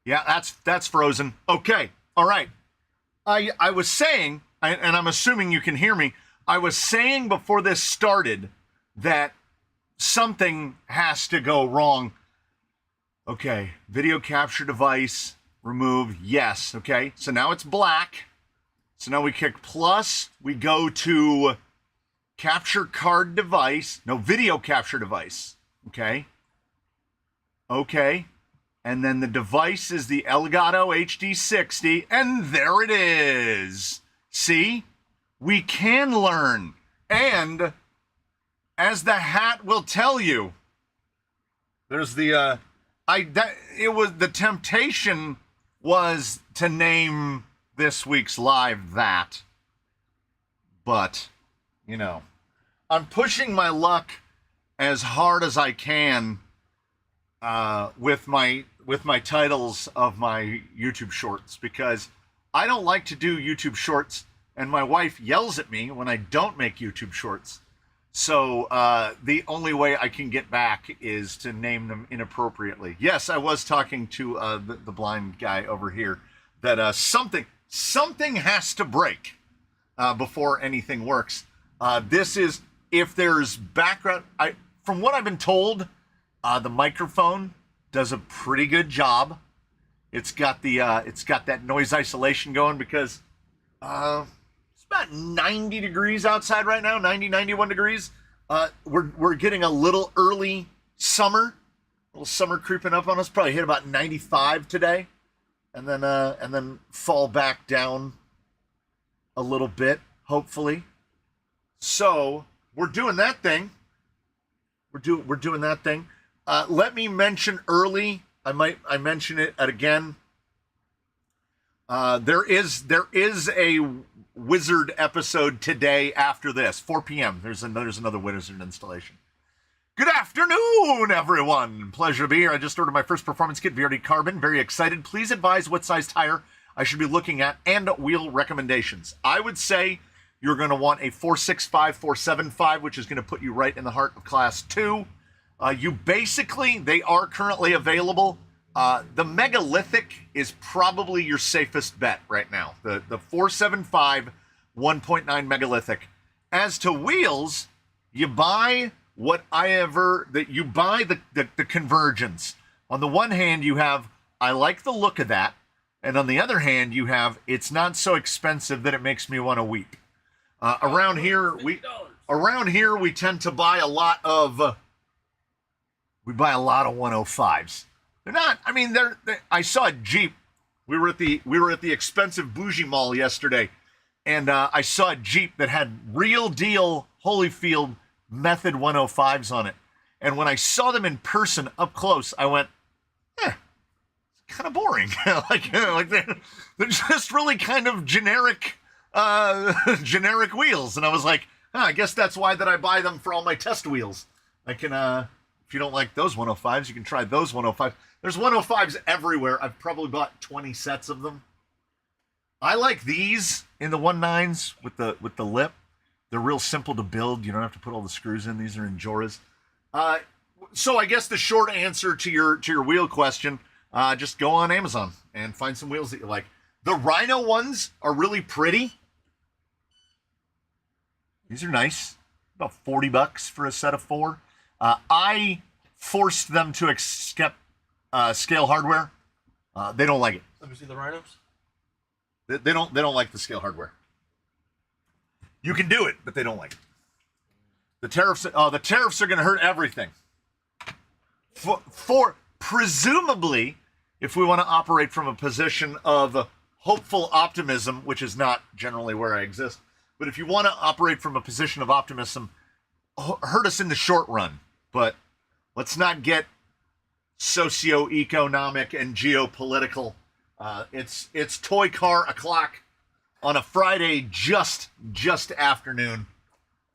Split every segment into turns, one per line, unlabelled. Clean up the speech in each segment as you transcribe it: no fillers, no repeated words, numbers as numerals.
Yeah, that's frozen. Okay. All right. I was saying, and I'm assuming you can hear me, I was saying before this started that something has to go wrong. Okay, video capture device removed. Yes. Okay, so now it's black. So now we click plus. We go to capture card device. No, video capture device. Okay. Okay. And then the device is the Elgato HD60. And there it is. See? We can learn. And as the hat will tell you, there's the the temptation was to name this week's live that. But, you know, I'm pushing my luck as hard as I can with my titles of my YouTube shorts, because I don't like to do YouTube shorts, and my wife yells at me when I don't make YouTube shorts. So the only way I can get back is to name them inappropriately. Yes, I was talking to the blind guy over here that something has to break before anything works. This is, if there's background, from what I've been told, the microphone does a pretty good job. It's got that noise isolation going, because it's about 90 degrees outside right now, 91 degrees. We're getting a little early summer, a little summer creeping up on us. Probably hit about 95 today, and then fall back down a little bit, hopefully. So we're doing that thing. We're doing that thing. Let me mention early. I mention it again. There is a Wizard episode today after this, 4 p.m. There's another Wizard installation. Good afternoon, everyone. Pleasure to be here. I just ordered my first performance kit, VRD Carbon. Very excited. Please advise what size tire I should be looking at and wheel recommendations. I would say you're going to want a 465, 475, which is going to put you right in the heart of Class 2. They are currently available. The megalithic is probably your safest bet right now. The 475 1.9 megalithic. As to wheels, you buy the convergence. On the one hand, you have, I like the look of that. And on the other hand, you have, it's not so expensive that it makes me want to weep. Around here, we tend to buy a lot of 105s. They're not, I mean, I saw a Jeep. We were at the expensive bougie mall yesterday, and I saw a Jeep that had real deal Holyfield Method 105s on it. And when I saw them in person up close, I went, it's kind of boring. like they're just really kind of generic wheels. And I was like, I guess that's why that I buy them for all my test wheels. I can, if you don't like those 105s, you can try those 105s. There's 105s everywhere. I've probably bought 20 sets of them. I like these in the 19s with the lip. They're real simple to build. You don't have to put all the screws in. These are Enduras. So I guess the short answer to your wheel question, just go on Amazon and find some wheels that you like. The Rhino ones are really pretty. These are nice. About $40 for a set of 4. I forced them to accept scale hardware. They don't like it.
Let me see the Rhinos.
They don't like the scale hardware. You can do it, but they don't like it. The tariffs are going to hurt everything. For presumably, if we want to operate from a position of hopeful optimism, which is not generally where I exist, but if you want to operate from a position of optimism, hurt us in the short run. But let's not get socio-economic and geopolitical. It's toy car o'clock on a Friday just afternoon,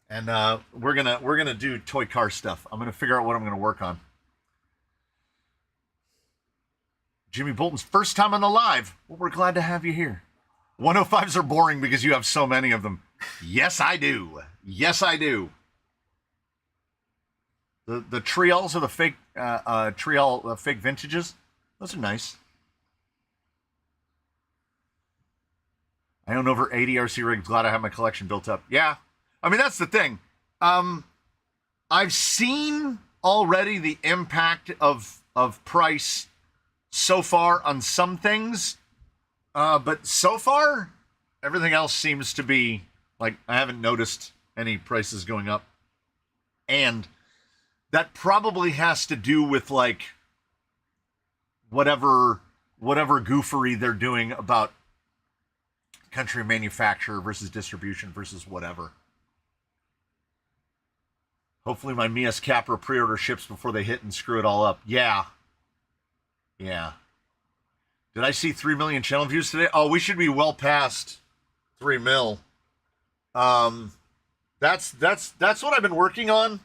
and we're gonna do toy car stuff. I'm gonna figure out what I'm gonna work on. Jimmy Bolton's first time on the live. Well, we're glad to have you here. 105s are boring because you have so many of them. Yes, I do. Yes, I do. The Trials are the fake fake vintages. Those are nice. I own over 80 RC rigs. Glad I have my collection built up. Yeah. I mean, that's the thing. I've seen already the impact of price so far on some things. But so far, everything else seems to be, like, I haven't noticed any prices going up. And that probably has to do with, like, whatever goofery they're doing about country manufacturer versus distribution versus whatever. Hopefully my Mias Capra pre-order ships before they hit and screw it all up. Yeah. Yeah. Did I see 3 million channel views today? Oh, we should be well past 3 mil. That's what I've been working on.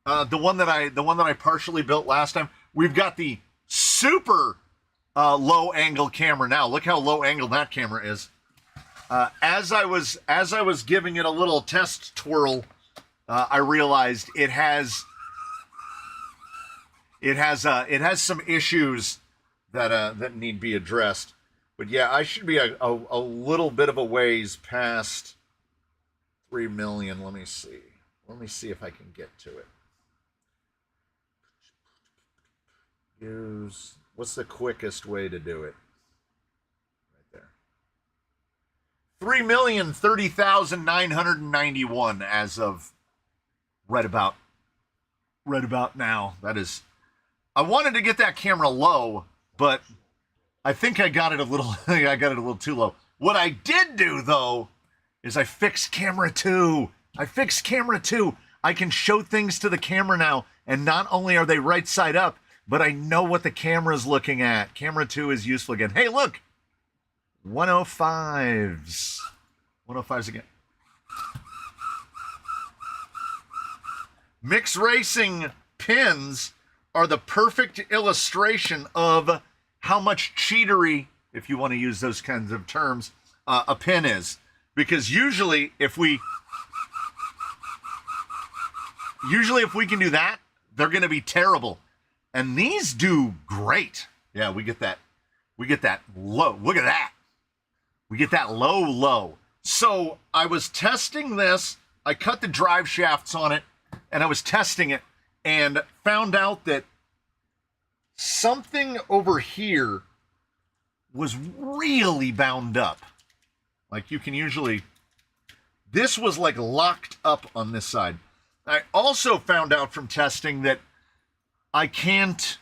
The one that I partially built last time. We've got the super low angle camera now. Look how low angle that camera is. As I was giving it a little test twirl, I realized it has some issues that need to be addressed. But yeah, I should be a little bit of a ways past 3 million. Let me see. Let me see if I can get to it. What's the quickest way to do it? Right there. 3,030,991 as of right about now. That is, I wanted to get that camera low, but I think I got it a little too low. What I did do though is I fixed camera 2. I can show things to the camera now, and not only are they right side up, but I know what the camera's looking at. Camera 2 is useful again. Hey, look! 105s. 105s again. Mixed racing pins are the perfect illustration of how much cheatery, if you want to use those kinds of terms, a pin is. Because usually if we can do that, they're going to be terrible. And these do great. Yeah, we get that low. Look at that. We get that low. So I was testing this. I cut the drive shafts on it, and I was testing it, and found out that something over here was really bound up. Like you can usually, this was like locked up on this side. I also found out from testing that I can't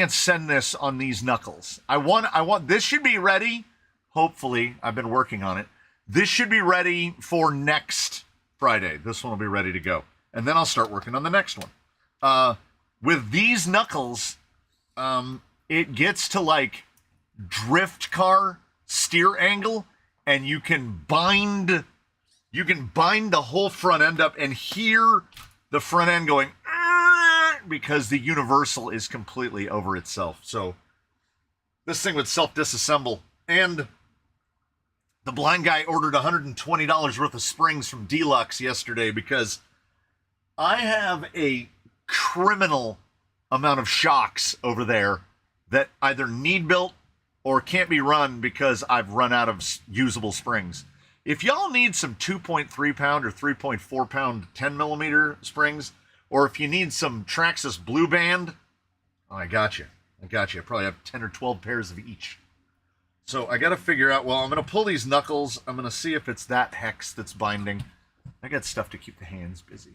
send this on these knuckles. I want this should be ready. Hopefully, I've been working on it. This should be ready for next Friday. This one will be ready to go. And then I'll start working on the next one. With these knuckles, it gets to like drift car steer angle, and you can bind the whole front end up and hear the front end going because the universal is completely over itself. So this thing would self-disassemble. And the blind guy ordered $120 worth of springs from Deluxe yesterday because I have a criminal amount of shocks over there that either need built or can't be run because I've run out of usable springs. If y'all need some 2.3 pound or 3.4 pound 10 millimeter springs, or if you need some Traxxas Blue Band, I got you. I probably have 10 or 12 pairs of each. So I got to figure out, well, I'm going to pull these knuckles. I'm going to see if it's that hex that's binding. I got stuff to keep the hands busy.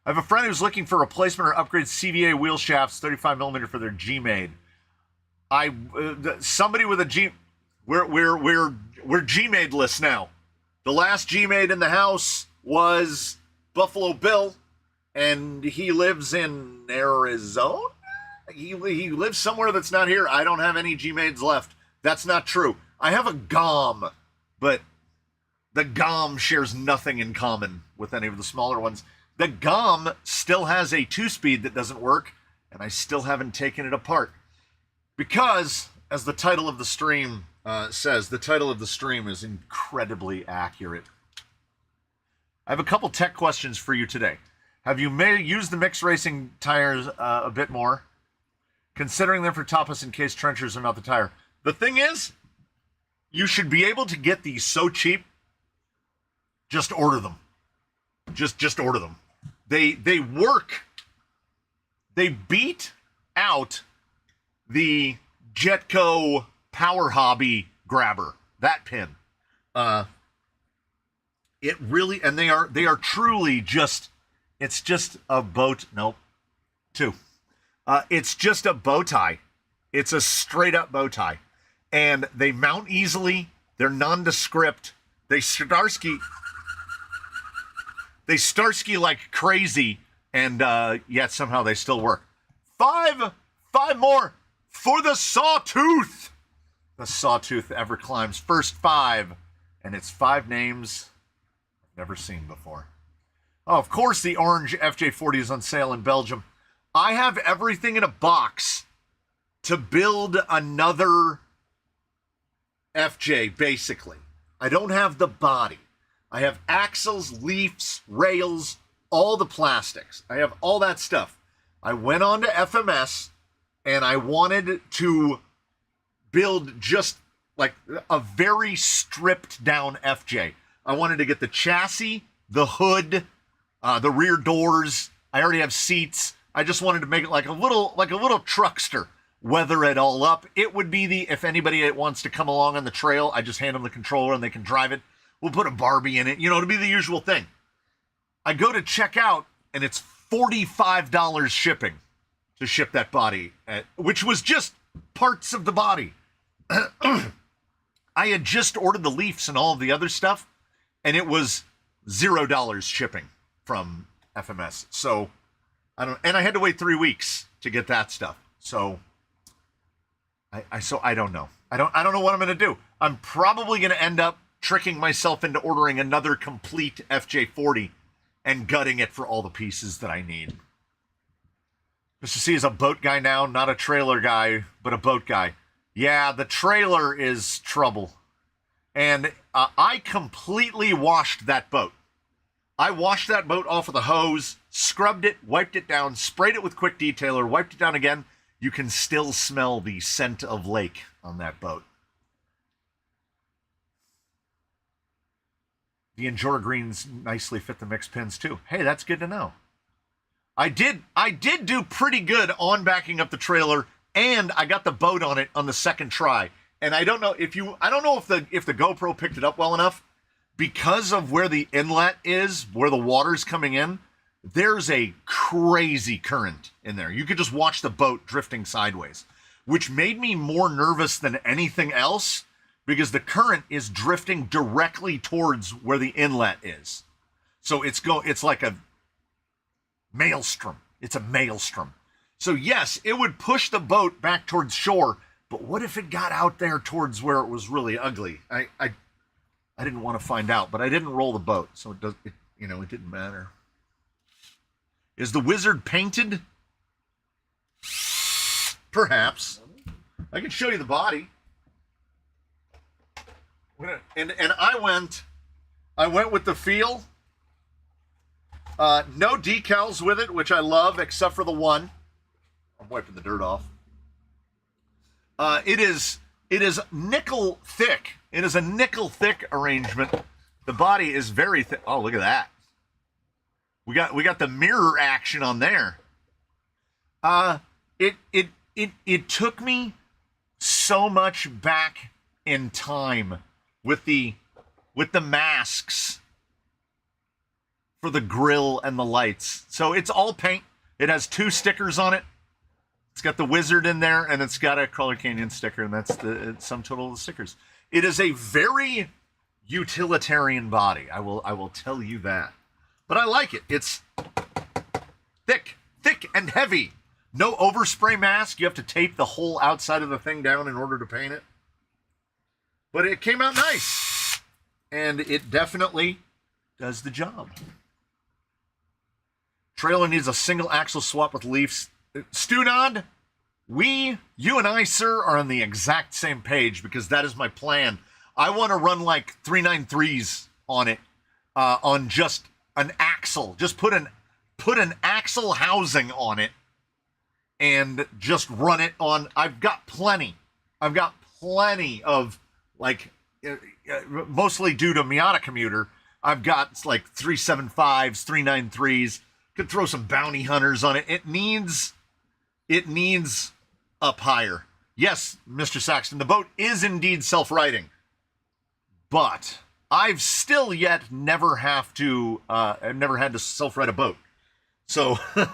I have a friend who's looking for replacement or upgrade CVA wheel shafts, 35 millimeter for their G-Made. Somebody with a G, we're G-Made lists now. The last G-Made in the house was Buffalo Bill, and he lives in Arizona? He lives somewhere that's not here. I don't have any G-Mades left. That's not true. I have a GOM, but the GOM shares nothing in common with any of the smaller ones. The GOM still has a 2-speed that doesn't work, and I still haven't taken it apart. Because, as the title of the stream says, the title of the stream is incredibly accurate. I have a couple tech questions for you today. Have you used the mixed racing tires a bit more? Considering them for topless in case trenchers are not the tire. The thing is, You should be able to get these so cheap. Just order them. Just order them. They work. They beat out the Jetco Power Hobby grabber, that pin. It really, and they are truly just, it's just a boat. Nope. Two. It's just a bow tie. It's a straight up bow tie. And they mount easily. They're nondescript. They Starsky like crazy. And yet somehow they still work. Five more for the Sawtooth. The Sawtooth ever climbs. First 5. And it's 5 names I've never seen before. Oh, of course the orange FJ40 is on sale in Belgium. I have everything in a box to build another FJ, basically. I don't have the body. I have axles, leafs, rails, all the plastics. I have all that stuff. I went on to FMS, and I wanted to build just like a very stripped down FJ. I wanted to get the chassis, the hood, the rear doors. I already have seats. I just wanted to make it like a little truckster. Weather it all up. It would be if anybody wants to come along on the trail, I just hand them the controller and they can drive it. We'll put a Barbie in it. You know, it'll be the usual thing. I go to check out and it's $45 shipping to ship that body, which was just parts of the body. I had just ordered the leafs and all of the other stuff, and it was $0 shipping from FMS. So I had to wait 3 weeks to get that stuff. So I don't know. I don't know what I'm going to do. I'm probably going to end up tricking myself into ordering another complete FJ40 and gutting it for all the pieces that I need. Mr. C is a boat guy now, not a trailer guy, but a boat guy. Yeah, the trailer is trouble. And I completely washed that boat. I washed that boat off with a hose, scrubbed it, wiped it down, sprayed it with Quick Detailer, wiped it down again. You can still smell the scent of lake on that boat. The Enduro greens nicely fit the mixed pins too. Hey, that's good to know. I did do pretty good on backing up the trailer, and I got the boat on it on the second try. And I don't know if the GoPro picked it up well enough, because of where the inlet is, where the water's coming in. There's a crazy current in there. You could just watch the boat drifting sideways, which made me more nervous than anything else because the current is drifting directly towards where the inlet is. So it's like a maelstrom. It's a maelstrom. So yes, it would push the boat back towards shore, but what if it got out there towards where it was really ugly? I didn't want to find out, but I didn't roll the boat, so it didn't matter. Is the wizard painted? Perhaps. I can show you the body. And I went with the feel. No decals with it, which I love, except for the one. I'm wiping the dirt off. It is nickel thick. It is a nickel thick arrangement. The body is very thick. Oh, look at that. We got the mirror action on there. It took me so much back in time with the masks for the grill and the lights. So it's all paint. It has 2 stickers on it. It's got the wizard in there, and it's got a Crawler Canyon sticker, and that's the sum total of the stickers. It is a very utilitarian body. I will tell you that. But I like it. It's thick and heavy. No overspray mask. You have to tape the whole outside of the thing down in order to paint it. But it came out nice. And it definitely does the job. Trailer needs a single axle swap with leafs. Stunod, you and I, sir, are on the exact same page because that is my plan. I want to run like 393s on it, on just an axle. Just put an axle housing on it and just run it on. I've got plenty of like mostly due to Miata commuter, I've got like 375s, 393s. Could throw some bounty hunters on it. It needs up higher. Yes, Mr. Saxton, the boat is indeed self-righting, but I've still yet never had to self-right a boat. So
I've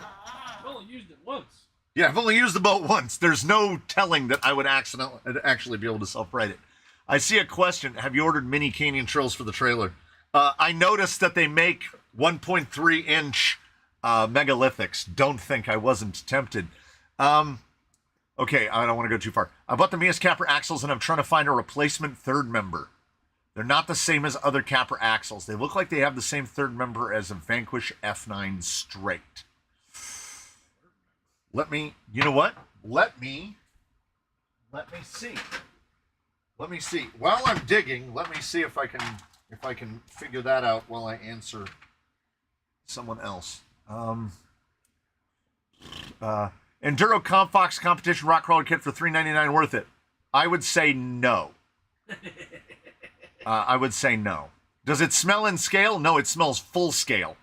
only used it once.
Yeah, I've only used the boat once. There's no telling that I would actually be able to self-right it. I see a question. Have you ordered mini canyon trails for the trailer? I noticed that they make 1.3-inch megalithics. Don't think I wasn't tempted. Okay, I don't want to go too far. I bought the Mia's Capra axles and I'm trying to find a replacement third member. They're not the same as other Capra axles. They look like they have the same third member as a Vanquish F9 straight. You know what? Let me see. Let me see. While I'm digging, let me see if I can figure that out while I answer someone else. Enduro Compox competition rock crawler kit for $3.99 worth it? I would say no. I would say no. Does it smell in scale? No, it smells full scale.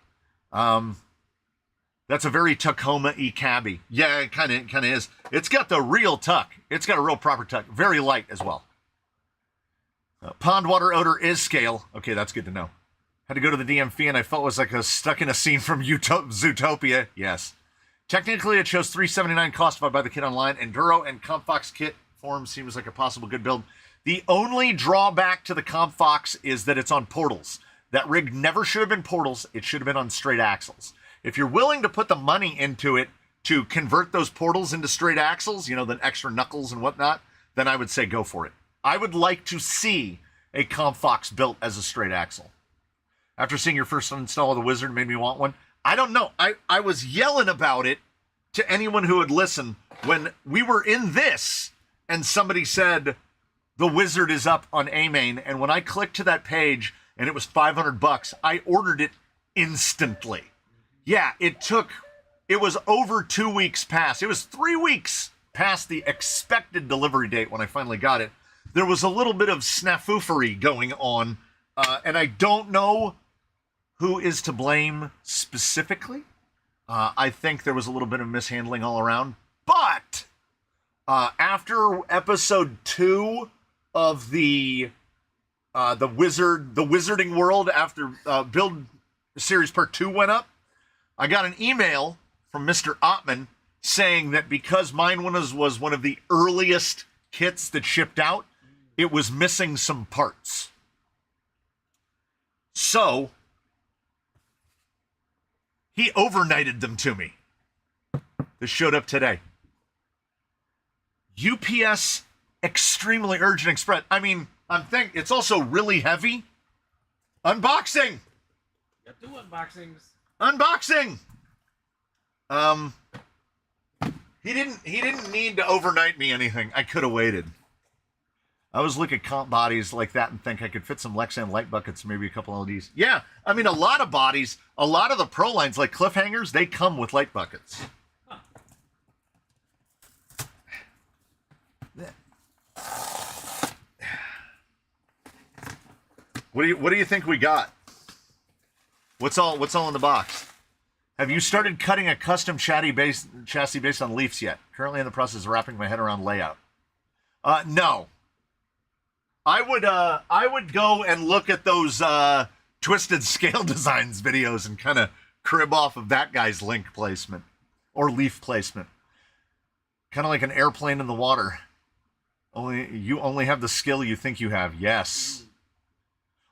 That's a very Tacoma-y cabbie. Yeah, it kind of is. It's got the real tuck. It's got a real proper tuck. Very light as well. Pond water odor is scale. Okay, that's good to know. Had to go to the DMV and I felt it was like stuck in a scene from Zootopia. Yes. Technically, it shows $379 cost to buy the kit online. Enduro and Compox kit form seems like a possible good build. The only drawback to the Compox is that it's on portals. That rig never should have been portals. It should have been on straight axles. If you're willing to put the money into it to convert those portals into straight axles, you know, the extra knuckles and whatnot, then I would say go for it. I would like to see a Compox built as a straight axle. After seeing your first install of the Wizard, made me want one. I don't know. I was yelling about it to anyone who would listen when we were in this and somebody said the Wizard is up on A-Main. And when I clicked to that page and it was $500, I ordered it instantly. Yeah, it was over 2 weeks past. It was 3 weeks past the expected delivery date when I finally got it. There was a little bit of snafoofery going on, and I don't know who is to blame specifically. I think there was a little bit of mishandling all around. But after episode 2 of the Wizarding World, after Build Series Part 2 went up, I got an email from Mr. Ottman saying that because mine was one of the earliest kits that shipped out, it was missing some parts. So he overnighted them to me. They showed up today. UPS extremely urgent express. I mean, I'm thinking it's also really heavy. Unboxing.
Got 2 unboxings.
Unboxing. He didn't need to overnight me anything. I could have waited. I was looking at comp bodies like that and think I could fit some Lexan light buckets, maybe a couple LEDs. Yeah, I mean, a lot of bodies, a lot of the pro lines like Cliffhangers, they come with light buckets. Huh. What do you think we got? What's all in the box? Have you started cutting a custom chassis based on Leafs yet? Currently in the process of wrapping my head around layout. No. I would go and look at those Twisted Scale Designs videos and kind of crib off of that guy's link placement or leaf placement. Kind of like an airplane in the water. You only have the skill you think you have. Yes.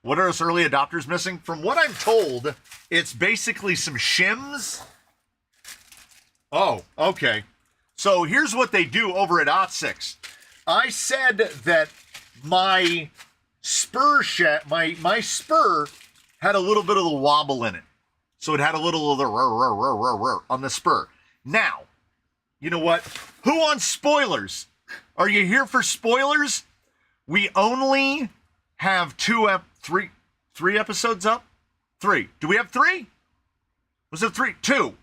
What are us early adopters missing? From what I'm told, it's basically some shims. Oh, okay. So here's what they do over at OT6. I said that my spur my spur had a little bit of the wobble in it. So it had a little of the on the spur. Now, you know what? Who wants spoilers? Are you here for spoilers? We only have three episodes up? 3. Do we have 3? Was it 3? 2.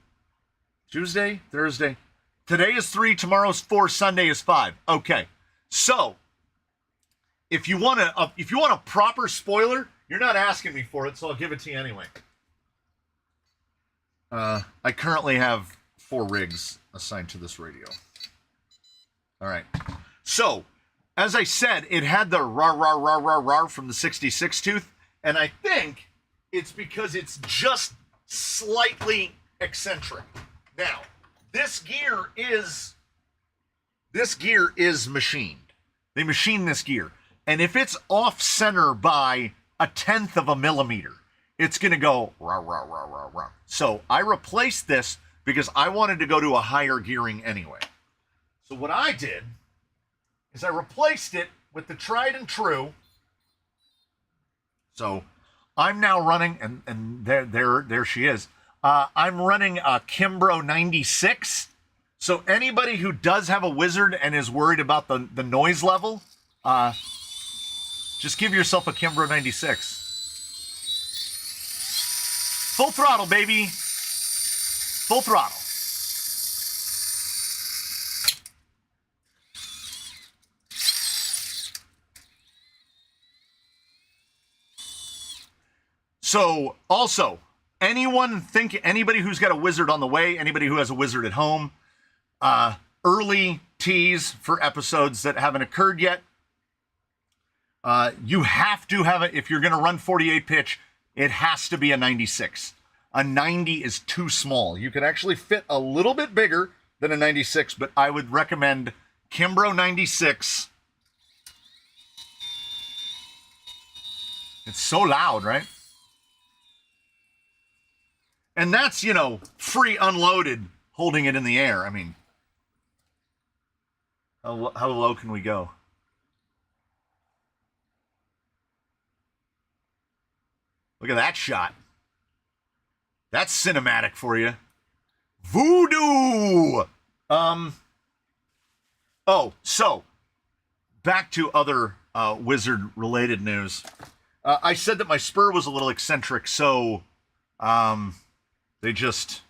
Tuesday, Thursday. Today is 3, tomorrow's 4, Sunday is 5. Okay. So, if you want a proper spoiler, you're not asking me for it, so I'll give it to you anyway. I currently have 4 rigs assigned to this radio. All right. So, as I said, it had the rah, rah, rah, rah, rah from the 66 tooth, and I think it's because it's just slightly eccentric. Now, this gear is machined. They machine this gear. And if it's off center by 1/10 of a millimeter, it's going to go rah, rah, rah, rah, rah. So I replaced this because I wanted to go to a higher gearing anyway. So what I did is I replaced it with the tried and true. So I'm now running, and there she is. I'm running a Kimbro 96. So anybody who does have a Wizard and is worried about the noise level, just give yourself a Kimbro 96. Full throttle, baby. Full throttle. So, also, anybody who's got a Wizard on the way, anybody who has a Wizard at home, early tease for episodes that haven't occurred yet. You have to have it, if you're going to run 48 pitch, it has to be a 96. A 90 is too small. You could actually fit a little bit bigger than a 96, but I would recommend Kimbro 96. It's so loud, right? And that's, free unloaded, holding it in the air. I mean, how low can we go? Look at that shot. That's cinematic for you. Voodoo! So, back to other Wizard-related news. I said that my spur was a little eccentric, so they just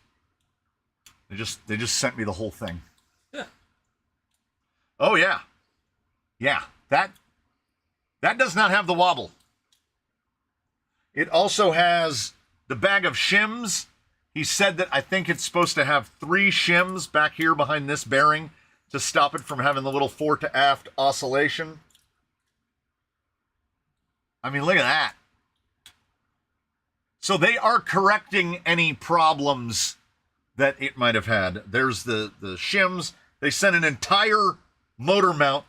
sent me the whole thing.
Yeah.
Oh yeah. Yeah, that does not have the wobble. It also has the bag of shims. He said that I think it's supposed to have 3 shims back here behind this bearing to stop it from having the little fore to aft oscillation. I mean, look at that. So they are correcting any problems that it might have had. There's the shims. They sent an entire motor mount.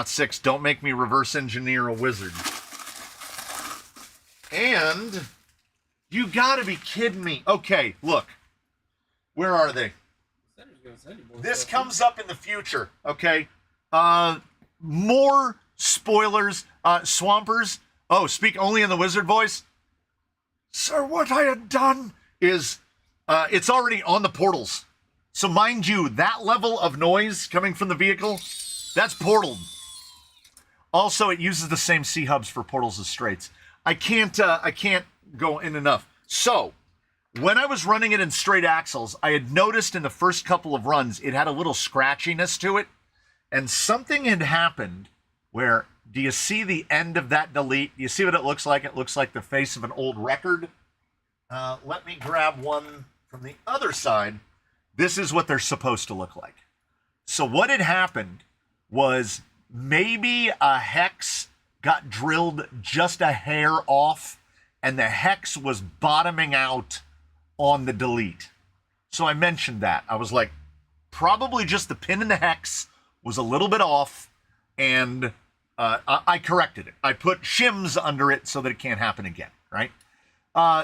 6, don't make me reverse engineer a Wizard. And you gotta be kidding me. Okay, look. Where are they? This comes up in the future, okay? More spoilers. Swampers. Oh, speak only in the Wizard voice. Sir, what I had done is, it's already on the portals. So mind you, that level of noise coming from the vehicle, that's portaled. Also, it uses the same C-hubs for portals as straights. I can't go in enough. So, when I was running it in straight axles, I had noticed in the first couple of runs, it had a little scratchiness to it. And something had happened where, do you see the end of that delete? Do you see what it looks like? It looks like the face of an old record. Let me grab one from the other side. This is what they're supposed to look like. So what had happened was maybe a hex got drilled just a hair off, and the hex was bottoming out on the delete. So I mentioned that. I was like, probably just the pin in the hex was a little bit off, and I corrected it. I put shims under it so that it can't happen again, right?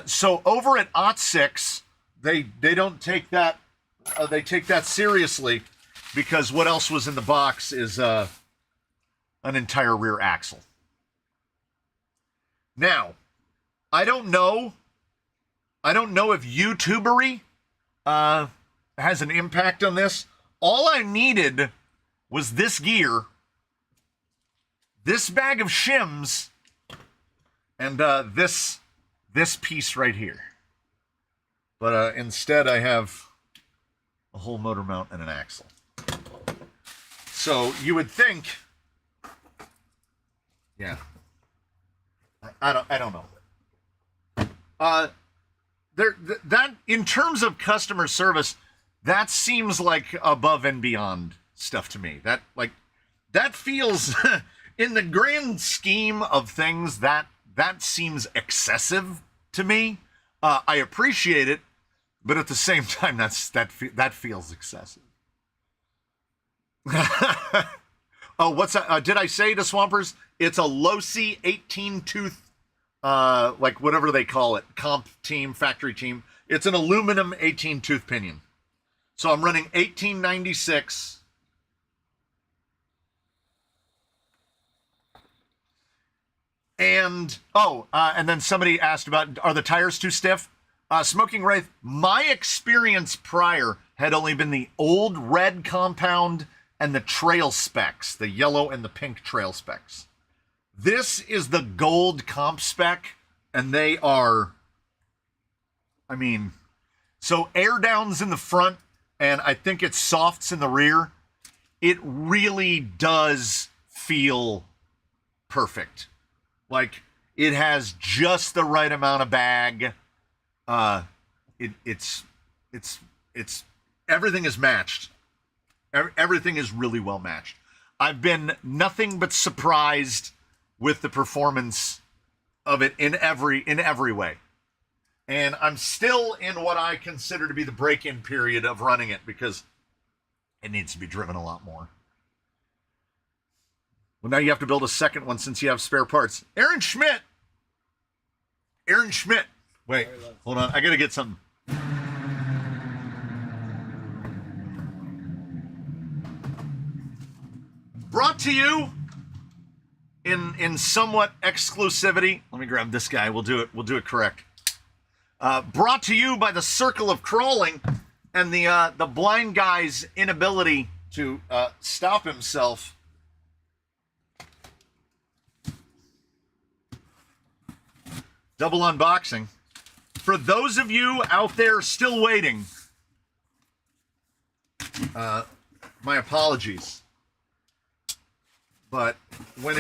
So over at OT6, they don't take that, they take that seriously, because what else was in the box is an entire rear axle. Now, I don't know if YouTubery has an impact on this. All I needed was this gear, this bag of shims, and this piece right here. But instead I have a whole motor mount and an axle. So you would think Yeah. I don't know. That in terms of customer service, that seems like above and beyond stuff to me. That feels in the grand scheme of things that seems excessive to me. I appreciate it, but at the same time, that feels excessive. Oh, what's that? Did I say to Swampers? It's a Losi 18 tooth, like whatever they call it, comp team, factory team. It's an aluminum 18 tooth pinion. So I'm running 1896. And and then somebody asked about, are the tires too stiff? Smoking Wraith, my experience prior had only been the old red compound and the trail specs, the yellow and the pink trail specs. This is the gold comp spec, and they are, I mean, so air downs in the front, and I think it's softs in the rear. It really does feel perfect. Like, it has just the right amount of bag. It's everything is matched. Everything is really well matched. I've been nothing but surprised with the performance of it in every way. And I'm still in what I consider to be the break-in period of running it because it needs to be driven a lot more. Well, now you have to build a second one since you have spare parts. Aaron Schmidt. Wait, hold on. I got to get something. Brought to you in somewhat exclusivity. Let me grab this guy. We'll do it correct. Brought to you by the Circle of Crawling and the blind guy's inability to stop himself. Double unboxing. For those of you out there still waiting, my apologies. But when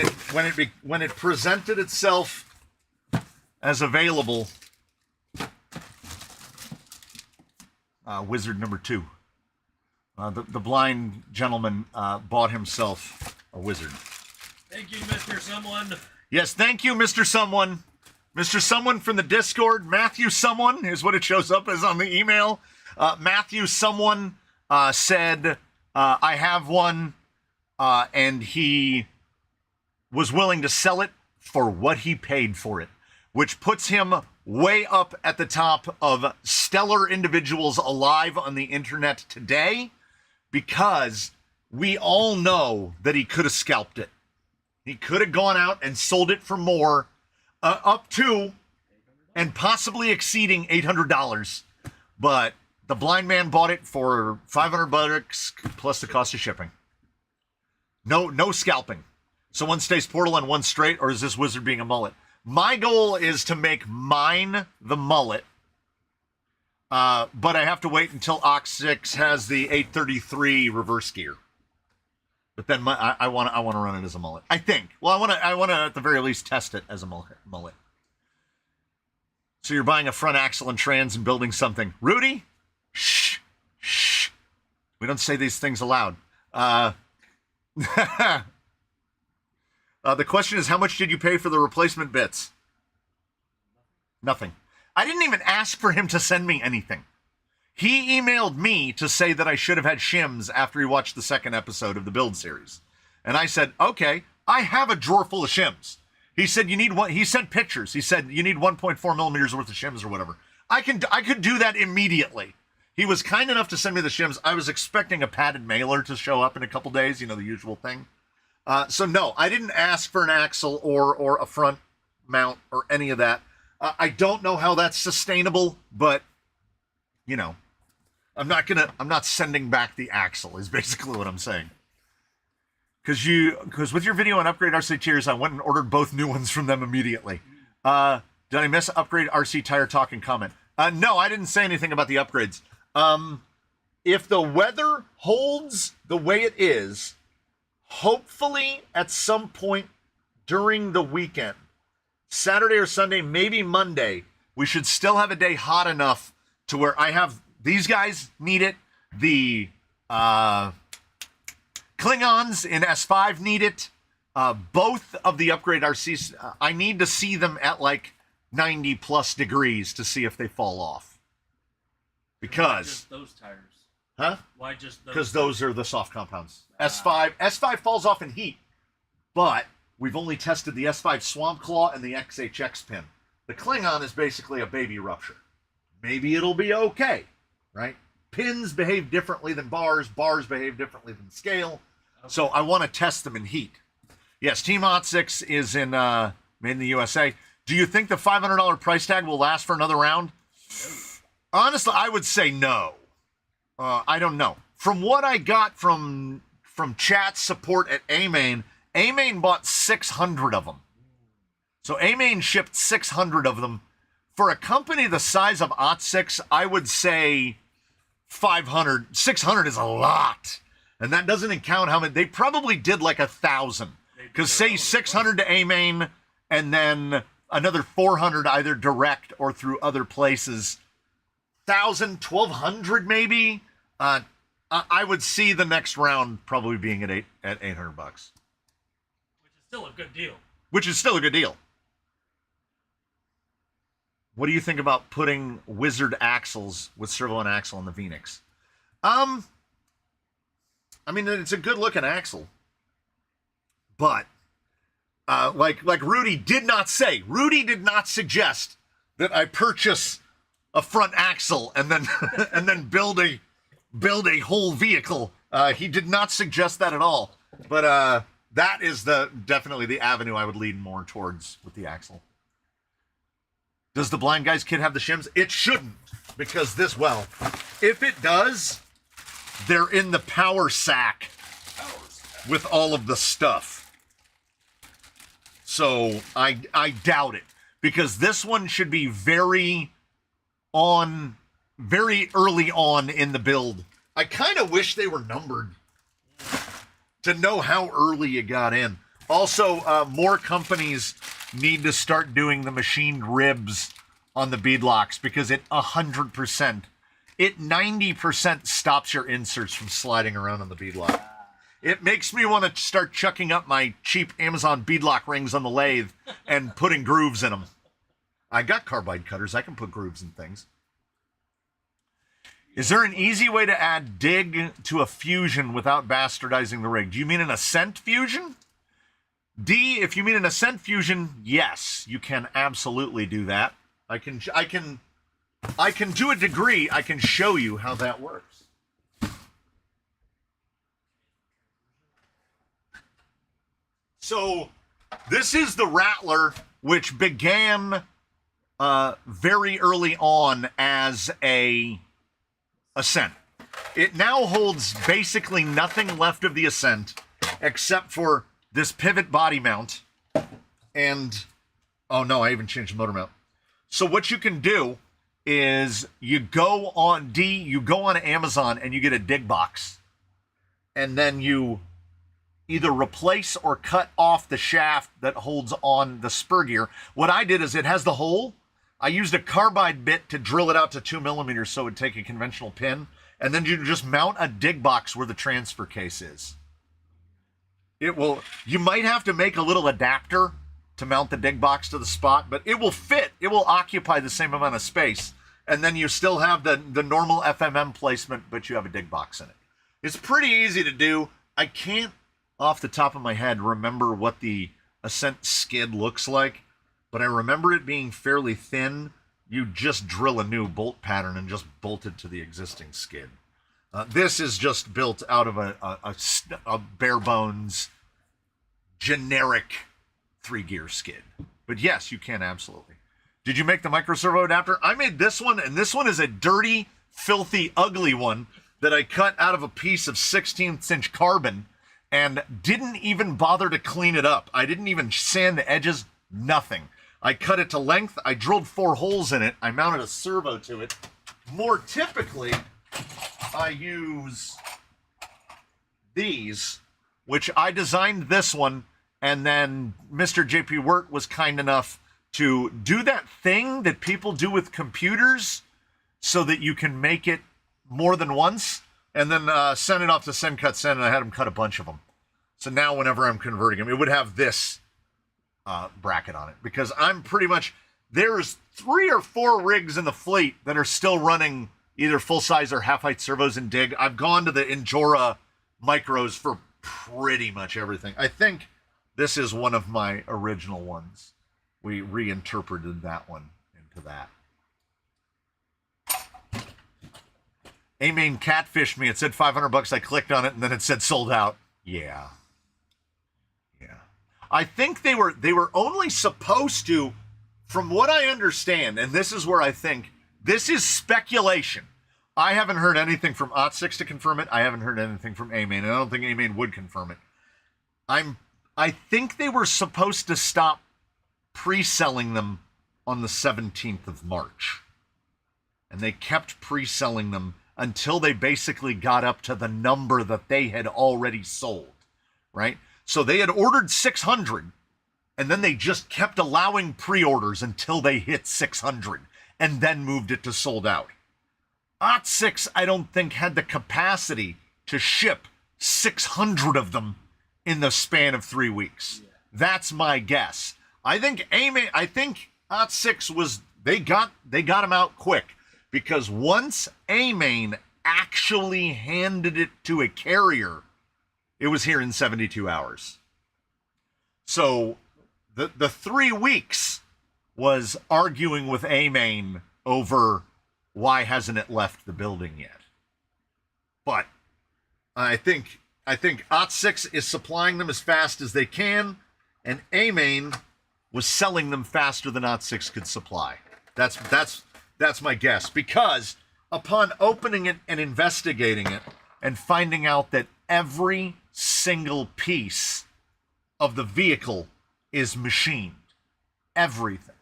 it presented itself as available, Wizard number 2, the blind gentleman bought himself a wizard.
Thank you, Mr. Someone.
Yes, thank you, Mr. Someone. Mr. Someone from the Discord, Matthew Someone is what it shows up as on the email. Matthew Someone said, I have one, and he was willing to sell it for what he paid for it, which puts him way up at the top of stellar individuals alive on the internet today, because we all know that he could have scalped it. He could have gone out and sold it for more, up to and possibly exceeding $800, but the blind man bought it for $500 plus the cost of shipping. No scalping. So one stays portal and one straight, or is this wizard being a mullet? My goal is to make mine the mullet, but I have to wait until Ox 6 has the 833 reverse gear. But then I want to run it as a mullet. I think. Well, I want to at the very least test it as a mullet. So you're buying a front axle and trans and building something. Rudy, shh. We don't say these things aloud. The question is, how much did you pay for the replacement bits? Nothing. I didn't even ask for him to send me anything. He emailed me to say that I should have had shims after he watched the second episode of the build series. And I said, okay, I have a drawer full of shims. He said, you need one. He sent pictures. He said, you need 1.4 millimeters worth of shims or whatever. I could do that immediately. He was kind enough to send me the shims. I was expecting a padded mailer to show up in a couple days, the usual thing. So no, I didn't ask for an axle or a front mount or any of that. I don't know how that's sustainable, but I'm not sending back the axle is basically what I'm saying. Because with your video on Upgrade RC tiers, I went and ordered both new ones from them immediately. Did I miss Upgrade RC tire talk and comment? No, I didn't say anything about the upgrades. If the weather holds the way it is, hopefully at some point during the weekend, Saturday or Sunday, maybe Monday, we should still have a day hot enough to where I have these guys need it. The Klingons in S5 need it. Both of the upgrade RCs, I need to see them at like 90 plus degrees to see if they fall off. Because.
Why just those tires?
Huh?
Why just those?
Because those are the soft compounds. S5 falls off in heat, but we've only tested the S5 Swamp Claw and the XHX pin. The Klingon is basically a baby rupture. Maybe it'll be okay, right? Pins behave differently than bars. Bars behave differently than scale. Okay. So I want to test them in heat. Yes, Team Hot6 is in made in the USA. Do you think the $500 price tag will last for another round? No. Honestly, I would say no. I don't know. From what I got from chat support at A-Main bought 600 of them. So A-Main shipped 600 of them. For a company the size of OT6, I would say 500. 600 is a lot. And that doesn't account how many. They probably did like 1,000. Because say 600 to A-Main and then another 400 either direct or through other places. 1,000, 1,200 maybe. I would see the next round probably being at $800.
Which is still a good deal.
Which is still a good deal. What do you think about putting Wizard axles with servo and axle on the Phoenix? I mean, it's a good looking axle. But, like Rudy did not say, Rudy did not suggest that I purchase a front axle and then and then build a whole vehicle. He did not suggest that at all. But that is definitely the avenue I would lean more towards with the axle. Does the Blind Guys kit have the shims? It shouldn't, because if it does, they're in the power sack with all of the stuff. So I doubt it, because this one should be very early on in the build. I kind of wish they were numbered to know how early you got in. Also, more companies need to start doing the machined ribs on the beadlocks, because it 90% stops your inserts from sliding around on the beadlock. It makes me want to start chucking up my cheap Amazon beadlock rings on the lathe and putting grooves in them. I got carbide cutters. I can put grooves in things. Is there an easy way to add dig to a Fusion without bastardizing the rig? Do you mean an Ascent Fusion? D, if you mean an Ascent Fusion, yes, you can absolutely do that. I can to a degree. I can show you how that works. So this is the Rattler, which began very early on as a Ascent. It now holds basically nothing left of the Ascent except for this pivot body mount and, oh no, I even changed the motor mount. So what you can do is you go on Amazon and you get a dig box, and then you either replace or cut off the shaft that holds on the spur gear. What I did is, it has the hole. I used a carbide bit to drill it out to 2 millimeters so it would take a conventional pin, and then you just mount a dig box where the transfer case is. You might have to make a little adapter to mount the dig box to the spot, but it will fit. It will occupy the same amount of space, and then you still have the normal FMM placement, but you have a dig box in it. It's pretty easy to do. I can't, off the top of my head, remember what the Ascent skid looks like, but I remember it being fairly thin. You just drill a new bolt pattern and just bolt it to the existing skid. This is just built out of a bare bones, generic 3-gear skid. But yes, you can absolutely. Did you make the micro servo adapter? I made this one, and this one is a dirty, filthy, ugly one that I cut out of a piece of 16th inch carbon and didn't even bother to clean it up. I didn't even sand the edges, nothing. I cut it to length, I drilled 4 holes in it, I mounted a servo to it. More typically, I use these, which I designed this one And then Mr. JP Wirt was kind enough to do that thing that people do with computers so that you can make it more than once, and then send it off to Send Cut Send, and I had him cut a bunch of them. So now whenever I'm converting them, it would have this bracket on it, because I'm pretty much, there's 3 or 4 rigs in the fleet that are still running either full-size or half-height servos and dig. I've gone to the Enduro micros for pretty much everything. I think this is one of my original ones. We reinterpreted that one into that. Amain catfished me. It said $500. I clicked on it, and then it said sold out. Yeah. I think they were only supposed to, from what I understand, and this is where I think, this is speculation. I haven't heard anything from OT6 to confirm it. I haven't heard anything from Amain, and I don't think Amain would confirm it. I think they were supposed to stop pre-selling them on the 17th of March. And they kept pre-selling them until they basically got up to the number that they had already sold, right? So they had ordered 600, and then they just kept allowing pre-orders until they hit 600, and then moved it to sold out. OT6, I don't think, had the capacity to ship 600 of them in the span of 3 weeks. Yeah. That's my guess. I think OT6 was, they got them out quick, because once Amain actually handed it to a carrier, it was here in 72 hours. So the 3 weeks was arguing with Amain over why hasn't it left the building yet. But I think OT6 is supplying them as fast as they can, and Amain was selling them faster than OT6 could supply. That's my guess, because upon opening it and investigating it and finding out that every single piece of the vehicle is machined, everything.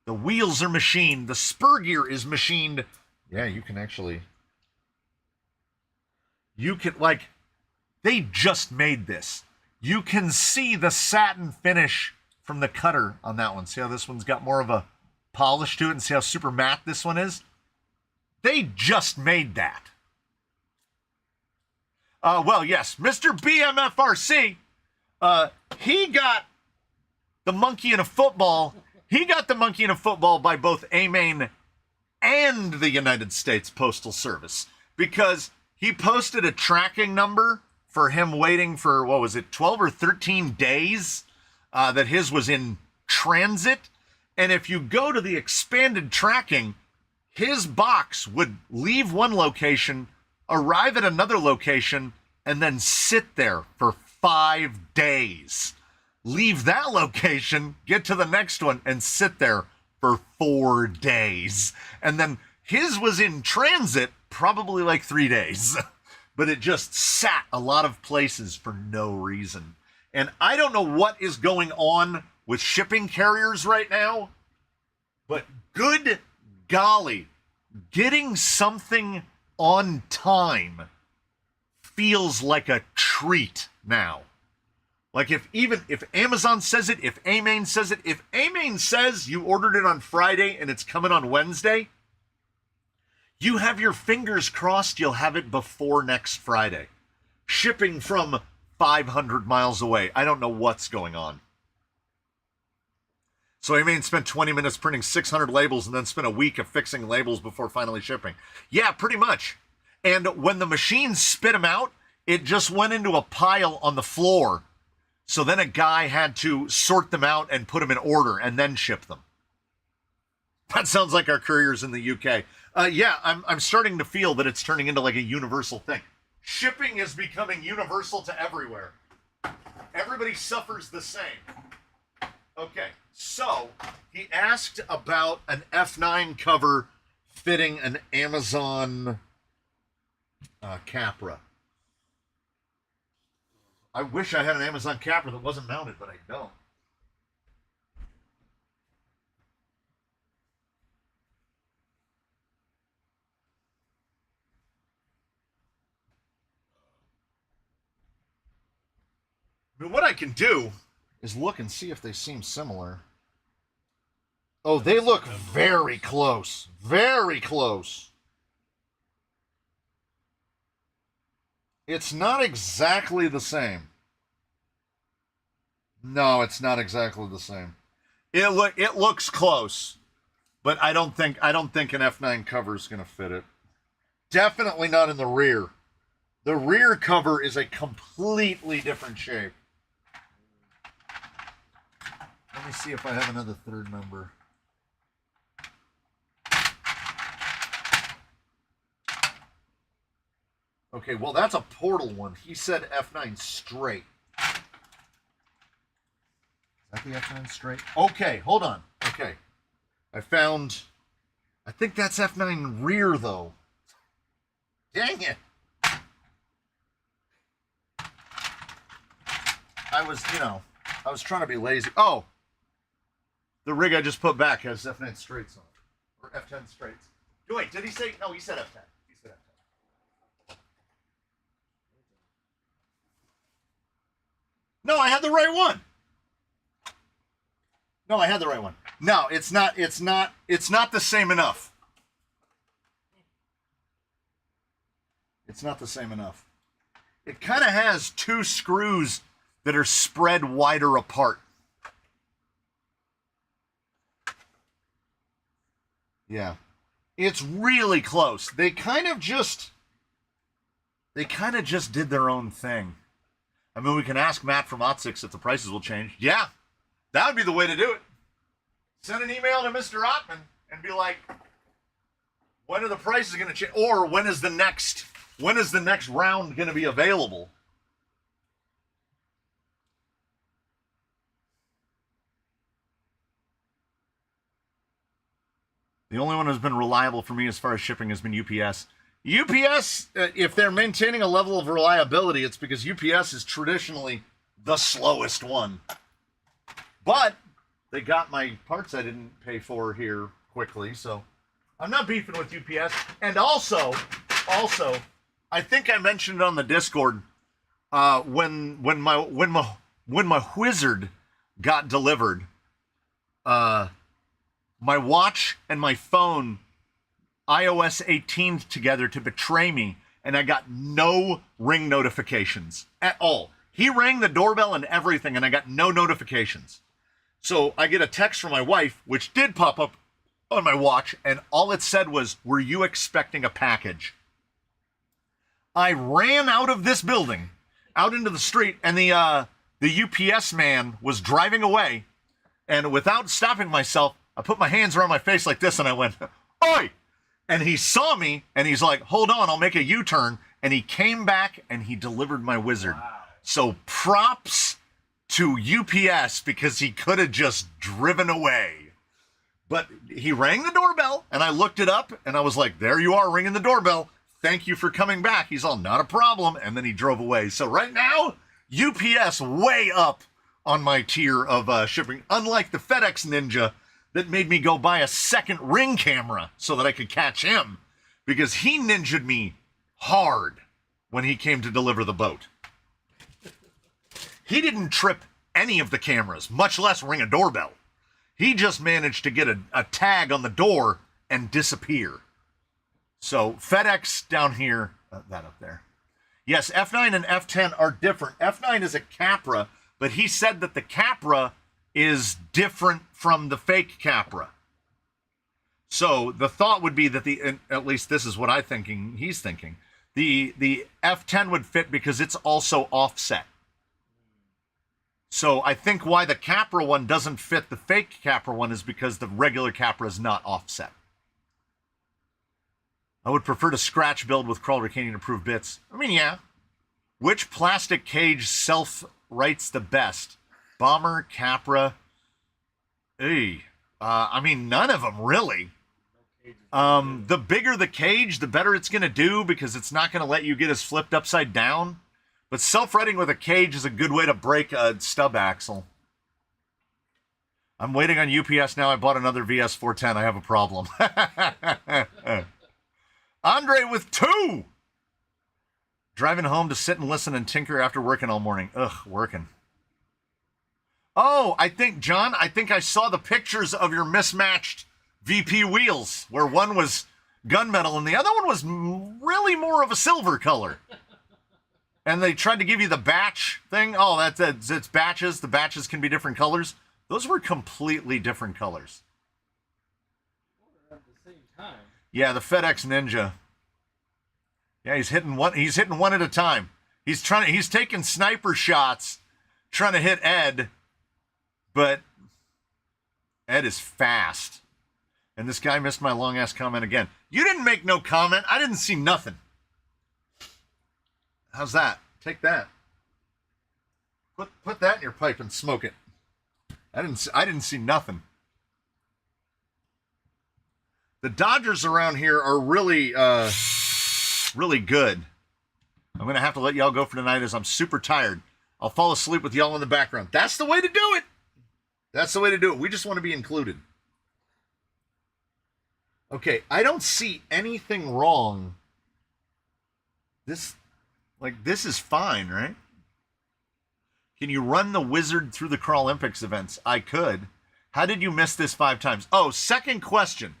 The wheels are machined, the spur gear is machined. Yeah, they just made this. You can see the satin finish from the cutter on that one. See how this one's got more of a polish to it, and see how super matte this one is? They just made that. Well, yes, Mr. BMFRC, he got the monkey in a football. He got the monkey in a football by both Amain and the United States Postal Service, because he posted a tracking number for him waiting for, 12 or 13 days that his was in transit. And if you go to the expanded tracking, his box would leave one location, arrive at another location, and then sit there for 5 days. Leave that location, get to the next one, and sit there for 4 days. And then his was in transit probably like 3 days. But it just sat a lot of places for no reason. And I don't know what is going on with shipping carriers right now, but good golly, getting something on time feels like a treat now. Like if Amazon says it, if Amain says it, if Amain says you ordered it on Friday and it's coming on Wednesday, you have your fingers crossed you'll have it before next Friday. Shipping from 500 miles away. I don't know what's going on. So Amain spent 20 minutes printing 600 labels and then spent a week of fixing labels before finally shipping. Yeah, pretty much. And when the machine spit them out, it just went into a pile on the floor. So then a guy had to sort them out and put them in order and then ship them. That sounds like our couriers in the UK. Yeah, I'm starting to feel that it's turning into like a universal thing. Shipping is becoming universal to everywhere. Everybody suffers the same. Okay, so he asked about an F9 cover fitting an Amazon Capra. I wish I had an Amazon Capra that wasn't mounted, but I don't. I mean, what I can do is look and see if they seem similar. Oh, they look very close. Very close. It's not exactly the same. No, it's not exactly the same. It looks close, but I don't think an F9 cover is going to fit it. Definitely not in the rear. The rear cover is a completely different shape. Let me see if I have another third member. Okay, well, that's a Portal one. He said F9 straight. Is that the F9 straight? Okay, hold on. Okay. I think that's F9 rear, though. Dang it. I was trying to be lazy. Oh. The rig I just put back has F9 straights on it. Or F10 straights. Wait, did he say? No, he said F10. He said F10. No, I had the right one. No, I had the right one. No, it's not the same enough. It's not the same enough. It kind of has two screws that are spread wider apart. Yeah. It's really close. They kind of just did their own thing. I mean, we can ask Matt from Otsix if the prices will change. Yeah. That would be the way to do it. Send an email to Mr. Ottman and be like, when are the prices going to change? Or when is the next round going to be available? The only one who's been reliable for me as far as shipping has been UPS. UPS, if they're maintaining a level of reliability, it's because UPS is traditionally the slowest one. But they got my parts I didn't pay for here quickly, so I'm not beefing with UPS. And also, I think I mentioned it on the Discord when my Wizard got delivered. My watch and my phone iOS 18'd together to betray me, and I got no Ring notifications at all. He rang the doorbell and everything, and I got no notifications. So I get a text from my wife, which did pop up on my watch, and all it said was, "Were you expecting a package?" I ran out of this building, out into the street, and the UPS man was driving away, and without stopping myself, I put my hands around my face like this, and I went, "Oi!" And he saw me, and he's like, "Hold on, I'll make a U-turn." And he came back, and he delivered my Wizard. Wow. So props to UPS, because he could have just driven away. But he rang the doorbell, and I looked it up, and I was like, "There you are, ringing the doorbell. Thank you for coming back." He's all, "Not a problem." And then he drove away. So right now, UPS way up on my tier of shipping, unlike the FedEx Ninja that made me go buy a second Ring camera so that I could catch him, because he ninja'd me hard when he came to deliver the boat. He didn't trip any of the cameras, much less ring a doorbell. He just managed to get a tag on the door and disappear. So FedEx down here, that up there. Yes, F9 and F10 are different. F9 is a Capra, but he said that the Capra is different from the fake Capra. So the thought would be that at least this is what he's thinking, the F10 would fit because it's also offset. So I think why the Capra one doesn't fit the fake Capra one is because the regular Capra is not offset. I would prefer to scratch build with crawl retaining approved bits. I mean, yeah. Which plastic cage self-writes the best? Bomber, Capra? I mean, none of them, really. The bigger the cage, the better it's going to do, because it's not going to let you get as flipped upside down. But self-writing with a cage is a good way to break a stub axle. I'm waiting on UPS now. I bought another VS 410. I have a problem. Andre with 2. Driving home to sit and listen and tinker after working all morning. Ugh, working. Oh, I think, John, I think I saw the pictures of your mismatched VP wheels, where one was gunmetal and the other one was really more of a silver color. And they tried to give you the batch thing. Oh, it's batches. The batches can be different colors. Those were completely different colors.
At the same time.
Yeah, the FedEx Ninja. Yeah, he's hitting one at a time. He's taking sniper shots, trying to hit Ed, but Ed is fast. And this guy missed my long ass comment again. You didn't make no comment. I didn't see nothing. How's that? Take that. Put that in your pipe and smoke it. I didn't see nothing. The Dodgers around here are really really good. I'm gonna have to let y'all go for tonight as I'm super tired. I'll fall asleep with y'all in the background. That's the way to do it. That's the way to do it. We just want to be included. Okay, I don't see anything wrong. This is fine, right? Can you run the wizard through the Crawl Olympics events? I could. How did you miss this 5 times? Oh, second question.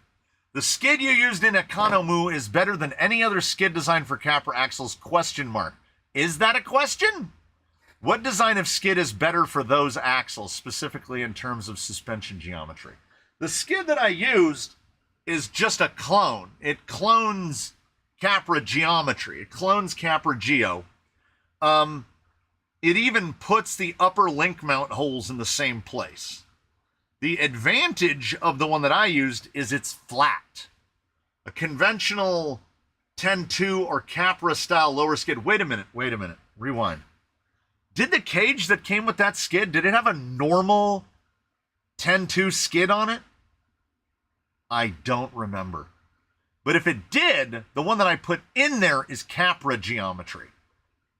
The skid you used in Economoo is better than any other skid designed for Capra axles? ? Is that a question? What design of skid is better for those axles, specifically in terms of suspension geometry? The skid that I used is just a clone. It clones Capra geometry. It clones Capra Geo. It even puts the upper link mount holes in the same place. The advantage of the one that I used is it's flat. A conventional 10-2 or Capra style lower skid. Wait a minute. Rewind. Did the cage that came with that skid, did it have a normal 10-2 skid on it? I don't remember. But if it did, the one that I put in there is Capra geometry.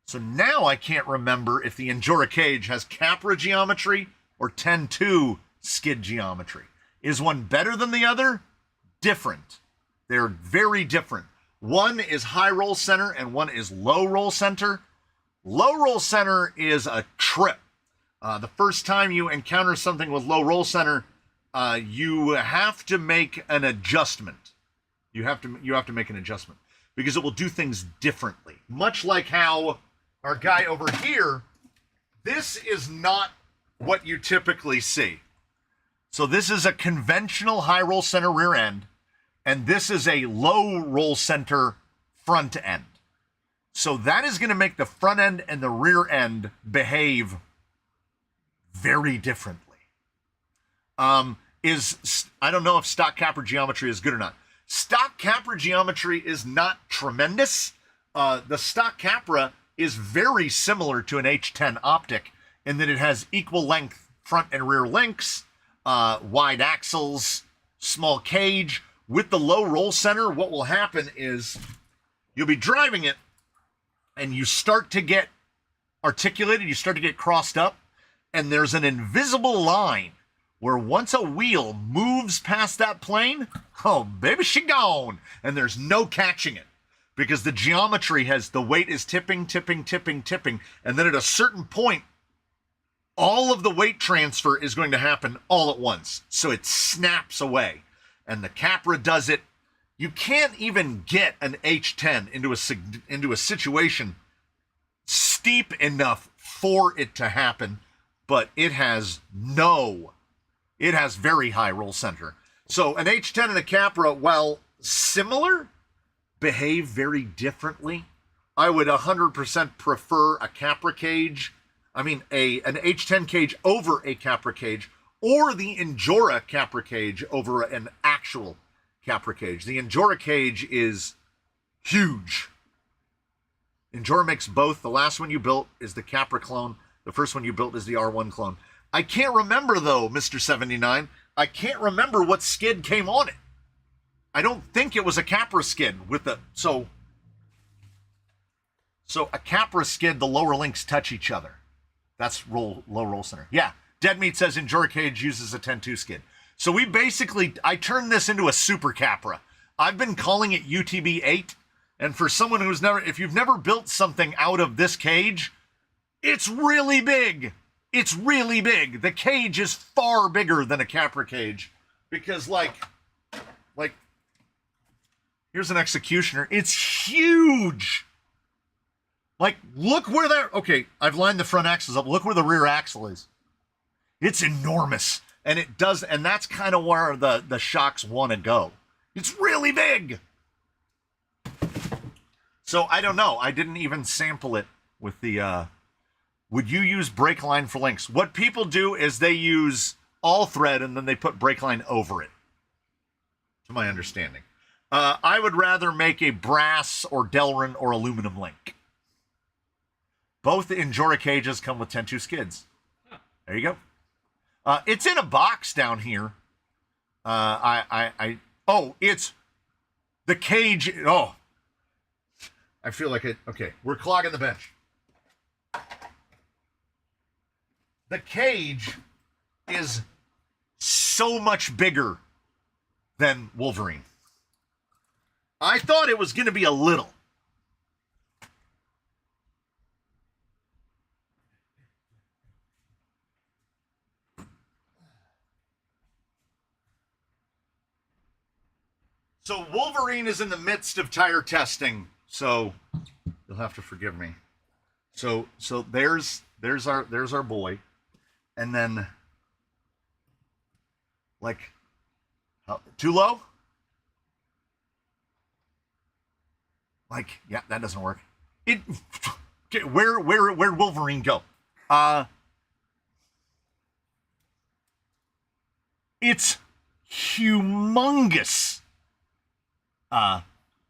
So now I can't remember if the Enduro cage has Capra geometry or 10-2 skid geometry. Is one better than the other? Different. They're very different. One is high roll center and one is low roll center. Low roll center is a trip. The first time you encounter something with low roll center, you have to make an adjustment. You have to make an adjustment because it will do things differently. Much like how our guy over here, this is not what you typically see. So this is a conventional high roll center rear end, and this is a low roll center front end. So that is going to make the front end and the rear end behave very differently. I don't know if stock Capra geometry is good or not. Stock Capra geometry is not tremendous. The stock Capra is very similar to an H10 optic in that it has equal length front and rear links, wide axles, small cage. With the low roll center, what will happen is you'll be driving it and you start to get articulated, you start to get crossed up, and there's an invisible line where once a wheel moves past that plane, oh, baby, she gone. And there's no catching it because the geometry has, the weight is tipping. And then at a certain point, all of the weight transfer is going to happen all at once. So it snaps away. And the Capra does it. You can't even get an H10 into a situation steep enough for it to happen, but it has very high roll center. So an H10 and a Capra, while similar, behave very differently. I would 100% prefer a Capra cage. An H10 cage over a Capra cage, or the Enduro Capra cage over an actual Capra cage. The Enduro cage is huge. Enduro makes both. The last one you built is the Capra clone. The first one you built is the R1 clone. I can't remember, though, Mr. 79. I can't remember what skid came on it. I don't think it was a Capra skid with the... So a Capra skid, the lower links touch each other. That's low roll center. Yeah, Dead Meat says Enduro cage uses a 10-2 skid. So I turned this into a super Capra. I've been calling it UTB 8. And for someone if you've never built something out of this cage, it's really big. It's really big. The cage is far bigger than a Capra cage because like here's an Executioner. It's huge. Like, look where they're... Okay, I've lined the front axles up. Look where the rear axle is. It's enormous. And it does... And that's kind of where the shocks want to go. It's really big. So, I don't know. I didn't even sample it with the... Would you use brake line for links? What people do is they use all thread and then they put brake line over it. To my understanding. I would rather make a brass or Delrin or aluminum link. Both Enduro cages come with 10-2 skids. There you go. It's in a box down here. Oh, it's the cage. Oh, I feel like it. Okay, we're clogging the bench. The cage is so much bigger than Wolverine. I thought it was going to be a little. So Wolverine is in the midst of tire testing, so you'll have to forgive me. So there's our boy, and then like too low. Like, yeah, that doesn't work. It okay, where'd Wolverine go? It's humongous.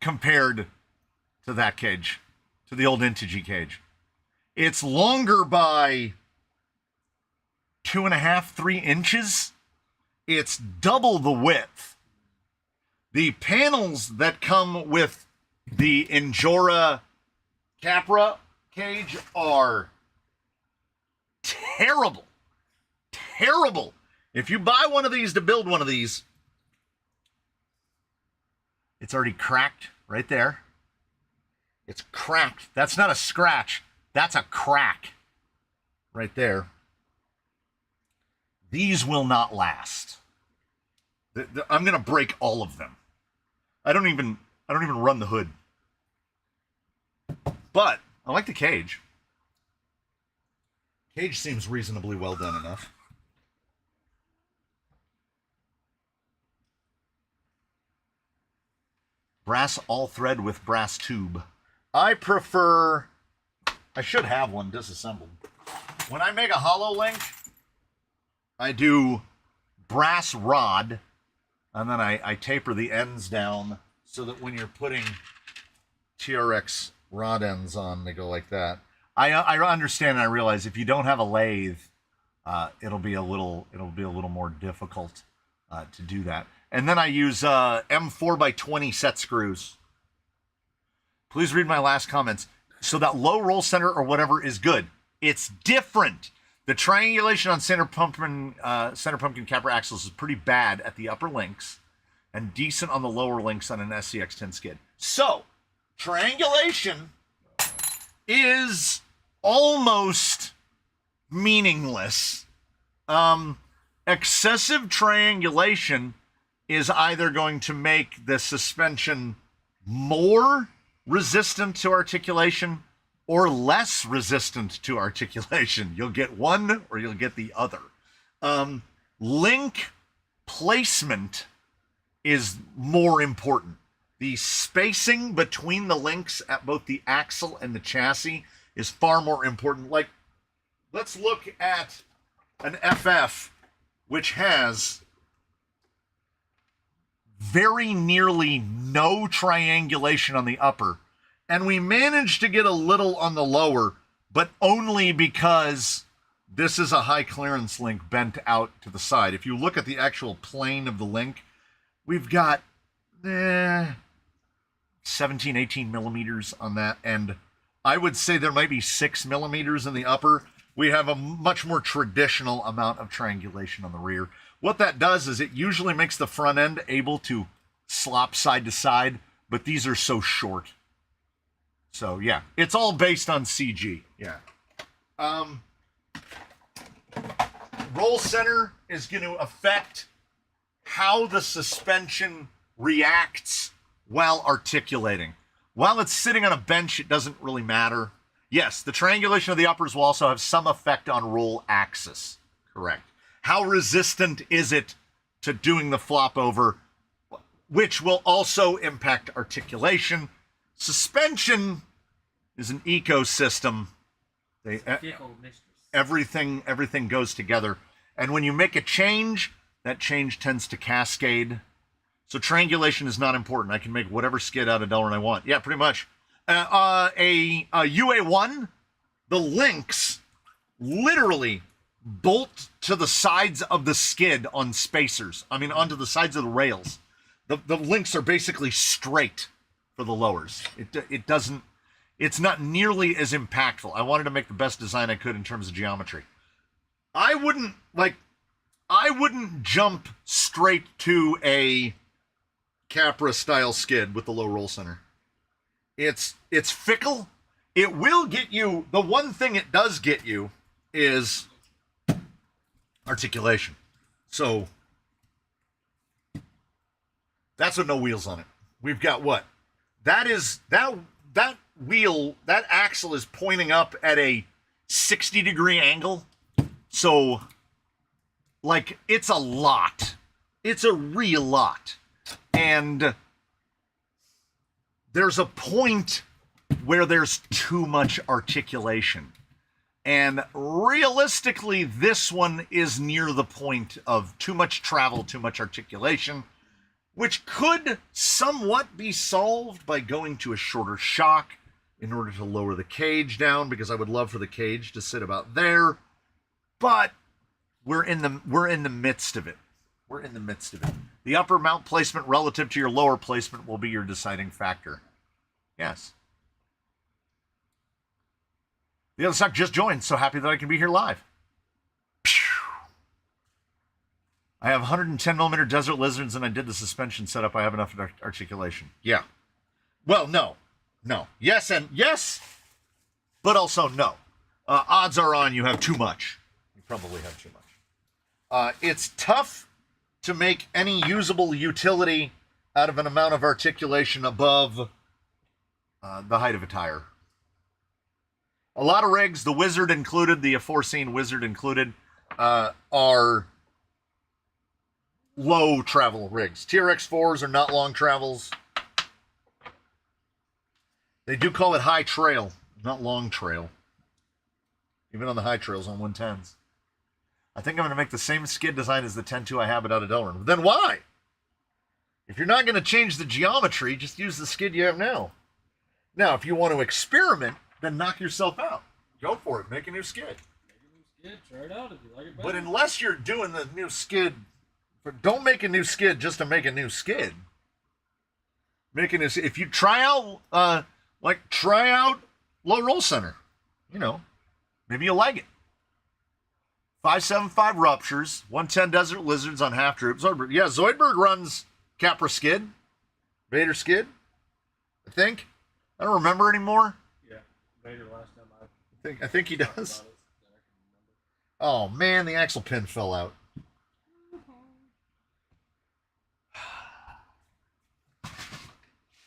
Compared to that cage, to the old Intigy cage. It's longer by 2.5, 3 inches. It's double the width. The panels that come with the Enduro Capra cage are terrible. Terrible. If you buy one of these to build one of these, it's already cracked right there. It's cracked. That's not a scratch. That's a crack right there. These will not last. I'm going to break all of them. I don't even run the hood. But I like the cage. Cage seems reasonably well done enough. Brass all thread with brass tube. I prefer... I should have one disassembled. When I make a hollow link, I do brass rod, and then I taper the ends down so that when you're putting TRX rod ends on, they go like that. I understand and I realize if you don't have a lathe, it'll be a little more difficult to do that. And then I use M4x20 set screws. Please read my last comments. So that low roll center or whatever is good. It's different. The triangulation on center pumpkin Capra axles is pretty bad at the upper links and decent on the lower links on an SCX10 skid. So, triangulation is almost meaningless. Excessive triangulation is either going to make the suspension more resistant to articulation or less resistant to articulation. You'll get one or you'll get the other. Link placement is more important. The spacing between the links at both the axle and the chassis is far more important. Like, let's look at an FF, which has very nearly no triangulation on the upper, and we managed to get a little on the lower, but only because this is a high clearance link bent out to the side. If you look at the actual plane of the link, we've got 17, 18 millimeters on that, and I would say there might be 6 millimeters in the upper. We have a much more traditional amount of triangulation on the rear. What that does is it usually makes the front end able to slop side to side, but these are so short. So yeah, it's all based on CG. Yeah. roll center is going to affect how the suspension reacts while articulating. While it's sitting on a bench, it doesn't really matter. Yes, the triangulation of the uppers will also have some effect on roll axis. Correct. How resistant is it to doing the flop over, which will also impact articulation. Suspension is an ecosystem. Everything goes together. And when you make a change, that change tends to cascade. So triangulation is not important. I can make whatever skid out of Delrin I want. Yeah, pretty much. A UA1, the links literally bolt to the sides of the skid on spacers. I mean, onto the sides of the rails. The links are basically straight for the lowers. It doesn't, it's not nearly as impactful. I wanted to make the best design I could in terms of geometry. I wouldn't jump straight to a Capra style skid with the low roll center. It's fickle. It will get you, the one thing it does get you is articulation. So that's with no wheels on it. We've got what? That wheel, that axle is pointing up at a 60-degree angle. So, like, it's a lot. It's a real lot. And there's a point where there's too much articulation. And realistically, this one is near the point of too much travel, too much articulation, which could somewhat be solved by going to a shorter shock in order to lower the cage down, because I would love for the cage to sit about there. But we're in the midst of it. We're in the midst of it. The upper mount placement relative to your lower placement will be your deciding factor. Yes. The other stock just joined. So happy that I can be here live. I have 110 millimeter desert lizards and I did the suspension setup. I have enough articulation. Yeah. Well, no. Yes, but also no. Odds are on you have too much. You probably have too much. It's tough to make any usable utility out of an amount of articulation above the height of a tire. A lot of rigs, the Wizard included, the aforeseen Wizard included, are low travel rigs. TRX4s are not long travels. They do call it high trail, not long trail. Even on the high trails on 110s. I think I'm going to make the same skid design as the 10.2 I have at Delrin. Then why? If you're not going to change the geometry, just use the skid you have now. Now, if you want to experiment, then knock yourself out. Go for it. Make a new skid.
Make a new skid. Try it out if you like it better.
But unless you're doing the new skid, don't make a new skid just to make a new skid. Make a new. If you try out, try out low roll center. You know, maybe you'll like it. 575 ruptures, 110 desert lizards on half droop. Zoidberg. Yeah, Zoidberg runs Capra skid, Vader skid. I think. I don't remember anymore.
Yeah, Vader last time
I think he does. Oh man, the axle pin fell out.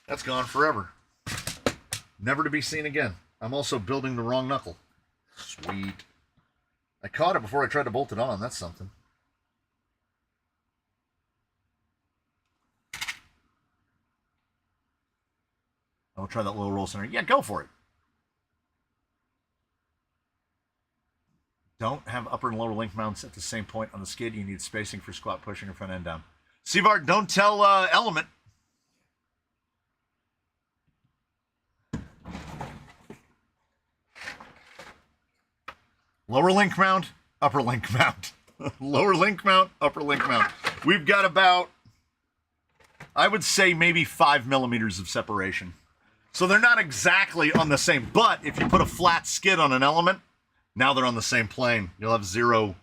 That's gone forever. Never to be seen again. I'm also building the wrong knuckle. Sweet. I caught it before I tried to bolt it on. That's something. I'll try that low roll center. Yeah, go for it. Don't have upper and lower link mounts at the same point on the skid. You need spacing for squat pushing or front end down. Seavart, don't tell Element. Lower link mount, upper link mount. Lower link mount, upper link mount. We've got about, I would say, maybe 5 millimeters of separation. So they're not exactly on the same, but if you put a flat skid on an Element, now they're on the same plane. You'll have 0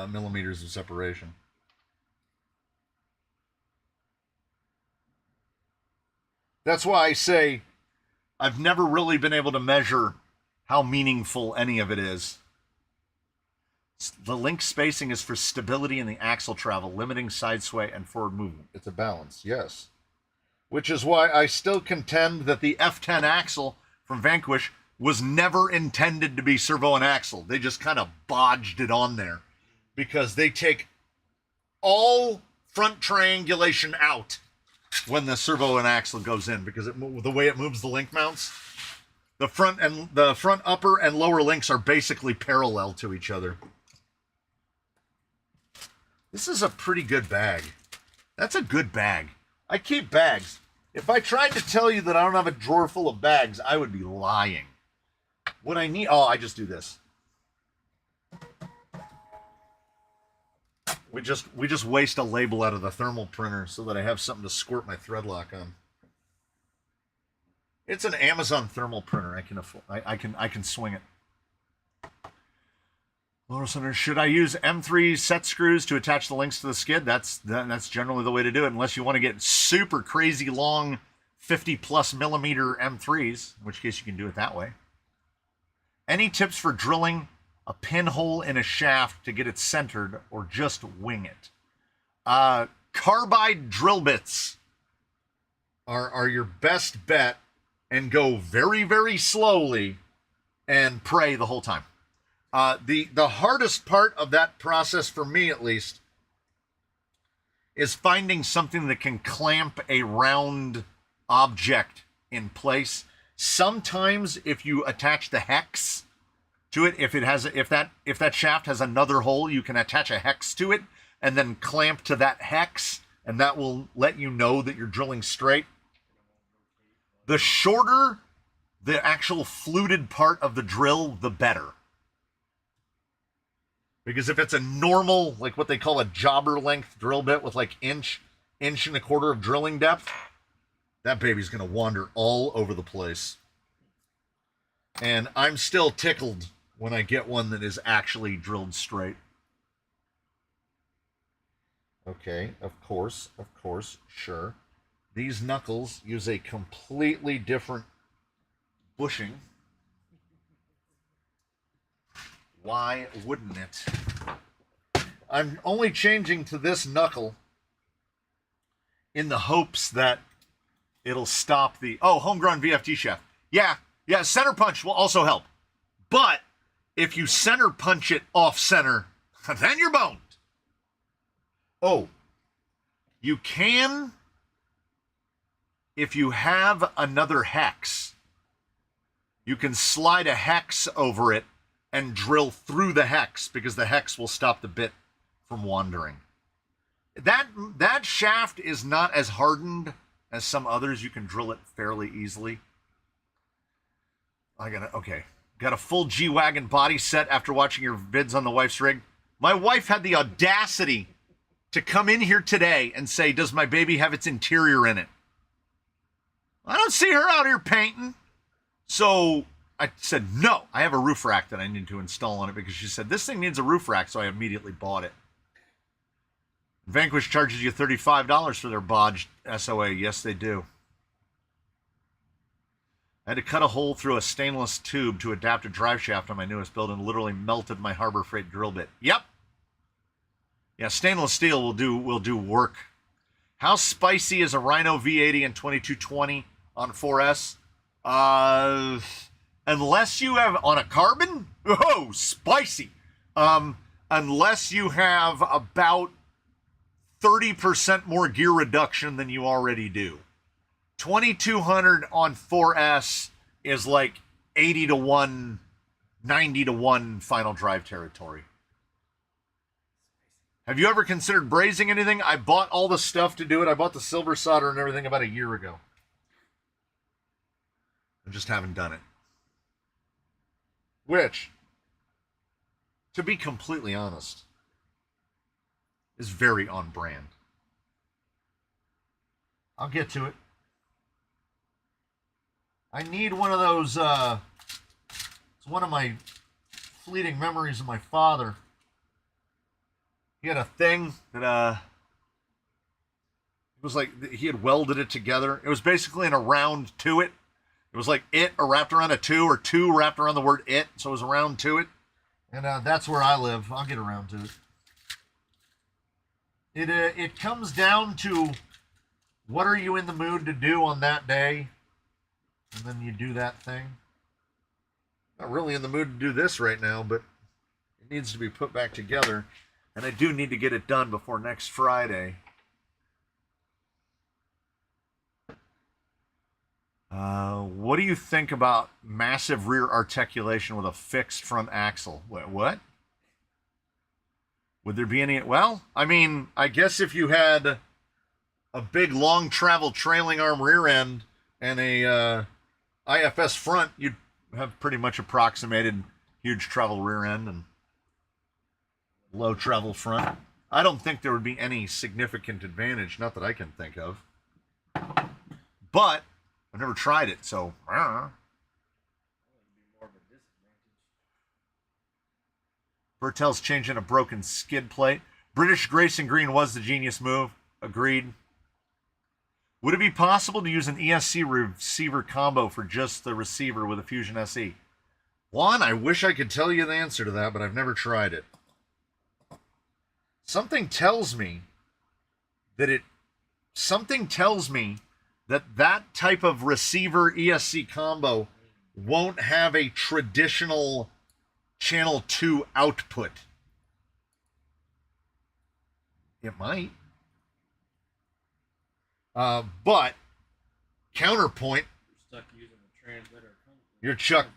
millimeters of separation. That's why I say I've never really been able to measure how meaningful any of it is. The link spacing is for stability in the axle travel, limiting side sway and forward movement. It's a balance, yes. Which is why I still contend that the F10 axle from Vanquish was never intended to be servo and axle. They just kind of bodged it on there because they take all front triangulation out when the servo and axle goes in, because the way it moves the link mounts, the front upper and lower links are basically parallel to each other. This is a pretty good bag. That's a good bag. I keep bags. If I tried to tell you that I don't have a drawer full of bags, I would be lying. What I need... Oh, I just do this. We just waste a label out of the thermal printer so that I have something to squirt my thread lock on. It's an Amazon thermal printer. I can swing it. Lower center. Should I use M3 set screws to attach the links to the skid? That's generally the way to do it, unless you want to get super crazy long 50+ millimeter M3s, in which case you can do it that way. Any tips for drilling a pinhole in a shaft to get it centered, or just wing it? Carbide drill bits are your best bet, and go very, very slowly and pray the whole time. The hardest part of that process, for me at least, is finding something that can clamp a round object in place. Sometimes if you attach the hex to it, if that shaft has another hole, you can attach a hex to it and then clamp to that hex, and that will let you know that you're drilling straight. The shorter the actual fluted part of the drill, the better. Because if it's a normal, like what they call a jobber length drill bit with like inch and a quarter of drilling depth, that baby's going to wander all over the place. And I'm still tickled when I get one that is actually drilled straight. Okay, of course, sure. These knuckles use a completely different bushing. Why wouldn't it? I'm only changing to this knuckle in the hopes that it'll stop the... Oh, homegrown VFD shaft. Yeah, center punch will also help. But if you center punch it off center, then you're boned. Oh, you can, if you have another hex, you can slide a hex over it and drill through the hex, because the hex will stop the bit from wandering. That shaft is not as hardened as some others. You can drill it fairly easily. Got a full G-Wagon body set after watching your vids on the wife's rig. My wife had the audacity to come in here today and say, does my baby have its interior in it? I don't see her out here painting. So I said, no, I have a roof rack that I need to install on it, because she said, this thing needs a roof rack, so I immediately bought it. Vanquish charges you $35 for their bodged SOA. Yes, they do. I had to cut a hole through a stainless tube to adapt a drive shaft on my newest build and literally melted my Harbor Freight drill bit. Yep. Yeah, stainless steel will do work. How spicy is a Rhino V80 and 2220 on 4S? Unless you have on a carbon, oh, spicy. Unless you have about 30% more gear reduction than you already do. 2200 on 4S is like 80 to 1, 90 to 1 final drive territory. Have you ever considered brazing anything? I bought all the stuff to do it. I bought the silver solder and everything about a year ago. I just haven't done it. Which, to be completely honest, is very on brand. I'll get to it. I need one of those, it's one of my fleeting memories of my father. He had a thing that, it was like he had welded it together. It was basically in a round to it. It was like it wrapped around a two, or two wrapped around the word it, so it was around to it. And that's where I live. I'll get around to it. It comes down to what are you in the mood to do on that day, and then you do that thing. Not really in the mood to do this right now, but it needs to be put back together, and I do need to get it done before next Friday. What do you think about massive rear articulation with a fixed front axle? What? Would there be any? Well, I mean, I guess if you had a big long travel trailing arm rear end and a IFS front, you'd have pretty much approximated huge travel rear end and low travel front. I don't think there would be any significant advantage, not that I can think of. But I've never tried it, so. Bertel's changing a broken skid plate. British Grayson Green was the genius move. Agreed. Would it be possible to use an ESC receiver combo for just the receiver with a Fusion SE? Juan, I wish I could tell you the answer to that, but I've never tried it. Something tells me that that type of receiver ESC combo won't have a traditional channel 2 output. It might. But counterpoint,
You're stuck using the transmitter.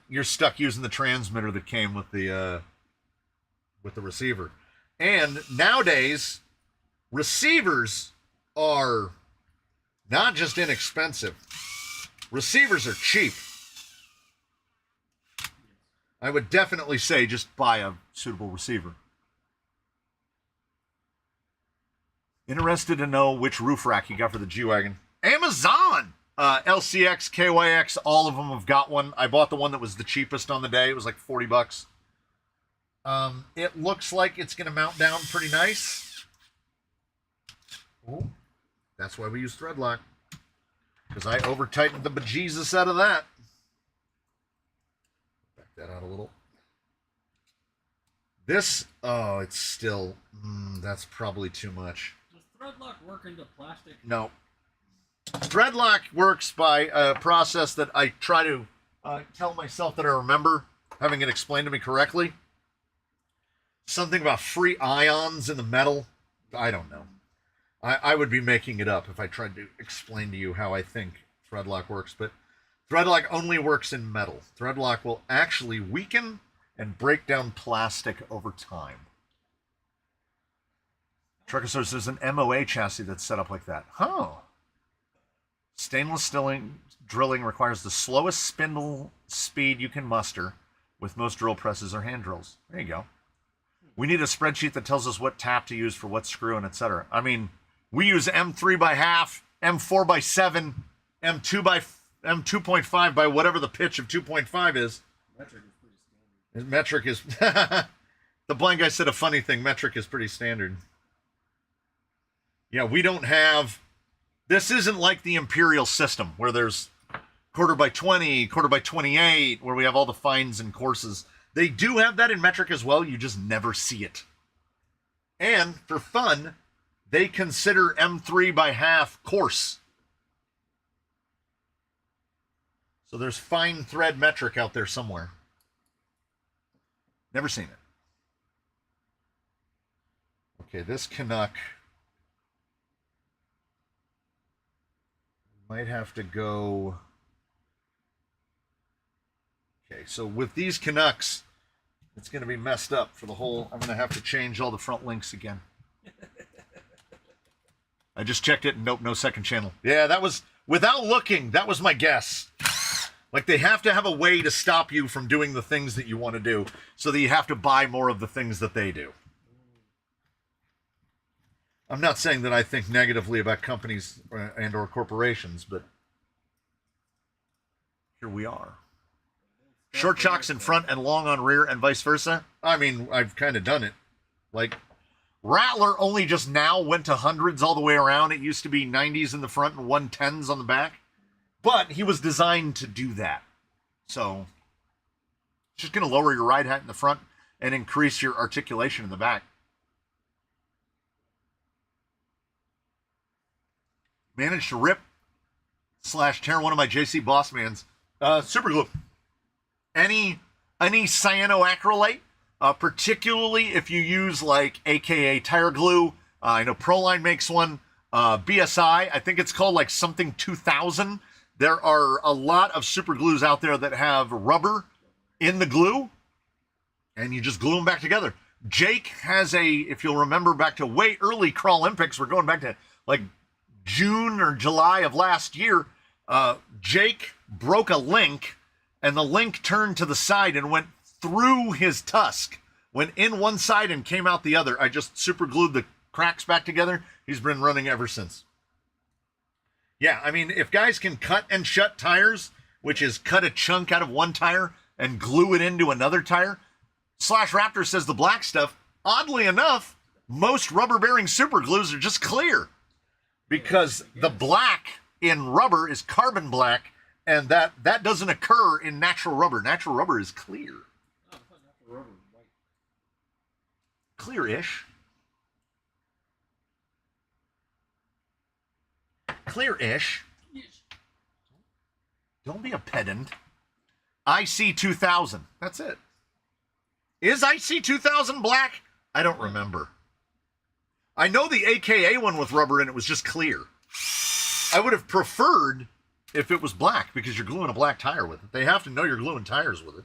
you're stuck using the transmitter that came with the receiver. And nowadays, receivers are not just inexpensive. Receivers are cheap. I would definitely say just buy a suitable receiver. Interested to know which roof rack you got for the G-Wagon. Amazon! LCX, KYX, all of them have got one. I bought the one that was the cheapest on the day. It was like $40. It looks like it's going to mount down pretty nice. Ooh, that's why we use thread lock. Because I over-tightened the bejesus out of that. Back that out a little. This, oh, it's still, that's probably too much.
Does thread lock work into plastic?
No. Thread lock works by a process that I try to tell myself that I remember having it explained to me correctly. Something about free ions in the metal. I don't know. I would be making it up if I tried to explain to you how I think thread lock works, but thread lock only works in metal. Thread lock will actually weaken and break down plastic over time. Trucker says there's an MOA chassis that's set up like that. Huh. Stainless drilling requires the slowest spindle speed you can muster with most drill presses or hand drills. There you go. We need a spreadsheet that tells us what tap to use for what screw and etc. I mean, we use M3 by half, M4 by 7, M2.5 by whatever the pitch of 2.5 is.
Metric is pretty standard.
Metric is... The blind guy said a funny thing. Metric is pretty standard. Yeah, we don't have... This isn't like the Imperial system, where there's quarter by 20, quarter by 28, where we have all the fines and courses. They do have that in metric as well, you just never see it. And, for fun, they consider M3 by half coarse. So there's fine thread metric out there somewhere. Never seen it. Okay, this Canuck might have to go... Okay, so with these Canucks, it's going to be messed up for the whole... I'm going to have to change all the front links again. I just checked it, and nope, no second channel. Yeah, that was... Without looking, that was my guess. Like, they have to have a way to stop you from doing the things that you want to do, so that you have to buy more of the things that they do. I'm not saying that I think negatively about companies and or corporations, but here we are. Short chocks in front and long on rear and vice versa. I mean, I've kind of done it. Like, Rattler only just now went to hundreds all the way around. It used to be 90s in the front and 110s on the back. But he was designed to do that. So, it's just going to lower your ride height in the front. and increase your articulation in the back. Managed to rip / tear one of my JC Bossman's super glue. Any cyanoacrylate, particularly if you use like AKA tire glue. I know Proline makes one. BSI, I think it's called like something 2000. There are a lot of super glues out there that have rubber in the glue, and you just glue them back together. Jake has if you'll remember back to way early Crawl Olympics, we're going back to like June or July of last year. Jake broke a link, and the link turned to the side and went through his tusk. Went in one side and came out the other. I just super glued the cracks back together. He's been running ever since. Yeah, I mean, if guys can cut and shut tires, which is cut a chunk out of one tire and glue it into another tire, /Raptor says the black stuff, oddly enough, most rubber bearing super glues are just clear, because the black in rubber is carbon black, and that doesn't occur in natural rubber. Natural rubber is clear.
Oh, I thought natural rubber was white.
Clear-ish. Clear-ish. Don't be a pedant. IC 2000. That's it. Is IC 2000 black? I don't remember. I know the AKA one with rubber in it was just clear. I would have preferred if it was black, because you're gluing a black tire with it. They have to know you're gluing tires with it.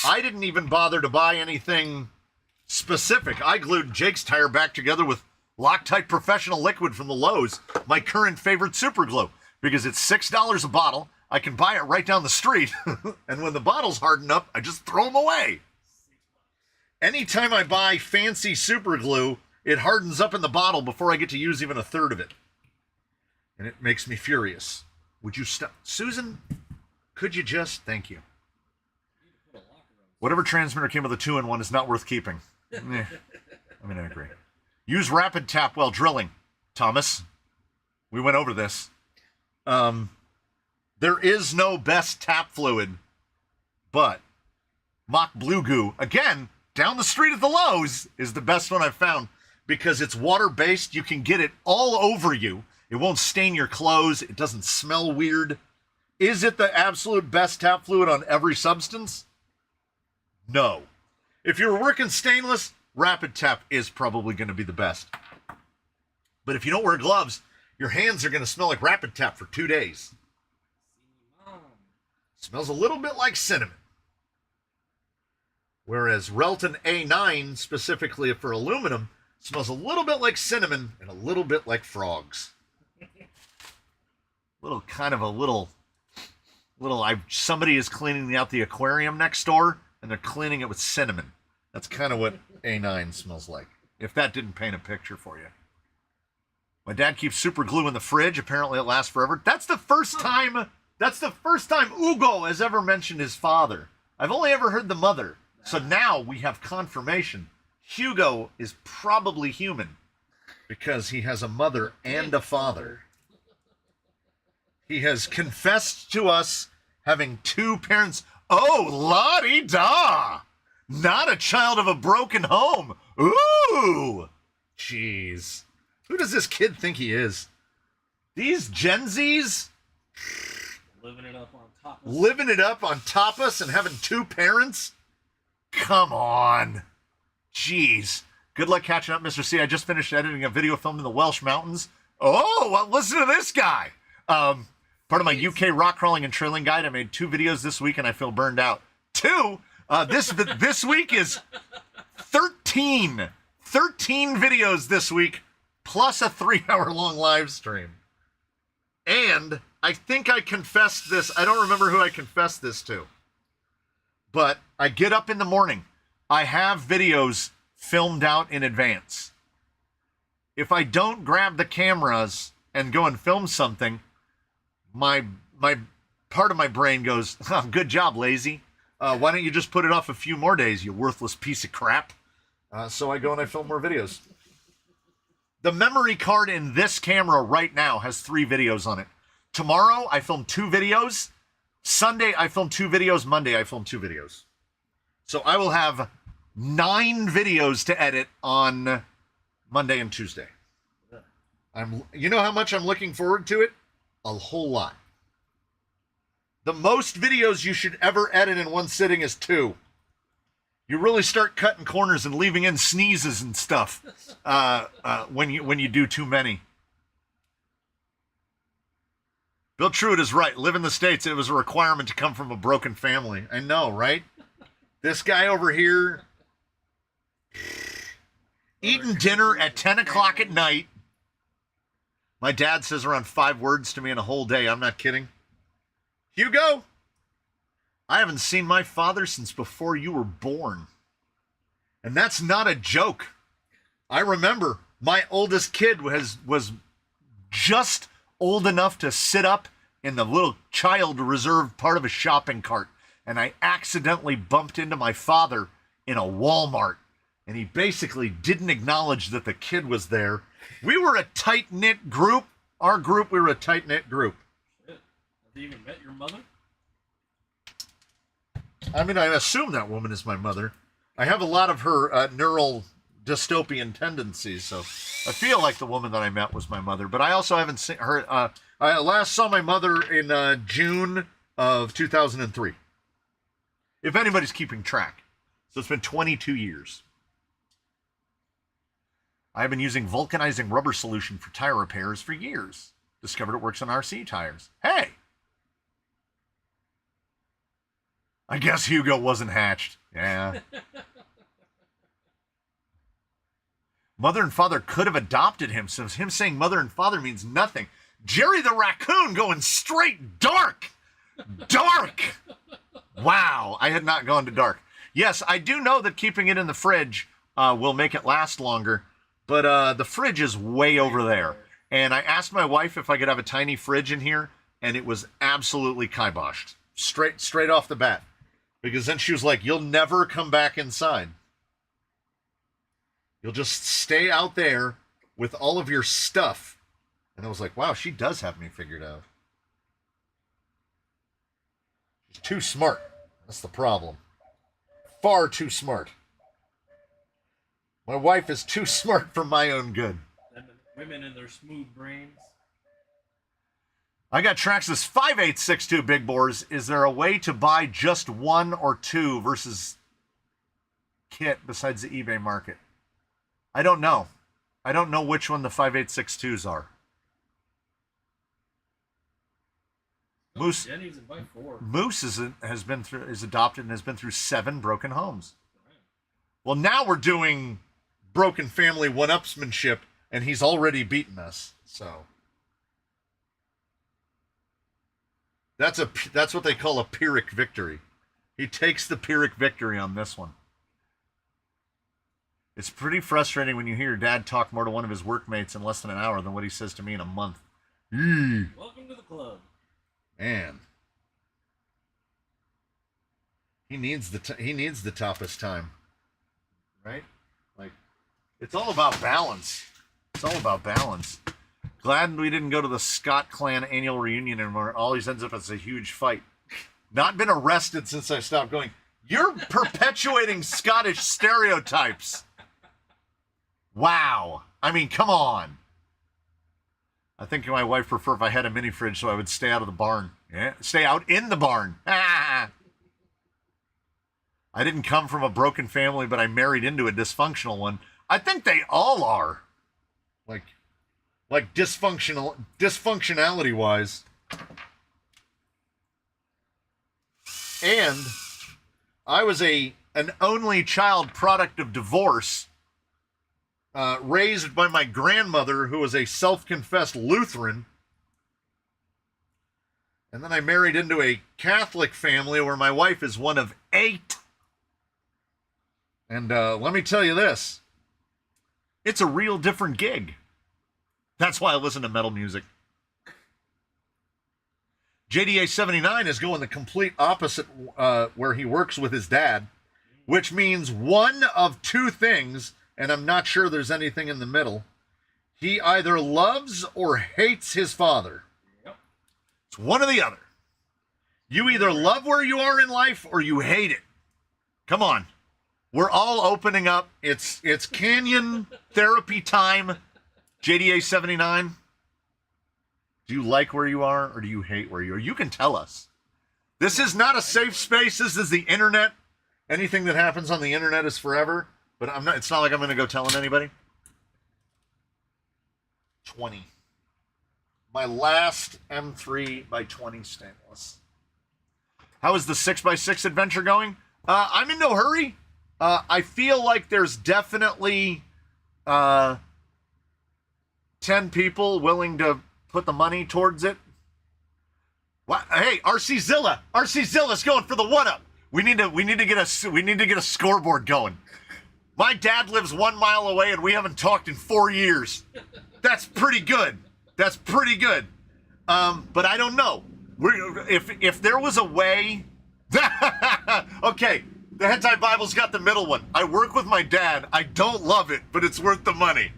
I didn't even bother to buy anything specific. I glued Jake's tire back together with Loctite Professional Liquid from the Lowe's, my current favorite super glue, because it's $6 a bottle. I can buy it right down the street, and when the bottles harden up, I just throw them away. Anytime I buy fancy super glue, it hardens up in the bottle before I get to use even a third of it. And it makes me furious. Would you stop? Susan, could you just? Thank you. Whatever transmitter came with a 2-in-1 is not worth keeping. I mean, I agree. Use rapid tap while drilling, Thomas. We went over this. There is no best tap fluid, but Mock Blue Goo, again, down the street at the Lowe's, is the best one I've found, because it's water-based. You can get it all over you. It won't stain your clothes. It doesn't smell weird. Is it the absolute best tap fluid on every substance? No. If you're working stainless, Rapid Tap is probably going to be the best. But if you don't wear gloves, your hands are going to smell like Rapid Tap for 2 days. Smells a little bit like cinnamon. Whereas Relton A9, specifically for aluminum, smells a little bit like cinnamon and a little bit like frogs. Somebody is cleaning out the aquarium next door, and they're cleaning it with cinnamon. That's kind of what A9 smells like, if that didn't paint a picture for you. My dad keeps super glue in the fridge. Apparently it lasts forever. That's the first time Ugo has ever mentioned his father. I've only ever heard the mother. So now we have confirmation. Hugo is probably human, because he has a mother and a father. He has confessed to us having 2 parents. Oh, la-di-da! Not a child of a broken home. Ooh! Jeez. Who does this kid think he is? These Gen Zs?
Living it up on top.
Living it up on tapas and having 2 parents? Come on. Jeez. Good luck catching up, Mr. C. I just finished editing a video filmed in the Welsh Mountains. Oh, well, listen to this guy. Part of my UK rock crawling and trailing guide. I made 2 videos this week, and I feel burned out. 2? This week is 13. 13 videos this week, plus a 3-hour-long live stream. And I think I confessed this. I don't remember who I confessed this to. But I get up in the morning. I have videos filmed out in advance. If I don't grab the cameras and go and film something, my part of my brain goes, oh, good job, lazy. Why don't you just put it off a few more days, you worthless piece of crap? So I go and I film more videos. The memory card in this camera right now has 3 videos on it. Tomorrow, I film 2 videos. Sunday, I film 2 videos. Monday, I film 2 videos. So I will have 9 videos to edit on Monday and Tuesday. You know how much I'm looking forward to it? A whole lot. The most videos you should ever edit in one sitting is 2. You really start cutting corners and leaving in sneezes and stuff when you do too many. Bill Truitt is right. Live in the States, it was a requirement to come from a broken family. I know, right? This guy over here eating dinner at 10 o'clock at night. My dad says around 5 words to me in a whole day. I'm not kidding. Hugo, I haven't seen my father since before you were born. And that's not a joke. I remember my oldest kid was just old enough to sit up in the little child reserved part of a shopping cart. And I accidentally bumped into my father in a Walmart. And he basically didn't acknowledge that the kid was there. We were a tight-knit group. We were a tight-knit group.
Shit. Have you even met your mother?
I mean, I assume that woman is my mother. I have a lot of her neural dystopian tendencies, so I feel like the woman that I met was my mother. But I also haven't seen her. I last saw my mother in June of 2003. If anybody's keeping track. So it's been 22 years. I've been using vulcanizing rubber solution for tire repairs for years. Discovered it works on RC tires. Hey! I guess Hugo wasn't hatched. Yeah. Mother and father could have adopted him, so him saying mother and father means nothing. Jerry the raccoon going straight dark. Dark! Wow, I had not gone to dark. Yes, I do know that keeping it in the fridge will make it last longer. But the fridge is way over there. And I asked my wife if I could have a tiny fridge in here, and it was absolutely kiboshed. Straight off the bat. Because then she was like, you'll never come back inside. You'll just stay out there with all of your stuff. And I was like, wow, she does have me figured out. She's too smart. That's the problem. Far too smart. My wife is too smart for my own good.
Women and their smooth brains.
I got Traxxas 5862 big bores. Is there a way to buy just 1 or 2 versus kit besides the eBay market? I don't know. I don't know which one the 5862s are. Moose is adopted and has been through 7 broken homes. Well, now we're doing broken family one-upsmanship, and he's already beaten us. So that's what they call a Pyrrhic victory. He takes the Pyrrhic victory on this one. It's pretty frustrating when you hear your dad talk more to one of his workmates in less than an hour than what he says to me in a month.
Welcome to the club.
Man, he needs the toughest time, right? Like, it's all about balance. It's all about balance. Glad we didn't go to the Scott Clan annual reunion anymore. Always ends up as a huge fight. Not been arrested since I stopped going. You're perpetuating Scottish stereotypes. Wow. I mean, come on. I think my wife preferred if I had a mini fridge so I would stay out of the barn. Yeah, stay out in the barn. I didn't come from a broken family, but I married into a dysfunctional one. I think they all are. Like dysfunctionality wise. And I was an only child product of divorce, raised by my grandmother, who was a self-confessed Lutheran. And then I married into a Catholic family where my wife is one of 8. And let me tell you this. It's a real different gig. That's why I listen to metal music. JDA79 is going the complete opposite where he works with his dad, which means one of 2 things, and I'm not sure there's anything in the middle. He either loves or hates his father.
Yep.
It's one or the other. You either love where you are in life or you hate it. Come on. We're all opening up. It's canyon therapy time. JDA 79. Do you like where you are or do you hate where you are? You can tell us. This is not a safe space. This is the internet. Anything that happens on the internet is forever. But it's not like I'm going to go telling anybody. 20. My last M3 by 20 stainless. How is the 6x6 adventure going? I'm in no hurry. I feel like there's definitely 10 people willing to put the money towards it. What? Hey, RC Zilla's going for the one-up. We need to get a scoreboard going. My dad lives 1 mile away and we haven't talked in 4 years. That's pretty good. But I don't know. If there was a way. Okay, the Hentai Bible's got the middle one. I work with my dad. I don't love it, but it's worth the money.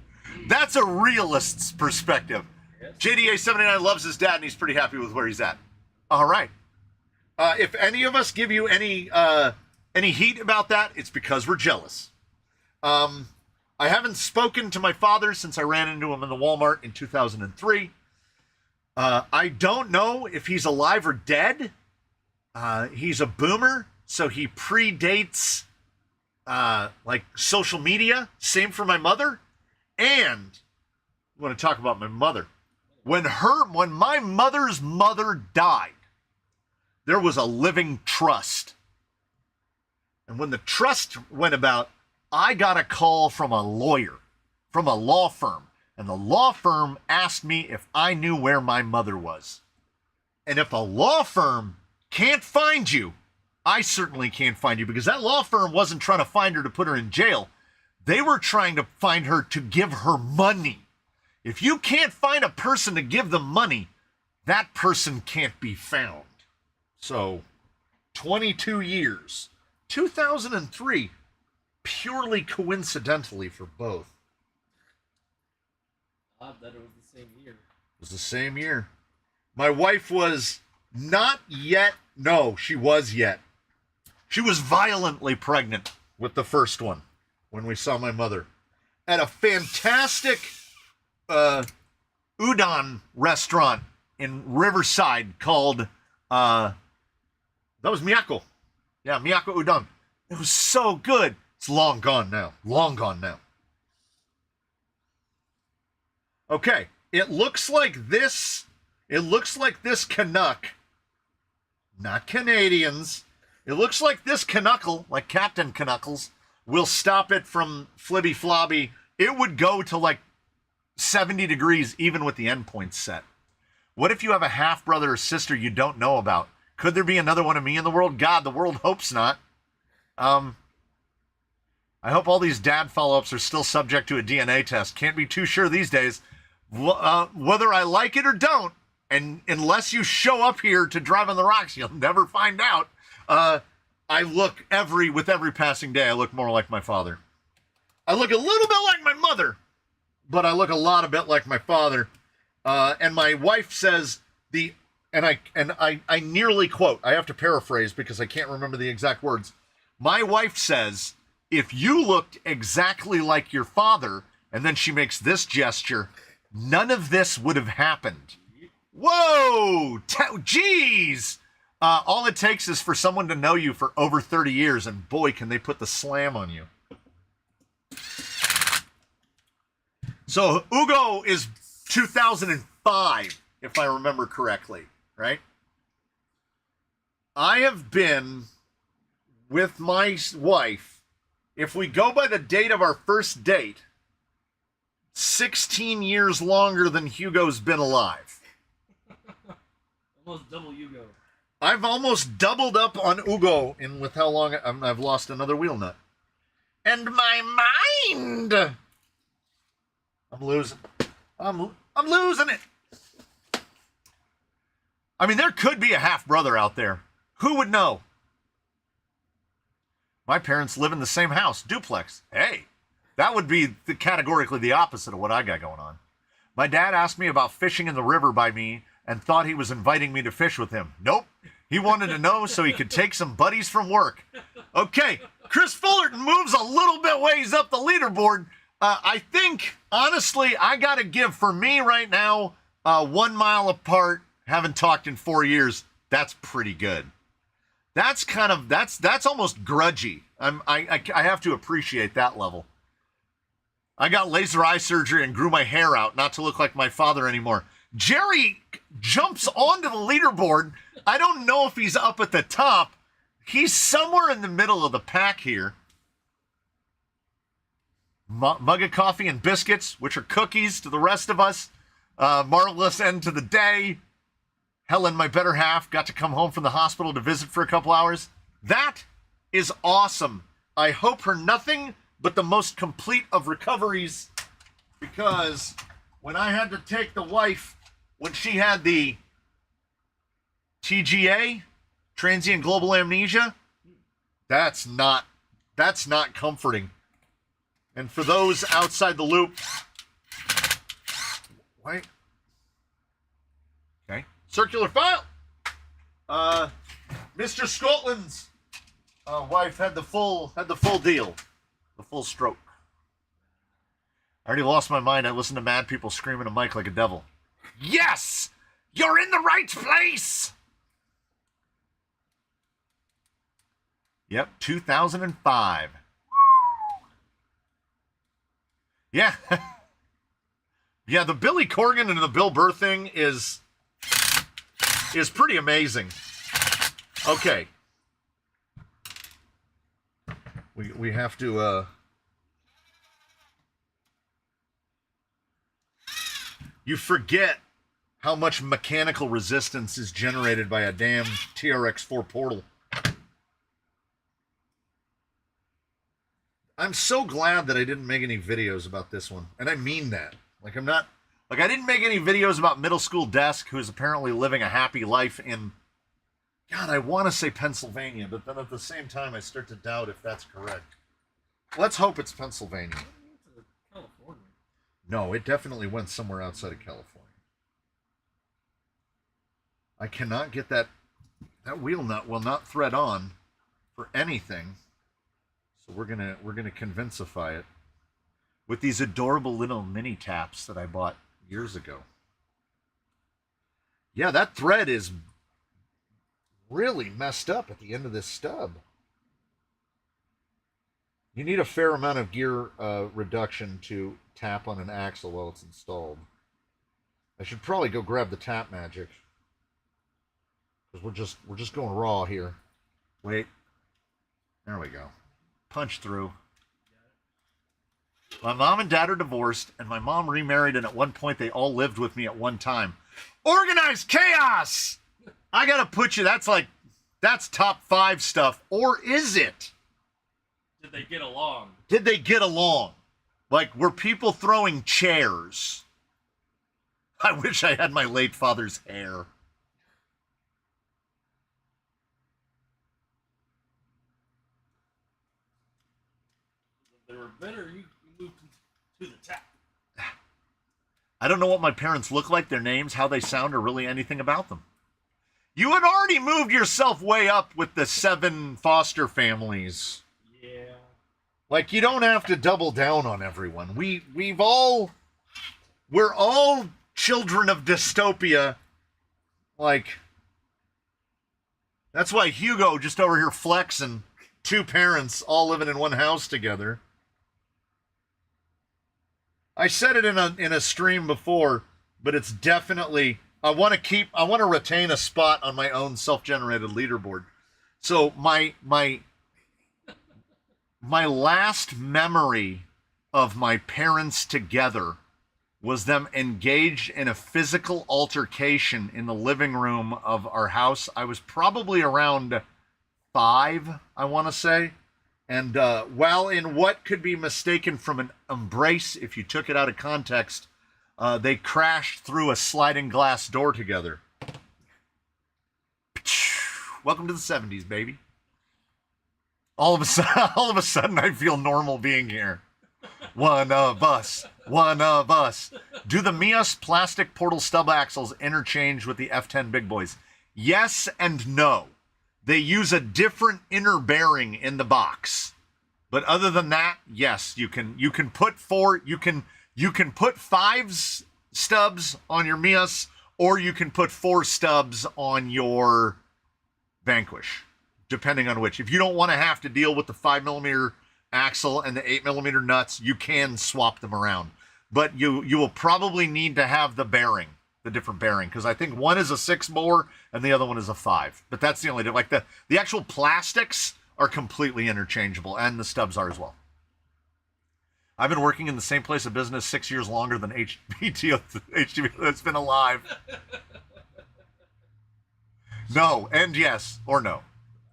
That's a realist's perspective. Yes. JDA 79 loves his dad and he's pretty happy with where he's at. All right. If any of us give you any heat about that, it's because we're jealous. I haven't spoken to my father since I ran into him in the Walmart in 2003. I don't know if he's alive or dead. He's a boomer, so he predates like social media. Same for my mother. And I want to talk about my mother. When my mother's mother died, there was a living trust. And when the trust went about, I got a call from a lawyer, from a law firm. And the law firm asked me if I knew where my mother was. And if a law firm can't find you, I certainly can't find you, because that law firm wasn't trying to find her to put her in jail. They were trying to find her to give her money. If you can't find a person to give them money, that person can't be found. So, 22 years. 2003, purely coincidentally for both.
Odd that it was the same year.
It was the same year. My wife was not yet. No, she was yet. She was violently pregnant with the first one when we saw my mother at a fantastic udon restaurant in Riverside called that was Miyako. Yeah, Miyako Udon. It was so good. It's long gone now. Okay, it looks like this Canuck, not Canadians. It looks like this Canuckle, like Captain Canuckles, will stop it from flibby flobby. It would go to like 70 degrees even with the endpoints set. What if you have a half brother or sister you don't know about? Could there be another one of me in the world? God, the world hopes not. I hope all these dad follow-ups are still subject to a DNA test. Can't be too sure these days. Whether I like it or don't, and unless you show up here to drive on the rocks, you'll never find out. I look with every passing day, I look more like my father. I look a little bit like my mother, but I look a lot a bit like my father. And my wife says I nearly quote, I have to paraphrase because I can't remember the exact words. My wife says, if you looked exactly like your father, and then she makes this gesture, none of this would have happened. Whoa! Jeez! All it takes is for someone to know you for over 30 years, and boy, can they put the slam on you. So, Ugo is 2005, if I remember correctly, right? I have been with my wife, if we go by the date of our first date, 16 years longer than Hugo's been alive.
Almost double Hugo.
I've almost doubled up on Ugo with how long I've lost another wheel nut. And my mind! I'm losing. I'm losing it. I mean, there could be a half brother out there. Who would know? My parents live in the same house, duplex. Hey, that would be categorically the opposite of what I got going on. My dad asked me about fishing in the river by me and thought he was inviting me to fish with him. Nope. He wanted to know so he could take some buddies from work. Okay, Chris Fullerton moves a little bit ways up the leaderboard. I think, honestly, I got to give, for me right now, 1 mile apart, haven't talked in 4 years. That's pretty good. That's almost grudgy. I have to appreciate that level. I got laser eye surgery and grew my hair out not to look like my father anymore. Jerry jumps onto the leaderboard. I don't know if he's up at the top. He's somewhere in the middle of the pack here. Mug of coffee and biscuits, which are cookies to the rest of us. Marvelous end to the day. Helen, my better half, got to come home from the hospital to visit for a couple hours. That is awesome. I hope her nothing but the most complete of recoveries, because when I had to take the wife, when she had the TGA, transient global amnesia, that's not comforting. And for those outside the loop, wait. Okay. Circular file. Mr. Scotland's wife had the full deal. The full stroke. I already lost my mind. I listened to mad people screaming a mic like a devil. Yes! You're in the right place! Yep, 2005. Yeah. Yeah, the Billy Corgan and the Bill Burr thing is pretty amazing. Okay. We have to you forget how much mechanical resistance is generated by a damn TRX4 portal. I'm so glad that I didn't make any videos about this one. And I mean that. I didn't make any videos about Middle School Desk, who is apparently living a happy life in, God, I want to say Pennsylvania, but then at the same time I start to doubt if that's correct. Let's hope it's Pennsylvania.
California.
No, it definitely went somewhere outside of California. I cannot get that wheel nut will not thread on for anything. So we're gonna convincify it with these adorable little mini taps that I bought years ago. Yeah, that thread is really messed up at the end of this stub. You need a fair amount of gear reduction to tap on an axle while it's installed. I should probably go grab the tap magic, because we're just going raw here. Wait, there we go. Punch through. My mom and dad are divorced, and my mom remarried, and at one point they all lived with me at one time. Organized chaos! I gotta put you, that's top 5 stuff. Or is it?
Did they get along?
Did they get along? Like, were people throwing chairs? I wish I had my late father's hair.
They were better. You moved to the tap.
I don't know what my parents look like, their names, how they sound, or really anything about them. You had already moved yourself way up with the 7 foster families.
Yeah.
Like, you don't have to double down on everyone. We're all children of dystopia. Like, that's why Hugo just over here flexing 2 parents all living in one house together. I said it in a stream before, but it's definitely, I want to retain a spot on my own self-generated leaderboard. So my last memory of my parents together was them engaged in a physical altercation in the living room of our house. I was probably around 5, I want to say. And while in what could be mistaken from an embrace, if you took it out of context, they crashed through a sliding glass door together. Welcome to the 70s, baby. All of a sudden, I feel normal being here. One of us. Do the Mias plastic portal stub axles interchange with the F10 big boys? Yes and no. They use a different inner bearing in the box. But other than that, yes, you can put put 5 stubs on your Mias, or you can put 4 stubs on your Vanquish, depending on which. If you don't want to have to deal with the 5mm axle and the 8mm nuts, you can swap them around. But you will probably need to have the bearing, the different bearing, because I think one is a 6-bore and the other one is a 5. But that's the only like the actual plastics are completely interchangeable, and the stubs are as well. I've been working in the same place of business 6 years longer than HTV that's been alive. No, and yes, or no.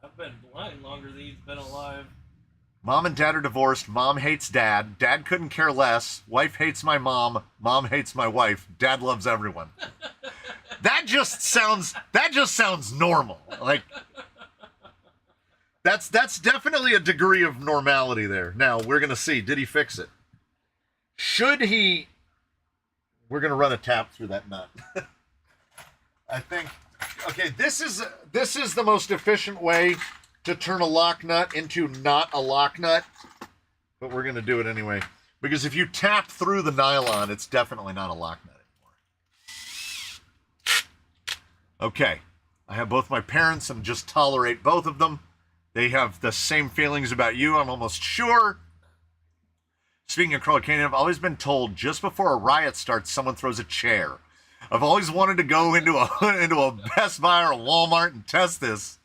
I've been blind longer than he's been alive.
Mom and dad are divorced. Mom hates dad. Dad couldn't care less. Wife hates my mom. Mom hates my wife. Dad loves everyone. That just sounds normal. Like, that's definitely a degree of normality there. Now, we're going to see. Did he fix it? Should he? We're going to run a tap through that nut. I think. Okay, this is the most efficient way to turn a lock nut into not a lock nut, but we're going to do it anyway. Because if you tap through the nylon, it's definitely not a lock nut anymore. Okay, I have both my parents and just tolerate both of them. They have the same feelings about you, I'm almost sure. Speaking of Crawler Canyon, I've always been told just before a riot starts, someone throws a chair. I've always wanted to go into a Best Buy or a Walmart and test this.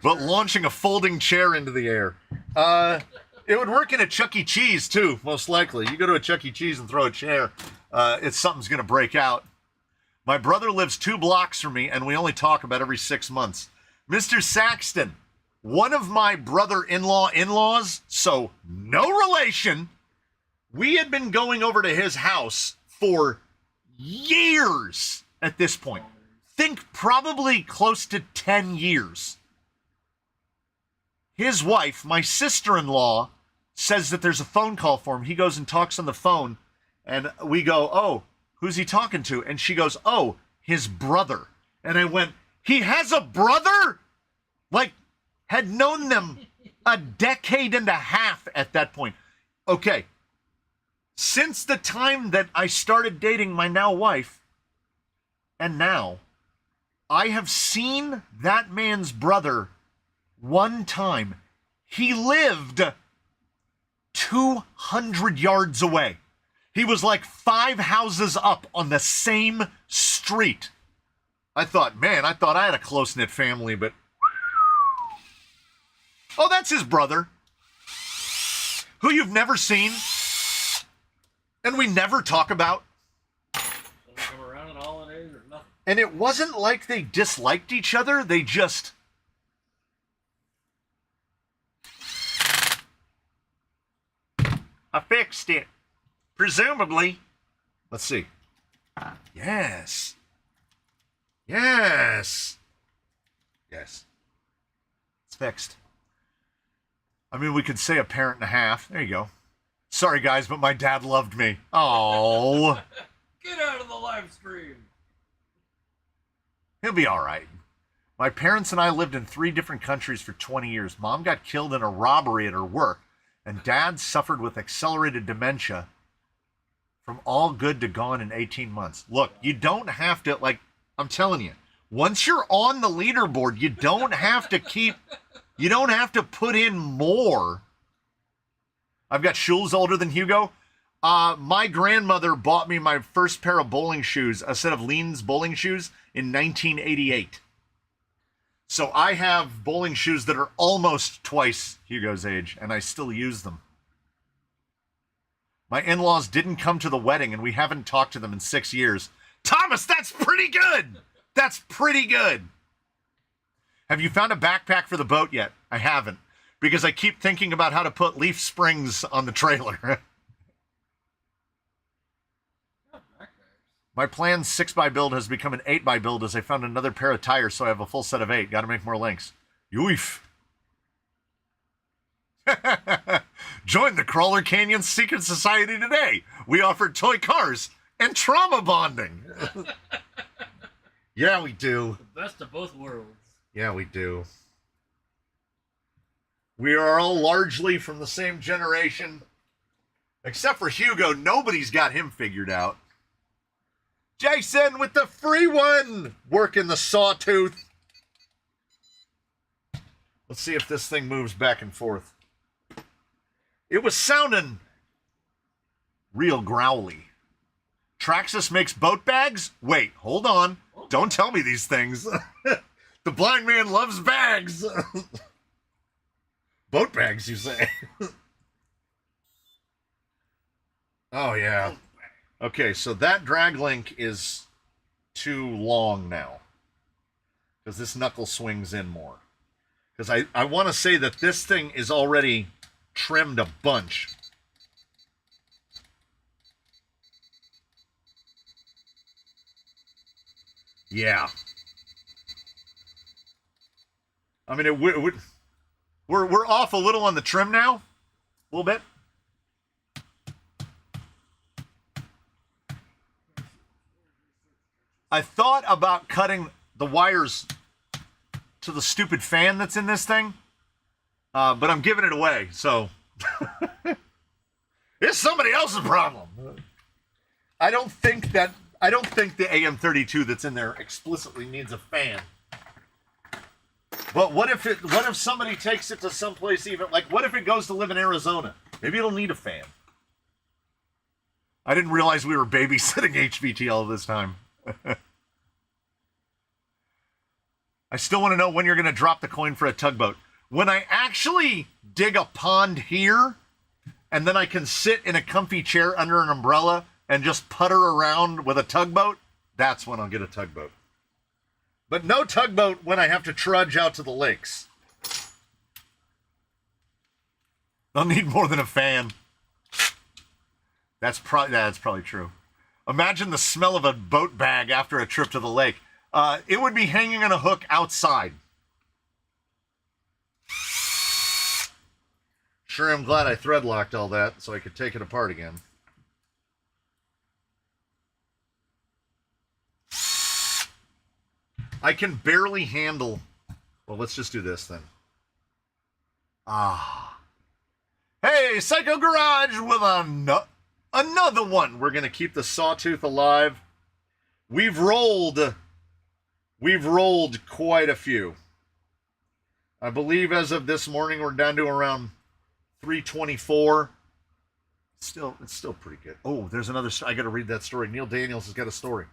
But launching a folding chair into the air. It would work in a Chuck E. Cheese, too, most likely. You go to a Chuck E. Cheese and throw a chair, something's going to break out. My brother lives 2 blocks from me, and we only talk about every 6 months. Mr. Saxton, one of my brother-in-laws, so no relation, we had been going over to his house for years at this point. Think probably close to 10 years. His wife, my sister-in-law, says that there's a phone call for him. He goes and talks on the phone, and we go, oh, who's he talking to? And she goes, oh, his brother. And I went, he has a brother? Like, had known them a decade and a half at that point. Okay, since the time that I started dating my now wife, and now, I have seen that man's brother one time. He lived 200 yards away. He was like 5 houses up on the same street. I thought I had a close-knit family, but... Oh, that's his brother. Who you've never seen. And we never talk about.
Don't come around at holidays or nothing.
And it wasn't like they disliked each other. They just... I fixed it. Presumably. Let's see. Yes. Yes. Yes. It's fixed. I mean, we could say a parent and a half. There you go. Sorry, guys, but my dad loved me. Oh.
Get out of the live stream.
He'll be all right. My parents and I lived in 3 different countries for 20 years. Mom got killed in a robbery at her work, and Dad suffered with accelerated dementia from all good to gone in 18 months. Look, you don't have to, like, I'm telling you, once you're on the leaderboard, you don't have to put in more. I've got shoes older than Hugo. My grandmother bought me my first pair of bowling shoes, a set of Lean's bowling shoes, in 1988. So I have bowling shoes that are almost twice Hugo's age, and I still use them. My in-laws didn't come to the wedding, and we haven't talked to them in 6 years. Thomas, that's pretty good! That's pretty good! Have you found a backpack for the boat yet? I haven't, because I keep thinking about how to put leaf springs on the trailer. My planned 6x build has become an 8x build as I found another pair of tires, so I have a full set of 8. Gotta make more links. Yoif. Join the Crawler Canyon Secret Society today. We offer toy cars and trauma bonding. Yeah, we do.
The best of both worlds.
Yeah, we do. We are all largely from the same generation. Except for Hugo, nobody's got him figured out. Jason with the free one! Working the sawtooth. Let's see if this thing moves back and forth. It was sounding real growly. Traxxas makes boat bags? Wait, hold on. Don't tell me these things. The blind man loves bags. Boat bags, you say? Oh, yeah. Okay, so that drag link is too long now. Because this knuckle swings in more. Because I want to say that this thing is already trimmed a bunch. Yeah. I mean, we're off a little on the trim now. A little bit. I thought about cutting the wires to the stupid fan that's in this thing, but I'm giving it away, so it's somebody else's problem. I don't think the AM32 that's in there explicitly needs a fan. But what if somebody takes it to someplace even, like, what if it goes to live in Arizona? Maybe it'll need a fan. I didn't realize we were babysitting HVT all this time. I still want to know when you're going to drop the coin for a tugboat. When I actually dig a pond here, and then I can sit in a comfy chair under an umbrella and just putter around with a tugboat, that's when I'll get a tugboat. But no tugboat when I have to trudge out to the lakes. I'll need more than a fan. That's probably true. Imagine the smell of a boat bag after a trip to the lake. It would be hanging on a hook outside. Sure, I'm glad I thread locked all that so I could take it apart again. I can barely handle... Well, let's just do this then. Hey, Psycho Garage with another one. We're going to keep the sawtooth alive. We've rolled quite a few. I believe as of this morning, we're down to around 324. It's still pretty good. Oh, there's another... I got to read that story. Neil Daniels has got a story.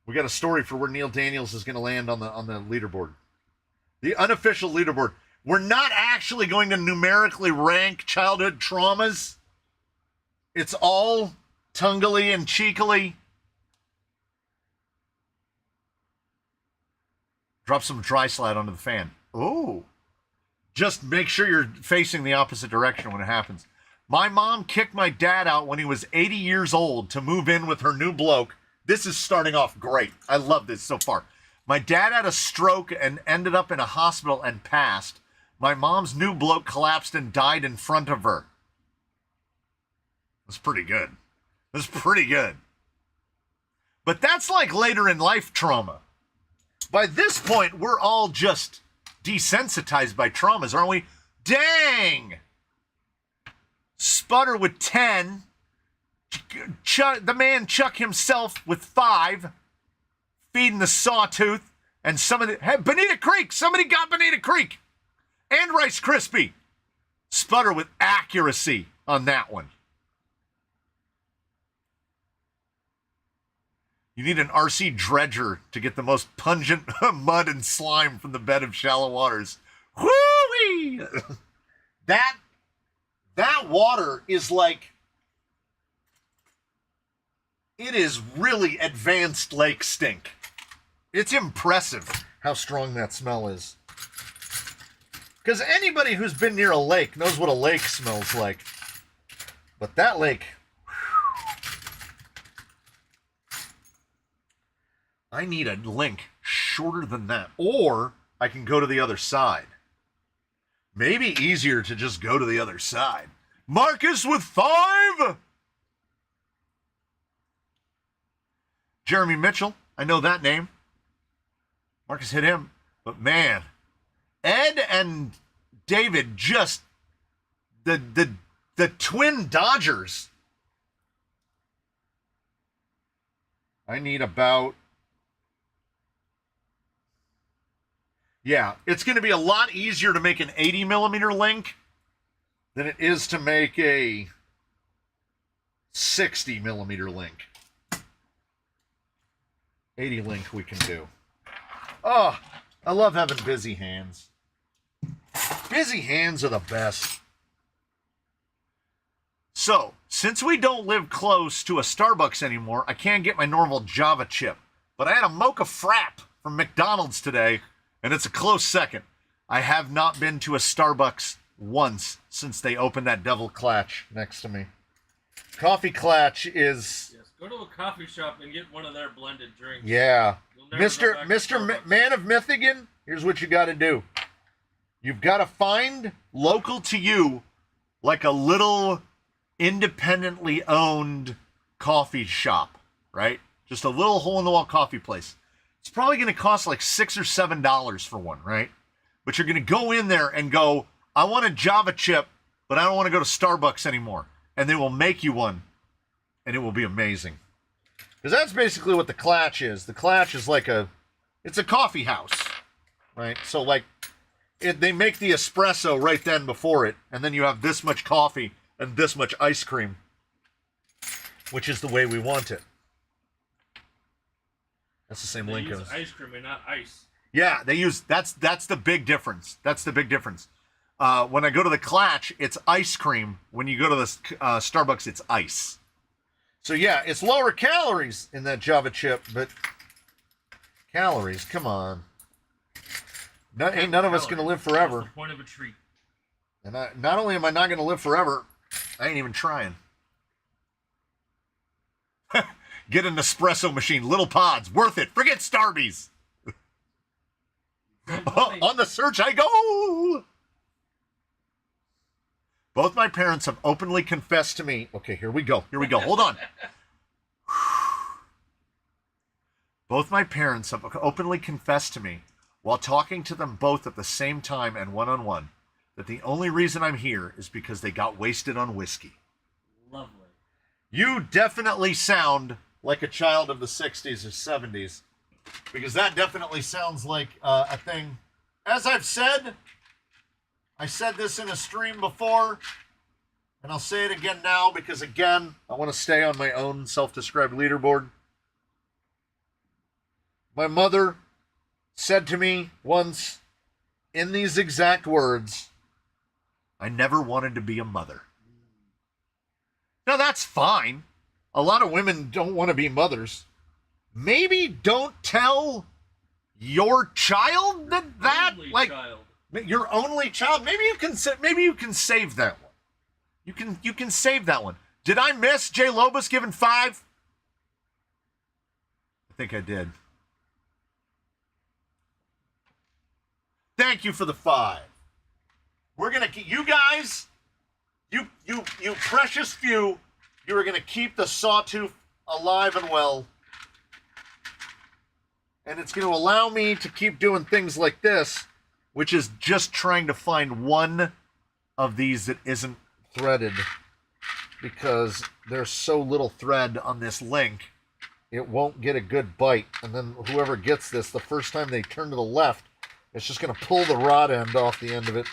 We got a story for where Neil Daniels is going to land on the leaderboard. The unofficial leaderboard. We're not actually going to numerically rank childhood traumas. It's all tungly and cheekily. Drop some dry slide onto the fan. Oh. Just make sure you're facing the opposite direction when it happens. My mom kicked my dad out when he was 80 years old to move in with her new bloke. This is starting off great. I love this so far. My dad had a stroke and ended up in a hospital and passed. My mom's new bloke collapsed and died in front of her. That's pretty good. That's pretty good. But that's like later in life trauma. By this point, we're all just desensitized by traumas, aren't we? Dang! Sputter with 10. The man Chuck himself with 5. Feeding the sawtooth. And hey, Bonita Creek! Somebody got Bonita Creek! And Rice Krispie. Sputter with accuracy on that one. You need an RC dredger to get the most pungent mud and slime from the bed of shallow waters. Whoo-wee! That water is like... It is really advanced lake stink. It's impressive how strong that smell is. Because anybody who's been near a lake knows what a lake smells like. But that lake... I need a link shorter than that. Or I can go to the other side. Maybe easier to just go to the other side. Marcus with 5! Jeremy Mitchell. I know that name. Marcus hit him. But man, Ed and David, just the twin Dodgers. I need about... Yeah, it's going to be a lot easier to make an 80 millimeter link than it is to make a 60 millimeter link. 80 link we can do. Oh, I love having busy hands. Busy hands are the best. So, since we don't live close to a Starbucks anymore, I can't get my normal Java chip. But I had a mocha frap from McDonald's today, and it's a close second. I have not been to a Starbucks once since they opened that devil clatch next to me. Coffee Clatch is...
Yes, go to a coffee shop and get one of their blended drinks.
Yeah.
Mr.
Man of Mythigan, here's what you got to do. You've got to find local to you like a little independently owned coffee shop, right? Just a little hole-in-the-wall coffee place. It's probably going to cost like $6 or $7 for one, right? But you're going to go in there and go, I want a Java chip, but I don't want to go to Starbucks anymore. And they will make you one, and it will be amazing. Because that's basically what the Clatch is. The Clatch is like it's a coffee house, right? So like, they make the espresso right then before it, and then you have this much coffee and this much ice cream, which is the way we want it. That's the same link.
They use ice cream and not ice.
Yeah, they use, that's the big difference. That's the big difference. When I go to the Clatch, it's ice cream. When you go to the Starbucks, it's ice. So yeah, it's lower calories in that Java chip, but calories, come on. Ain't none of us going to live forever.
That's the point of a treat.
And not only am I not going to live forever, I ain't even trying. Get an espresso machine, little pods, worth it. Forget Starbies. On the search I go. Both my parents have openly confessed to me. Okay, here we go. Hold on. Both my parents have openly confessed to me, while talking to them both at the same time and one-on-one, that the only reason I'm here is because they got wasted on whiskey.
Lovely.
You definitely sound like a child of the 60s or 70s, because that definitely sounds like a thing. As I've said, I said this in a stream before, and I'll say it again now, because again, I want to stay on my own self-described leaderboard. My mother said to me once, in these exact words, I never wanted to be a mother. Now that's fine. A lot of women don't want to be mothers. Maybe don't tell your child that
Only
like
child.
your only child. Maybe you can save that one. You can save that one. Did I miss Jay Lobos giving 5? I think I did. Thank you for the 5. We're gonna keep you guys. You precious few. You are gonna keep the sawtooth alive and well. And it's going to allow me to keep doing things like this, which is just trying to find one of these that isn't threaded, because there's so little thread on this link, it won't get a good bite. And then whoever gets this, the first time they turn to the left, it's just going to pull the rod end off the end of it.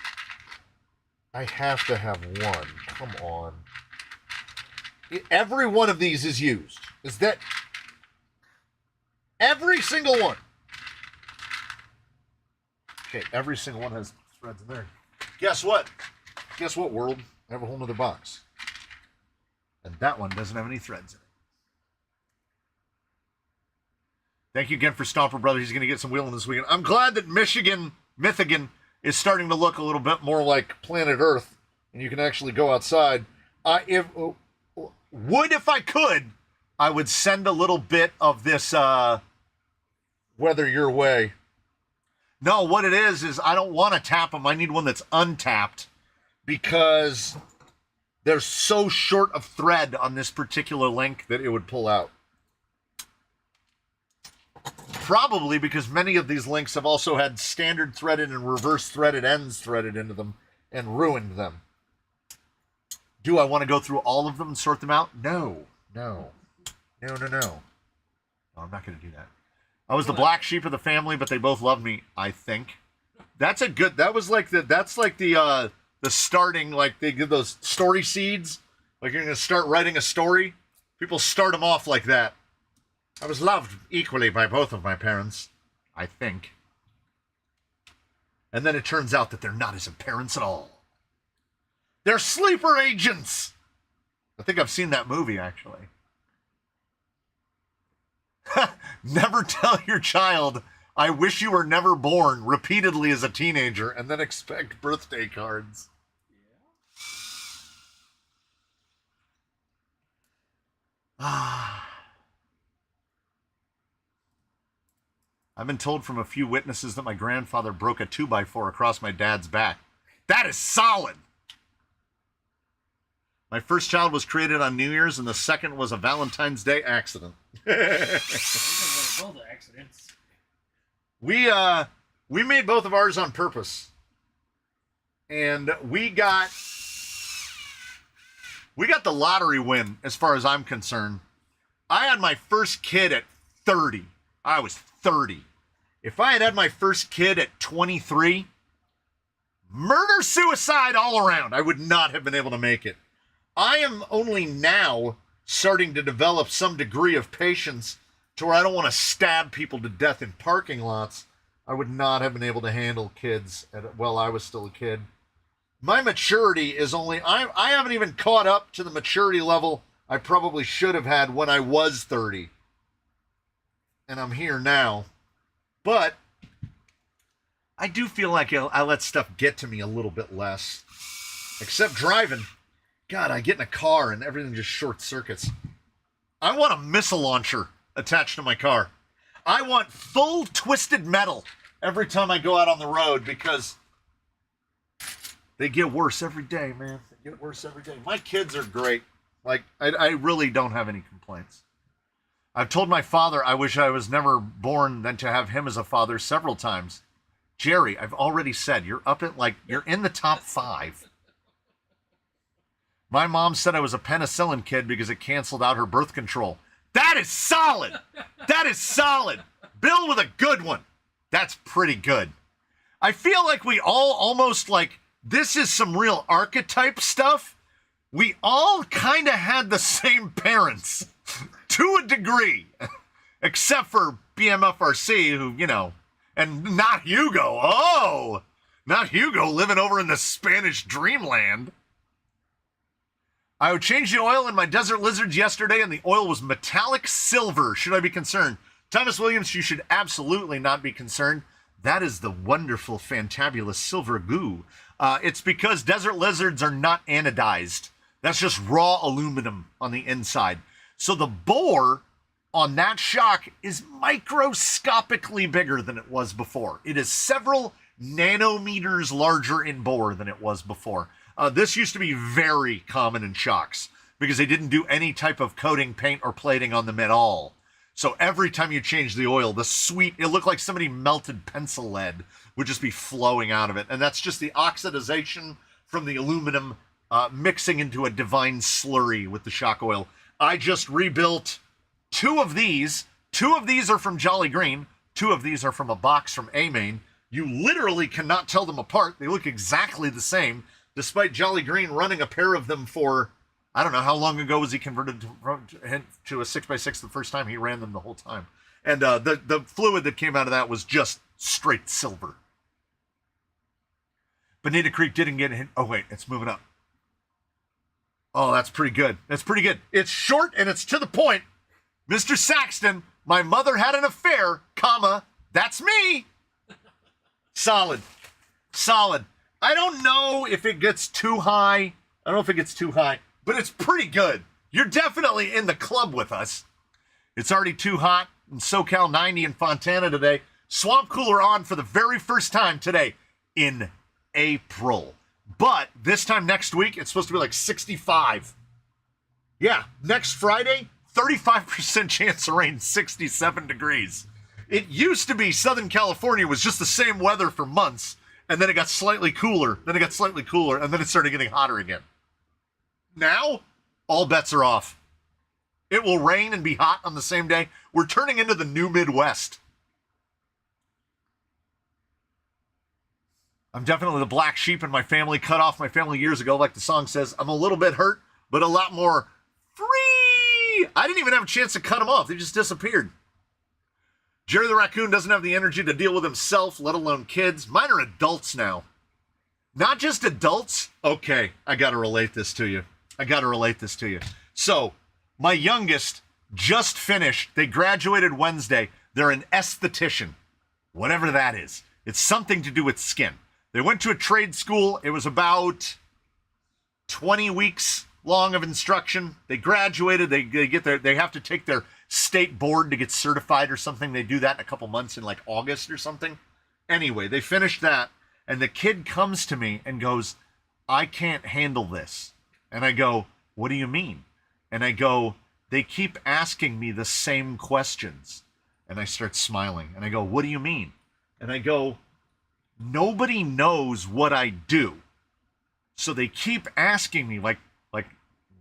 I have to have one. Come on. Every one of these is used. Is that... Every single one. Okay, every single one has threads in there. Guess what? Guess what, world? I have a whole nother box. And that one doesn't have any threads in it. Thank you again for Stomper Brother. He's going to get some wheeling this weekend. I'm glad that Mythigan is starting to look a little bit more like planet Earth, and you can actually go outside. If I could, I would send a little bit of this weather your way. No, what it is I don't want to tap them. I need one that's untapped, because they're so short of thread on this particular link that it would pull out. Probably because many of these links have also had standard threaded and reverse threaded ends threaded into them, and ruined them. Do I want to go through all of them and sort them out? No. No, I'm not going to do that. I was the black sheep of the family, but they both loved me, I think. That's the starting, like they give those story seeds. Like you're going to start writing a story. People start them off like that. I was loved equally by both of my parents, I think. And then it turns out that they're not his parents at all. They're sleeper agents. I think I've seen that movie, actually. Never tell your child, I wish you were never born, repeatedly as a teenager, and then expect birthday cards. I've been told from a few witnesses that my grandfather broke a 2x4 across my dad's back. That is solid! My first child was created on New Year's, and the second was a Valentine's Day accident.
Both accidents.
We made both of ours on purpose, and we got the lottery win. As far as I'm concerned, I had my first kid at 30. I was 30. If I had my first kid at 23, murder suicide all around. I would not have been able to make it. I am only now starting to develop some degree of patience to where I don't want to stab people to death in parking lots. I would not have been able to handle kids while I was still a kid. My maturity is only, I haven't even caught up to the maturity level I probably should have had when I was 30. And I'm here now. But I do feel like I let stuff get to me a little bit less. Except driving. God, I get in a car and everything just short circuits. I want a missile launcher attached to my car. I want full twisted metal every time I go out on the road because they get worse every day, man. They get worse every day. My kids are great. Like, I really don't have any complaints. I've told my father I wish I was never born than to have him as a father several times. Jerry, I've already said, you're in the top 5. My mom said I was a penicillin kid because it canceled out her birth control. That is solid. That is solid. Bill with a good one. That's pretty good. I feel like we all almost like, this is some real archetype stuff. We all kind of had the same parents to a degree, except for BMFRC, who, and not Hugo. Oh, not Hugo living over in the Spanish dreamland. I would change the oil in my Desert Lizards yesterday, and the oil was metallic silver. Should I be concerned? Thomas Williams, you should absolutely not be concerned. That is the wonderful, fantabulous silver goo. It's because Desert Lizards are not anodized. That's just raw aluminum on the inside. So the bore on that shock is microscopically bigger than it was before. It is several nanometers larger in bore than it was before. This used to be very common in shocks because they didn't do any type of coating, paint, or plating on them at all. So every time you change the oil, it looked like somebody melted pencil lead would just be flowing out of it. And that's just the oxidization from the aluminum mixing into a divine slurry with the shock oil. I just rebuilt 2 of these. 2 of these are from Jolly Green. 2 of these are from a box from A-Main. You literally cannot tell them apart. They look exactly the same, despite Jolly Green running a pair of them for, I don't know, how long ago was he converted to a 6x6 the first time? He ran them the whole time. And the fluid that came out of that was just straight silver. Bonita Creek didn't get hit. Oh, wait, it's moving up. Oh, that's pretty good. That's pretty good. It's short and it's to the point. Mr. Saxton, my mother had an affair, comma, that's me. Solid. Solid. I don't know if it gets too high. I don't know if it gets too high, but it's pretty good. You're definitely in the club with us. It's already too hot in SoCal 90 in Fontana today. Swamp cooler on for the very first time today in April. But this time next week, it's supposed to be like 65. Yeah, next Friday, 35% chance of rain, 67 degrees. It used to be Southern California was just the same weather for months. and then it got slightly cooler, then it got slightly cooler, and then it started getting hotter again. Now, all bets are off. It will rain and be hot on the same day. We're turning into the new Midwest. I'm definitely the black sheep in my family, cut off my family years ago, like the song says. I'm a little bit hurt, but a lot more free. I didn't even have a chance to cut them off. They just disappeared. Jerry the Raccoon doesn't have the energy to deal with himself, let alone kids. Mine are adults now. Not just adults. Okay, I got to relate this to you. So, my youngest just finished. They graduated Wednesday. They're an esthetician, whatever that is. It's something to do with skin. They went to a trade school. It was about 20 weeks long of instruction. They graduated. They have to take their state board to get certified or something. They do that in a couple months in like August or something. Anyway, they finished that, and the kid comes to me and goes, I can't handle this. And I go, what do you mean? And I go, they keep asking me the same questions. And I start smiling. And I go, what do you mean? And I go, nobody knows what I do. So they keep asking me, like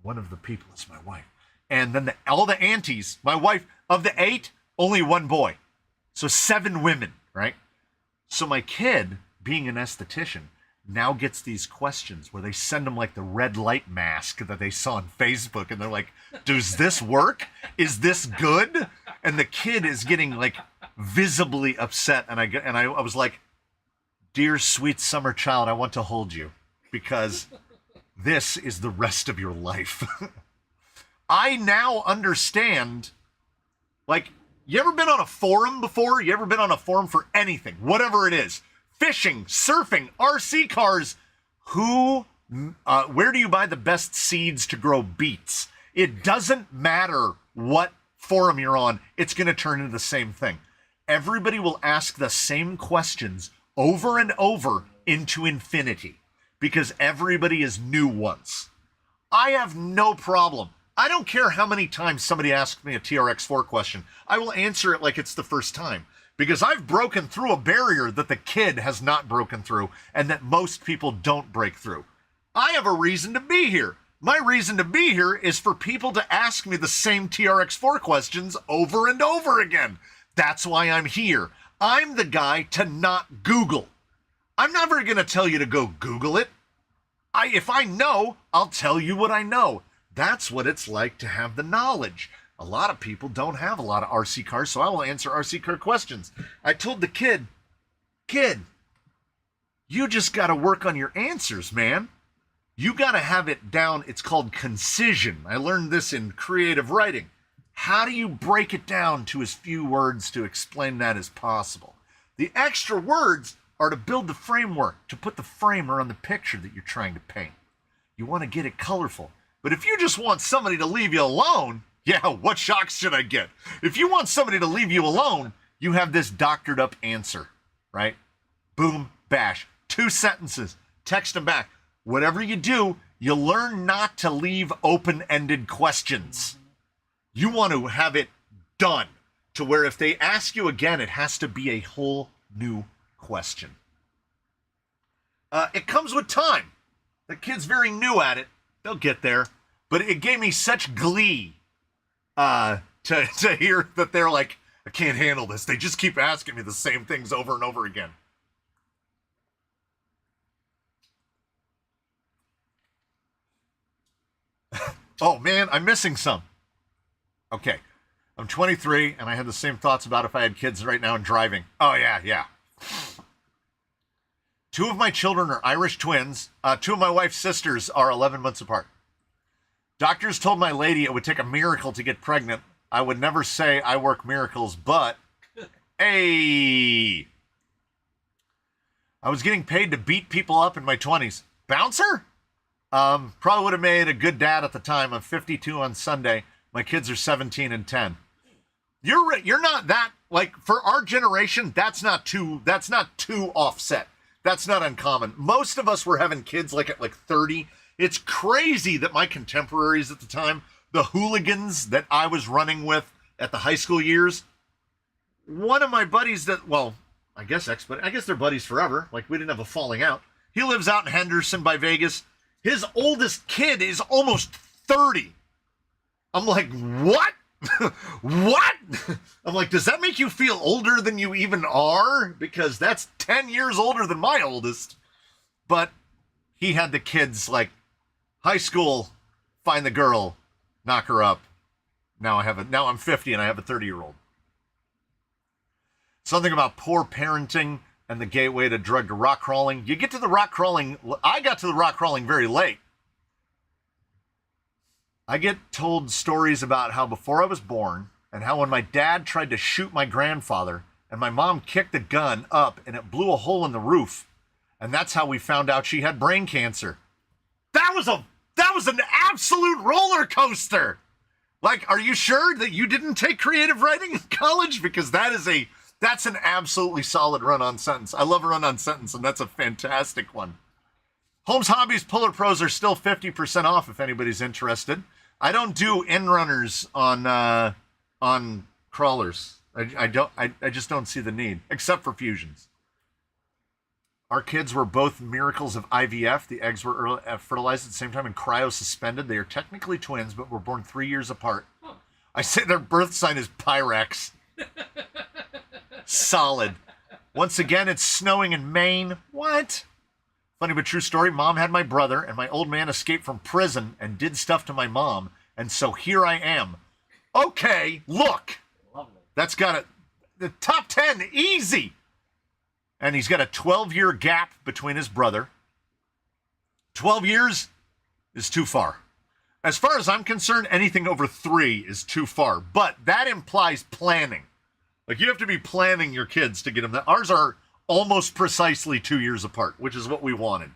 one of the people is my wife. And then all the aunties, my wife, of the 8, only 1 boy. So 7 women, right? So my kid, being an esthetician, now gets these questions where they send them like the red light mask that they saw on Facebook. And they're like, does this work? Is this good? And the kid is getting like visibly upset. And I was like, dear sweet summer child, I want to hold you because this is the rest of your life. I now understand, like, you ever been on a forum before? You ever been on a forum for anything, whatever it is? Fishing, surfing, RC cars. Where do you buy the best seeds to grow beets? It doesn't matter what forum you're on. It's going to turn into the same thing. Everybody will ask the same questions over and over into infinity because everybody is new once. I have no problem. I don't care how many times somebody asks me a TRX4 question. I will answer it like it's the first time because I've broken through a barrier that the kid has not broken through and that most people don't break through. I have a reason to be here. My reason to be here is for people to ask me the same TRX4 questions over and over again. That's why I'm here. I'm the guy to not Google. I'm never going to tell you to go Google it. If I know, I'll tell you what I know. That's what it's like to have the knowledge. A lot of people don't have a lot of RC cars, so I will answer RC car questions. I told the kid, you just got to work on your answers, man. You got to have it down. It's called concision. I learned this in creative writing. How do you break it down to as few words to explain that as possible? The extra words are to build the framework, to put the frame around the picture that you're trying to paint. You want to get it colorful. But if you just want somebody to leave you alone, yeah, what shocks should I get? If you want somebody to leave you alone, you have this doctored up answer, right? Boom, bash. 2 sentences. Text them back. Whatever you do, you learn not to leave open-ended questions. You want to have it done to where if they ask you again, it has to be a whole new question. It comes with time. The kid's very new at it. They'll get there. But it gave me such glee to hear that they're like, I can't handle this. They just keep asking me the same things over and over again. Oh, man, I'm missing some. Okay. I'm 23, and I had the same thoughts about if I had kids right now and driving. Oh, yeah. 2 of my children are Irish twins. 2 of my wife's sisters are 11 months apart. Doctors told my lady it would take a miracle to get pregnant. I would never say I work miracles, but hey, I was getting paid to beat people up in my 20s. Bouncer? Probably would have made a good dad at the time. I'm 52 on Sunday. My kids are 17 and 10. You're not that, like, for our generation, that's not too offset. That's not uncommon. Most of us were having kids like at like 30. It's crazy that my contemporaries at the time, the hooligans that I was running with at the high school years, one of my buddies that, well, I guess they're buddies forever. Like, we didn't have a falling out. He lives out in Henderson by Vegas. His oldest kid is almost 30. I'm like, what? What? I'm like, does that make you feel older than you even are? Because that's 10 years older than my oldest. But he had the kids, like, high school, find the girl, knock her up. Now I'm 50 and I have a 30-year-old. Something about poor parenting and the gateway to drug to rock crawling. You get to the rock crawling. I got to the rock crawling very late. I get told stories about how before I was born and how when my dad tried to shoot my grandfather and my mom kicked the gun up and it blew a hole in the roof. And that's how we found out she had brain cancer. That was an absolute roller coaster. Like, are you sure that you didn't take creative writing in college? Because that's an absolutely solid run-on sentence. I love a run-on sentence, and that's a fantastic one. Holmes Hobbies Puller Pros are still 50% off if anybody's interested. I don't do end runners on crawlers. I just don't see the need, except for fusions. Our kids were both miracles of IVF. The eggs were fertilized at the same time and cryo-suspended. They are technically twins, but were born 3 years apart. Oh. I say their birth sign is Pyrex. Solid. Once again, it's snowing in Maine. What? Funny but true story. Mom had my brother, and my old man escaped from prison and did stuff to my mom, and so here I am. Okay, look. Lovely. That's got it. The top 10, easy. And he's got a 12-year gap between his brother. 12 years is too far. As far as I'm concerned, anything over 3 is too far. But that implies planning. Like, you have to be planning your kids to get them. Ours are almost precisely 2 years apart, which is what we wanted.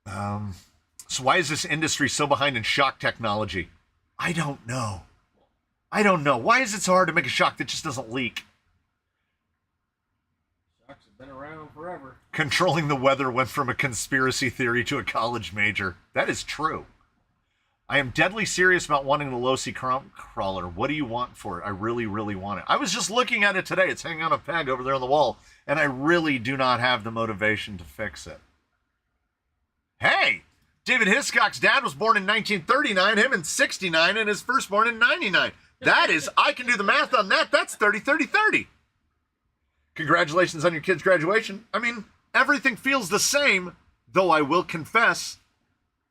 So why is this industry so behind in shock technology? I don't know. Why is it so hard to make a shock that just doesn't leak?
Shocks have been around forever.
Controlling the weather went from a conspiracy theory to a college major. That is true. I am deadly serious about wanting the low-C crawler. What do you want for it? I really, really want it. I was just looking at it today. It's hanging on a peg over there on the wall, and I really do not have the motivation to fix it. Hey, David Hiscock's dad was born in 1939, him in 69, and his firstborn in 99. That is, I can do the math on that. That's 30, 30, 30. Congratulations on your kid's graduation. I mean, everything feels the same, though I will confess,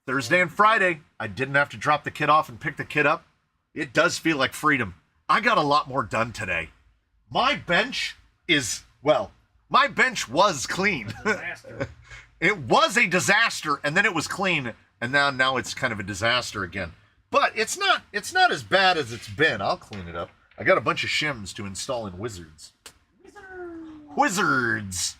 Thursday and Friday, I didn't have to drop the kid off and pick the kid up. It does feel like freedom. I got a lot more done today. My bench was clean. It was a disaster, and then it was clean, and now it's kind of a disaster again. But it's not as bad as it's been. I'll clean it up. I got a bunch of shims to install in Wizards. Wizards.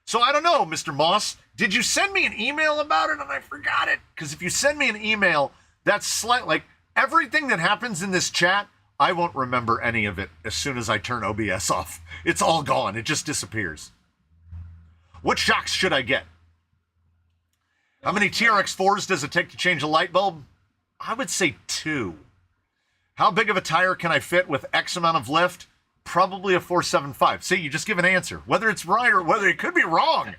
So I don't know, Mr. Moss. Did you send me an email about it and I forgot it? Because if you send me an email, that's like everything that happens in this chat, I won't remember any of it as soon as I turn OBS off. It's all gone. It just disappears. What shocks should I get? How many TRX4s does it take to change a light bulb? I would say 2. How big of a tire can I fit with X amount of lift? Probably a 475. See, you just give an answer. Whether it's right or whether it could be wrong.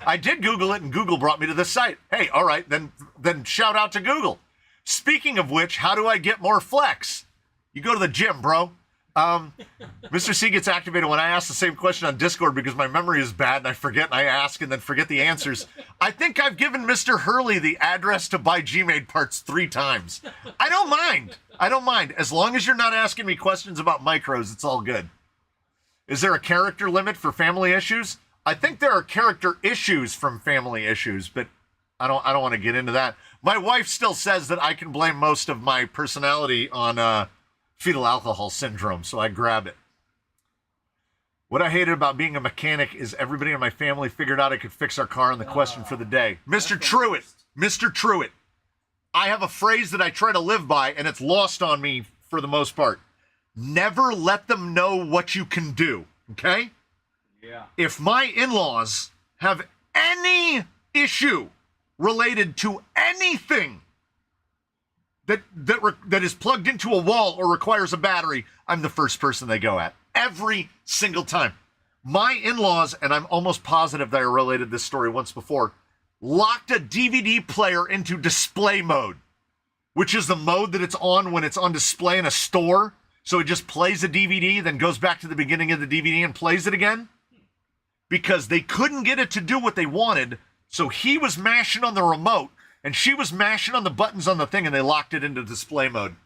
I did Google it, and Google brought me to this site. Hey, all right, then shout out to Google. Speaking of which, how do I get more flex? You go to the gym, bro. Mr. C gets activated when I ask the same question on Discord because my memory is bad and I forget and I ask and then forget the answers. I think I've given Mr. Hurley the address to buy G-Made parts 3 times. I don't mind. As long as you're not asking me questions about micros, it's all good. Is there a character limit for family issues? I think there are character issues from family issues, but I don't want to get into that. My wife still says that I can blame most of my personality on fetal alcohol syndrome, so I grab it. What I hated about being a mechanic is everybody in my family figured out I could fix our car, and the question for the day. Mr. Truitt, I have a phrase that I try to live by, and it's lost on me for the most part. Never let them know what you can do, okay?
Yeah. If
my in-laws have any issue related to anything that is plugged into a wall or requires a battery, I'm the first person they go at. Every single time. My in-laws, and I'm almost positive that I related this story once before, locked a DVD player into display mode, which is the mode that it's on when it's on display in a store. So it just plays a DVD, then goes back to the beginning of the DVD and plays it again. Because they couldn't get it to do what they wanted, so he was mashing on the remote, and she was mashing on the buttons on the thing, and they locked it into display mode.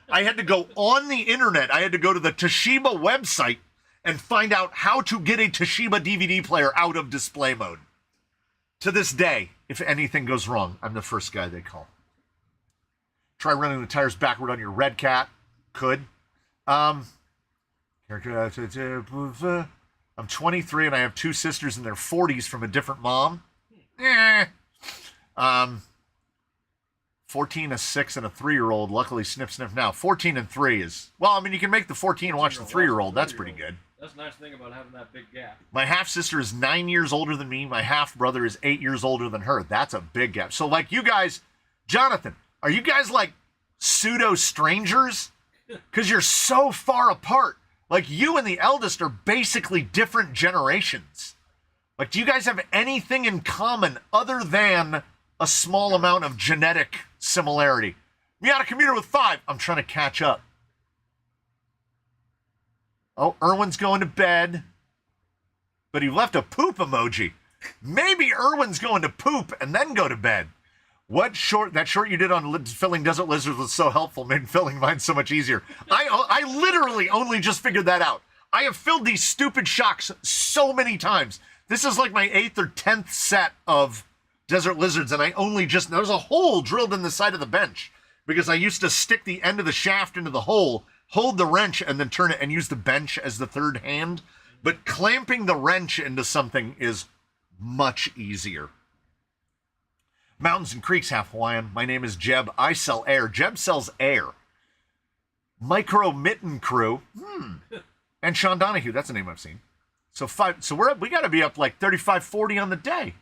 I had to go on the internet. I had to go to the Toshiba website and find out how to get a Toshiba DVD player out of display mode. To this day, if anything goes wrong, I'm the first guy they call. Try running the tires backward on your Red Cat. Could. I'm 23 and I have two sisters in their 40s from a different mom. 14, a 6, and a 3-year-old. Luckily, sniff, sniff now. 14 and 3 is... Well, I mean, you can make the 14 and watch the 3-year-old. That's pretty good.
That's a nice thing about having that big gap.
My half-sister is 9 years older than me. My half-brother is 8 years older than her. That's a big gap. So, like, you guys... Jonathan, are you guys, like, pseudo-strangers? Because you're so far apart. Like, you and the eldest are basically different generations. Like, do you guys have anything in common other than a small amount of genetic similarity? Me on a computer with 5. I'm trying to catch up. Oh, Erwin's going to bed. But he left a poop emoji. Maybe Erwin's going to poop and then go to bed. That short you did on filling desert lizards was so helpful, made filling mine so much easier. I literally only just figured that out. I have filled these stupid shocks so many times. This is like my 8th or 10th set of desert lizards, and there's a hole drilled in the side of the bench because I used to stick the end of the shaft into the hole, hold the wrench, and then turn it and use the bench as the third hand. But clamping the wrench into something is much easier. Mountains and Creeks, half Hawaiian. My name is Jeb. I sell air. Jeb sells air. Micro Mitten Crew. And Sean Donahue. That's a name I've seen. So we got to be up like 35, 40 on the day.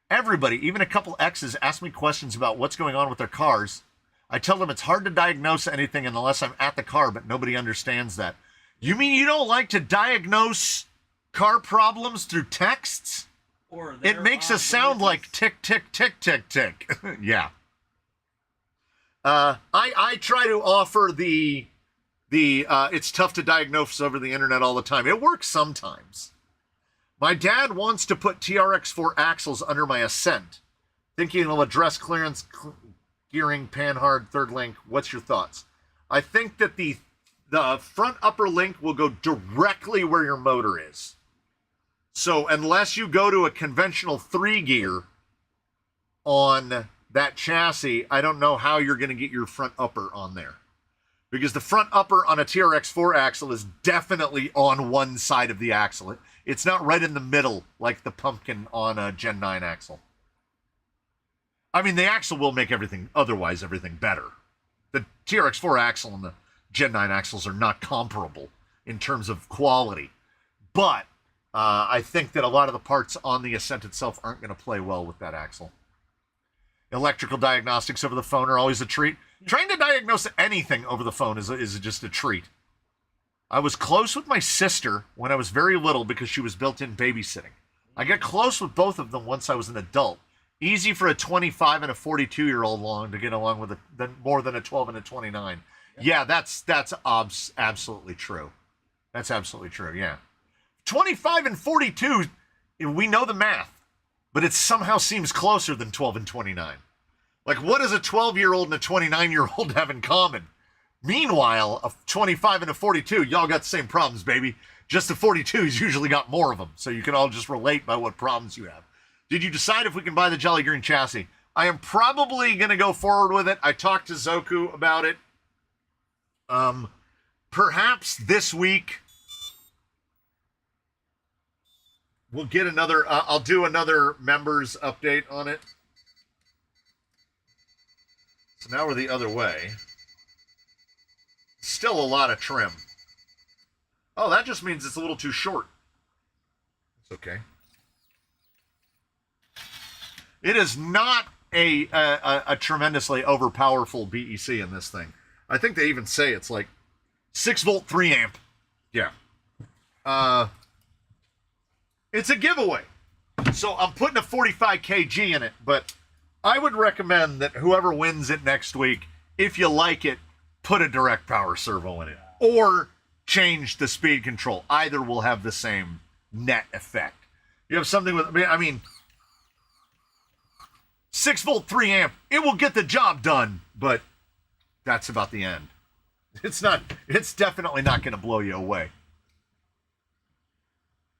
Everybody, even a couple exes, ask me questions about what's going on with their cars. I tell them it's hard to diagnose anything unless I'm at the car, but nobody understands that. You mean you don't like to diagnose car problems through texts? It makes a sound like tick, tick, tick, tick, tick. Yeah. I try to offer the it's tough to diagnose over the internet all the time. It works sometimes. My dad wants to put TRX4 axles under my Ascent, thinking it'll address clearance, gearing, panhard, third link. What's your thoughts? I think that the front upper link will go directly where your motor is. So unless you go to a conventional 3-gear on that chassis, I don't know how you're going to get your front upper on there. Because the front upper on a TRX4 axle is definitely on one side of the axle. It's not right in the middle like the pumpkin on a Gen 9 axle. I mean, the axle will make everything better. The TRX4 axle and the Gen 9 axles are not comparable in terms of quality. But I think that a lot of the parts on the Ascent itself aren't going to play well with that axle. Electrical diagnostics over the phone are always a treat. Trying to diagnose anything over the phone is just a treat. I was close with my sister when I was very little because she was built-in babysitting. I got close with both of them once I was an adult. Easy for a 25 and a 42-year-old to get along with more than a 12 and a 29. Yeah, that's absolutely true. That's absolutely true, yeah. 25 and 42, we know the math, but it somehow seems closer than 12 and 29. Like, what does a 12-year-old and a 29-year-old have in common? Meanwhile, a 25 and a 42, y'all got the same problems, baby. Just the 42's usually got more of them, so you can all just relate by what problems you have. Did you decide if we can buy the Jolly Green chassis? I am probably going to go forward with it. I talked to Zoku about it. Perhaps this week we'll get another, I'll do another members update on it. So now we're the other way. Still a lot of trim. Oh, that just means it's a little too short. It's okay. It is not a tremendously overpowerful BEC in this thing. I think they even say it's like 6-volt, 3 amp. Yeah. It's a giveaway. So I'm putting a 45 kg in it, but I would recommend that whoever wins it next week, if you like it, put a direct power servo in it or change the speed control. Either will have the same net effect. You have something with, I mean, 6-volt, 3 amp, it will get the job done, but that's about the end. It's definitely not going to blow you away.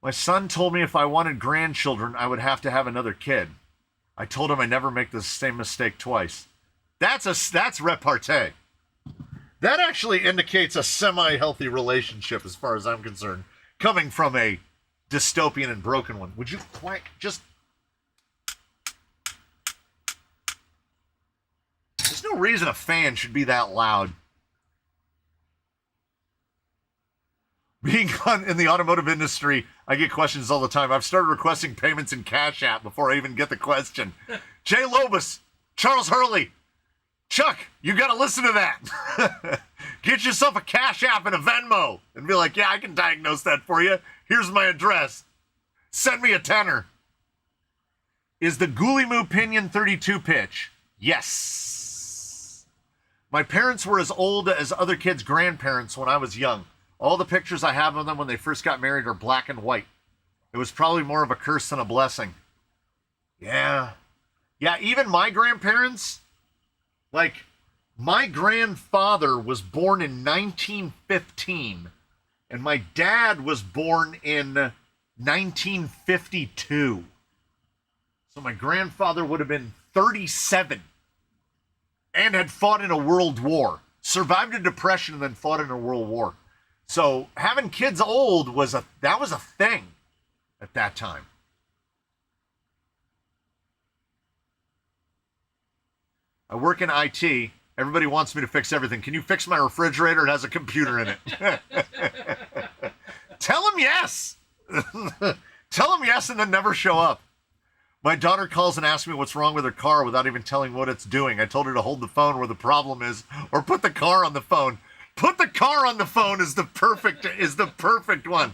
My son told me if I wanted grandchildren, I would have to have another kid. I told him I never make the same mistake twice. That's repartee. That actually indicates a semi-healthy relationship as far as I'm concerned, coming from a dystopian and broken one. Would you just... There's no reason a fan should be that loud. Being in the automotive industry, I get questions all the time. I've started requesting payments in Cash App before I even get the question. Jay Lobus, Charles Hurley, Chuck, you got to listen to that. Get yourself a Cash App and a Venmo and be like, yeah, I can diagnose that for you. Here's my address. Send me a tenner. Is the Ghoulie Moo Pinion 32 pitch? Yes. My parents were as old as other kids' grandparents when I was young. All the pictures I have of them when they first got married are black and white. It was probably more of a curse than a blessing. Yeah. Yeah, even my grandparents, like, my grandfather was born in 1915, and my dad was born in 1952. So my grandfather would have been 37 and had fought in a world war, survived a depression, and then fought in a world war. So having kids old was a thing at that time. I work in IT. Everybody wants me to fix everything. Can you fix my refrigerator? It has a computer in it. Tell them yes. Tell them yes and then never show up. My daughter calls and asks me what's wrong with her car without even telling what it's doing. I told her to hold the phone where the problem is or put the car on the phone. Put the car on the phone is the perfect one.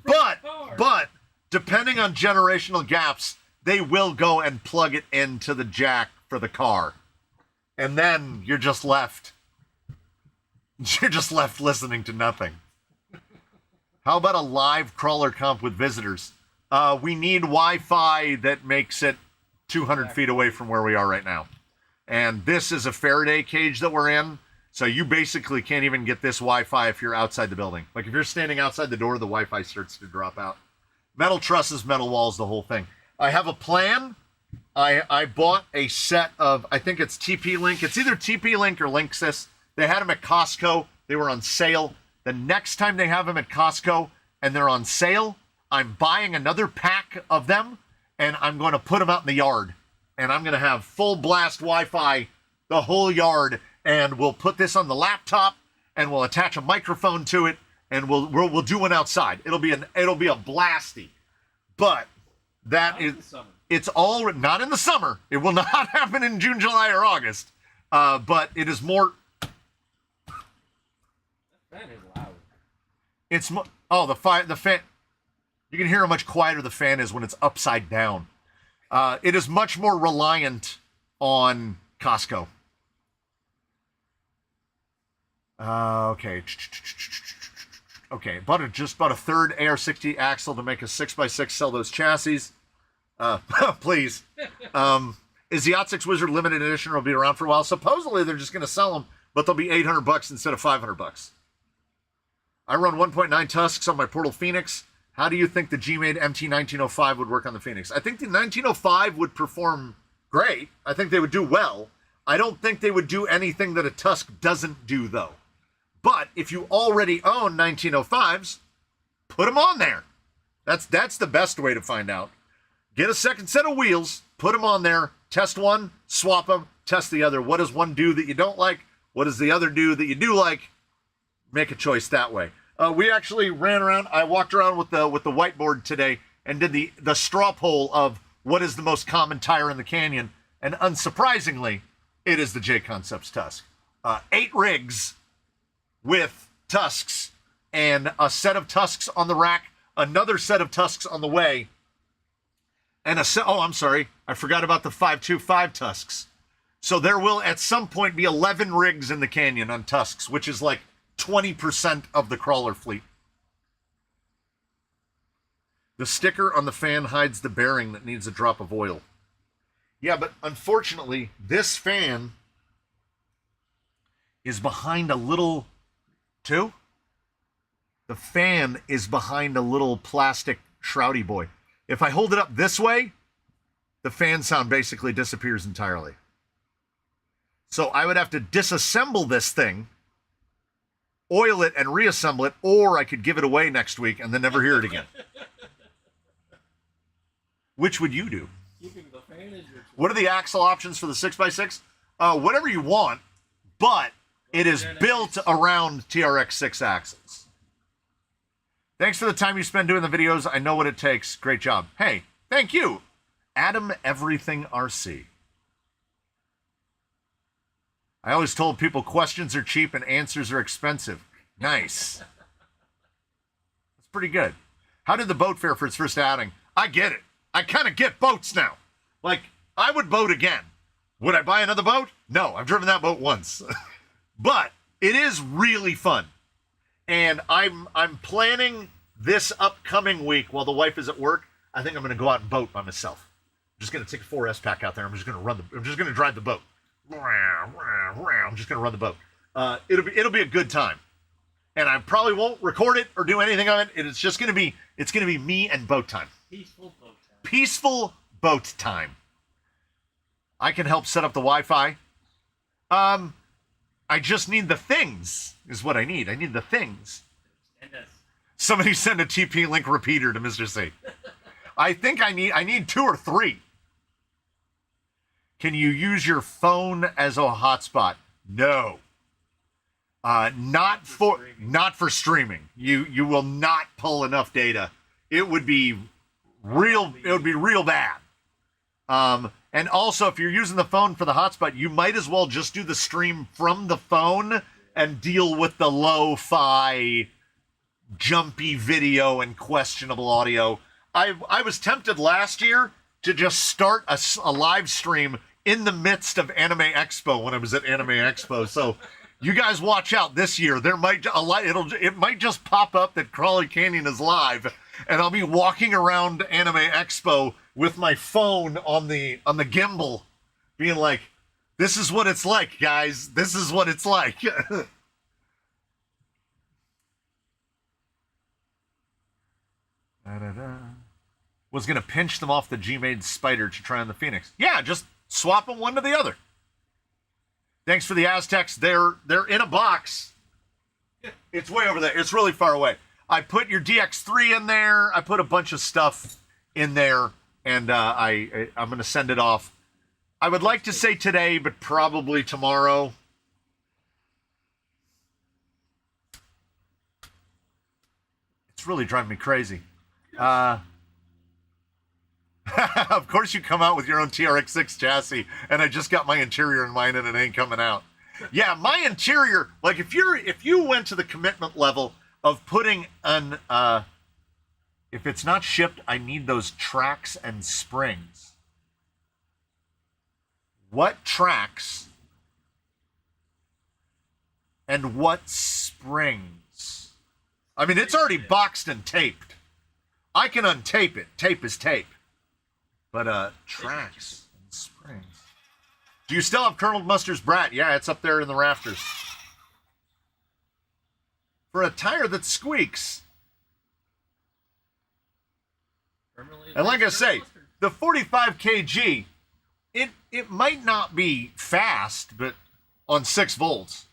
But depending on generational gaps, they will go and plug it into the jack for the car. And then you're just left. You're just left listening to nothing. How about a live crawler comp with visitors? We need Wi-Fi that makes it 200 feet away from where we are right now. And this is a Faraday cage that we're in. So you basically can't even get this Wi-Fi if you're outside the building. Like if you're standing outside the door, the Wi-Fi starts to drop out. Metal trusses, metal walls, the whole thing. I have a plan. I bought a set of, I think it's TP-Link. It's either TP-Link or Linksys. They had them at Costco. They were on sale. The next time they have them at Costco and they're on sale, I'm buying another pack of them and I'm going to put them out in the yard. And I'm going to have full blast Wi-Fi the whole yard. And we'll put this on the laptop, and we'll attach a microphone to it, and we'll do one outside. It'll be a blasty, but it's all not in the summer. It will not happen in June, July, or August. But it is more.
That fan is loud.
It's the fan. You can hear how much quieter the fan is when it's upside down. It is much more reliant on Costco. Okay. Okay, just about a third AR-60 axle to make a 6x6 sell those chassis. Please. Is the Ot6 Wizard limited edition or will be around for a while? Supposedly they're just going to sell them, but they'll be $800 instead of $500. I run 1.9 Tusks on my Portal Phoenix. How do you think the G-Made MT1905 would work on the Phoenix? I think the 1905 would perform great. I think they would do well. I don't think they would do anything that a Tusk doesn't do, though. But if you already own 1905s, put them on there. That's the best way to find out. Get a second set of wheels, put them on there, test one, swap them, test the other. What does one do that you don't like? What does the other do that you do like? Make a choice that way. We actually ran around. I walked around with the whiteboard today and did the straw poll of what is the most common tire in the canyon. And unsurprisingly, it is the J-Concepts Tusk. 8 rigs with tusks, and a set of tusks on the rack, another set of tusks on the way, and I'm sorry, I forgot about the 525 tusks. So there will at some point be 11 rigs in the canyon on tusks, which is like 20% of the crawler fleet. The sticker on the fan hides the bearing that needs a drop of oil. Yeah, but unfortunately, this fan is behind a little... The fan is behind a little plastic shroudy boy. If I hold it up this way, the fan sound basically disappears entirely. So I would have to disassemble this thing, oil it, and reassemble it, or I could give it away next week and then never hear it again. Which would you do?
Keeping the fan is your...
What are the axle options for the 6x6? Whatever you want, but it is built around TRX6 axles. Thanks for the time you spend doing the videos. I know what it takes. Great job. Hey, thank you. Adam Everything RC. I always told people questions are cheap and answers are expensive. Nice. That's pretty good. How did the boat fare for its first outing? I get it. I kind of get boats now. Like, I would boat again. Would I buy another boat? No, I've driven that boat once. But it is really fun. And I'm planning this upcoming week while the wife is at work. I think I'm going to go out and boat by myself. I'm just going to take a 4S pack out there. I'm just going to drive the boat. I'm just going to run the boat. It'll be a good time. And I probably won't record it or do anything on it. It's just going to be me and boat time.
Peaceful boat time.
Peaceful boat time. I can help set up the Wi-Fi. I just need the things, is what I need. I need the things. Somebody send a TP-Link repeater to Mr. C. I think I need 2 or 3. Can you use your phone as a hotspot? No. Not for streaming. You will not pull enough data. It would be real bad. And also, if you're using the phone for the hotspot, you might as well just do the stream from the phone and deal with the lo-fi, jumpy video and questionable audio. I was tempted last year to just start a live stream in the midst of Anime Expo when I was at Anime Expo. So you guys watch out this year. It might just pop up that Crawley Canyon is live, and I'll be walking around Anime Expo with my phone on the gimbal, being like, "This is what it's like, guys. This is what it's like." Was gonna pinch them off the G-Made Spider to try on the Phoenix. Yeah, just swap them one to the other. Thanks for the Aztecs. They're in a box. It's way over there. It's really far away. I put your DX3 in there. I put a bunch of stuff in there, and I'm going to send it off. I would like to say today, but probably tomorrow. It's really driving me crazy. Of course you come out with your own TRX6 chassis, and I just got my interior in mine and it ain't coming out. Yeah, my interior, like if you went to the commitment level of putting an, if it's not shipped, I need those tracks and springs. What tracks and what springs? I mean, it's already boxed and taped. I can untape it. Tape is tape. But tracks and springs. Do you still have Colonel Mustard's Brat? Yeah, it's up there in the rafters. For a tire that squeaks. And like I say, the 45 kg, it might not be fast, but on 6 volts.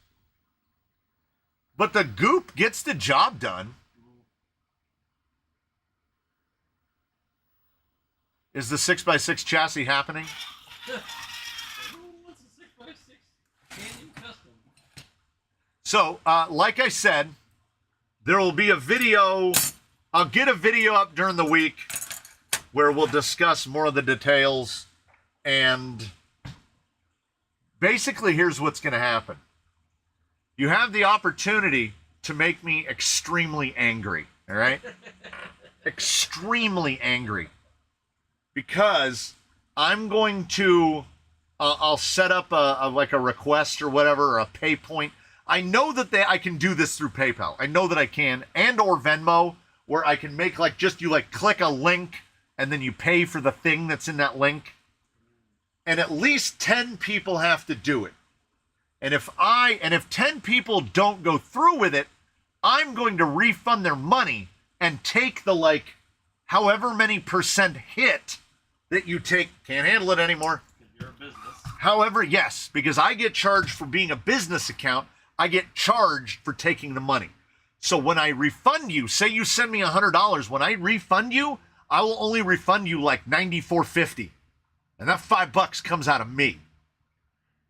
But the goop gets the job done. Is the 6x6 chassis happening? So, like I said, there will be a video. I'll get a video up during the week where we'll discuss more of the details and basically, here's what's going to happen. You have the opportunity to make me extremely angry, all right? Extremely angry. Because I'm going to, I'll set up like a request or whatever, or a pay point. I know that I can do this through PayPal. I know that I can, and or Venmo, where I can make like just you like click a link and then you pay for the thing that's in that link. And at least 10 people have to do it. And if 10 people don't go through with it, I'm going to refund their money and take the like however many percent hit that you take. Can't handle it anymore.
You're a business.
However, yes, because I get charged for being a business account, I get charged for taking the money. So when I refund you, say you send me $100, when I refund you, I will only refund you like $94.50. And that $5 comes out of me.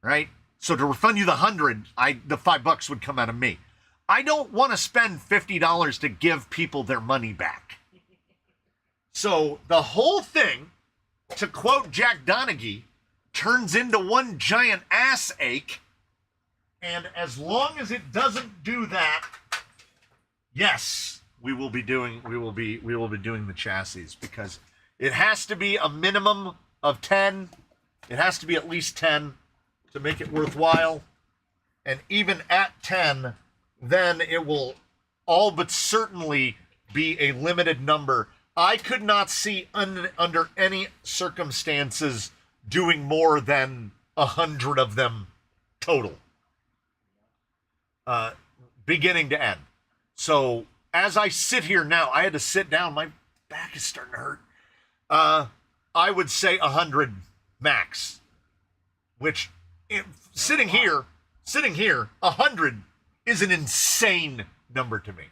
Right? So to refund you the $100, the $5 would come out of me. I don't want to spend $50 to give people their money back. So the whole thing, to quote Jack Donaghy, turns into one giant ass ache. And as long as it doesn't do that, yes, we will be doing the chassis, because it has to be a minimum of 10. It has to be at least 10 to make it worthwhile. And even at 10, then it will all but certainly be a limited number. I could not see under any circumstances doing more than 100 of them total. Beginning to end. So as I sit here now, I had to sit down. My back is starting to hurt. I would say 100 max, which sitting here, 100 is an insane number to me.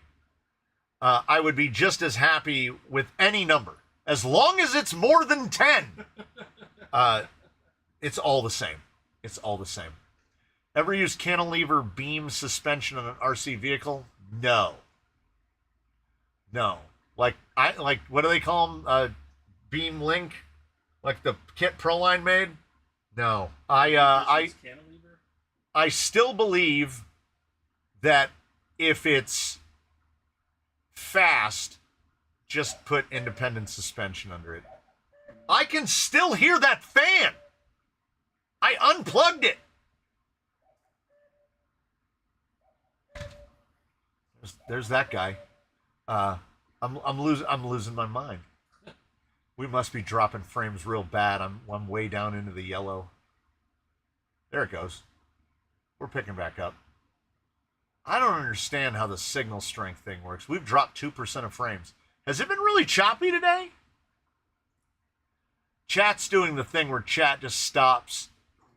I would be just as happy with any number, as long as it's more than 10. It's all the same. It's all the same. Ever use cantilever beam suspension on an RC vehicle? No. Like what do they call them? Beam link, like the kit Proline made? No. I still believe that if it's fast, just put independent suspension under it. I can still hear that fan. I unplugged it. There's that guy. I'm losing my mind. We must be dropping frames real bad. I'm way down into the yellow. There it goes. We're picking back up. I don't understand how the signal strength thing works. We've dropped 2% of frames. Has it been really choppy today? Chat's doing the thing where chat just stops.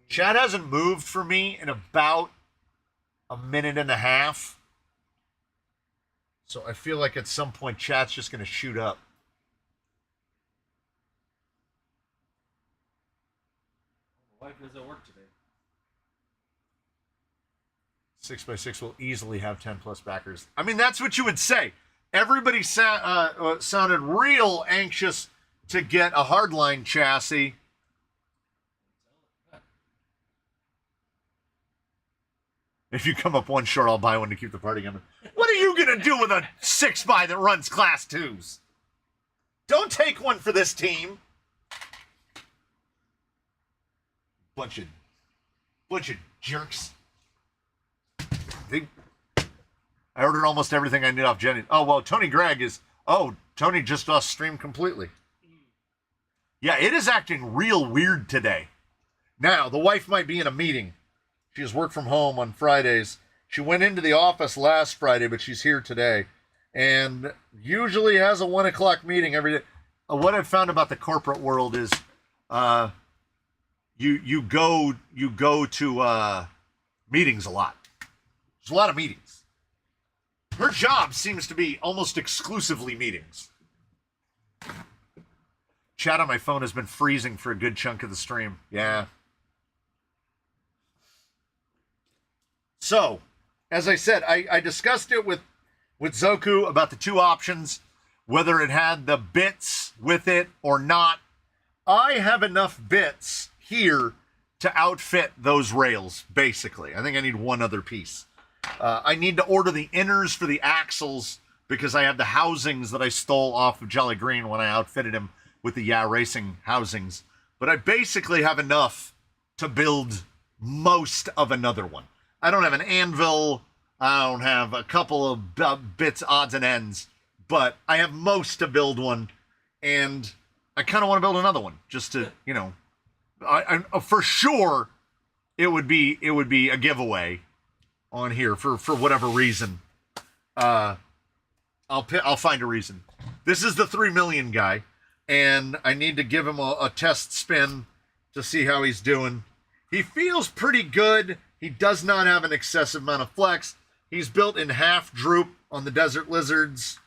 Chat hasn't moved for me in about a minute and a half. So I feel like at some point chat's just going to shoot up.
Why does it work today?
6x6 will easily have 10 plus backers. I mean, that's what you would say. Everybody sounded real anxious to get a hardline chassis. If you come up one short, I'll buy one to keep the party going. What are you going to do with a 6x that runs class 2s? Don't take one for this team. Bunch of jerks. I ordered almost everything I need off Jenny. Oh, well, Tony Gregg is... Oh, Tony just lost stream completely. Yeah, it is acting real weird today. Now, the wife might be in a meeting. She has worked from home on Fridays. She went into the office last Friday, but she's here today. And usually has a 1 o'clock meeting every day. What I've found about the corporate world is you go to meetings a lot. There's a lot of meetings. Her job seems to be almost exclusively meetings. Chat on my phone has been freezing for a good chunk of the stream. Yeah. So, as I said, I discussed it with Zoku about the two options, whether it had the bits with it or not. I have enough bits here to outfit those rails, basically. I think I need one other piece. I need to order the inners for the axles because I have the housings that I stole off of Jolly Green when I outfitted him with the Yeah Racing housings. But I basically have enough to build most of another one. I don't have an anvil. I don't have a couple of bits, odds and ends. But I have most to build one. And I kind of want to build another one just to, you know, I for sure it would be a giveaway on here for whatever reason. I'll find a reason. This is the 3 million guy, and I need to give him a test spin to see how he's doing. He feels pretty good. He does not have an excessive amount of flex. He's built in half droop on the Desert Lizards.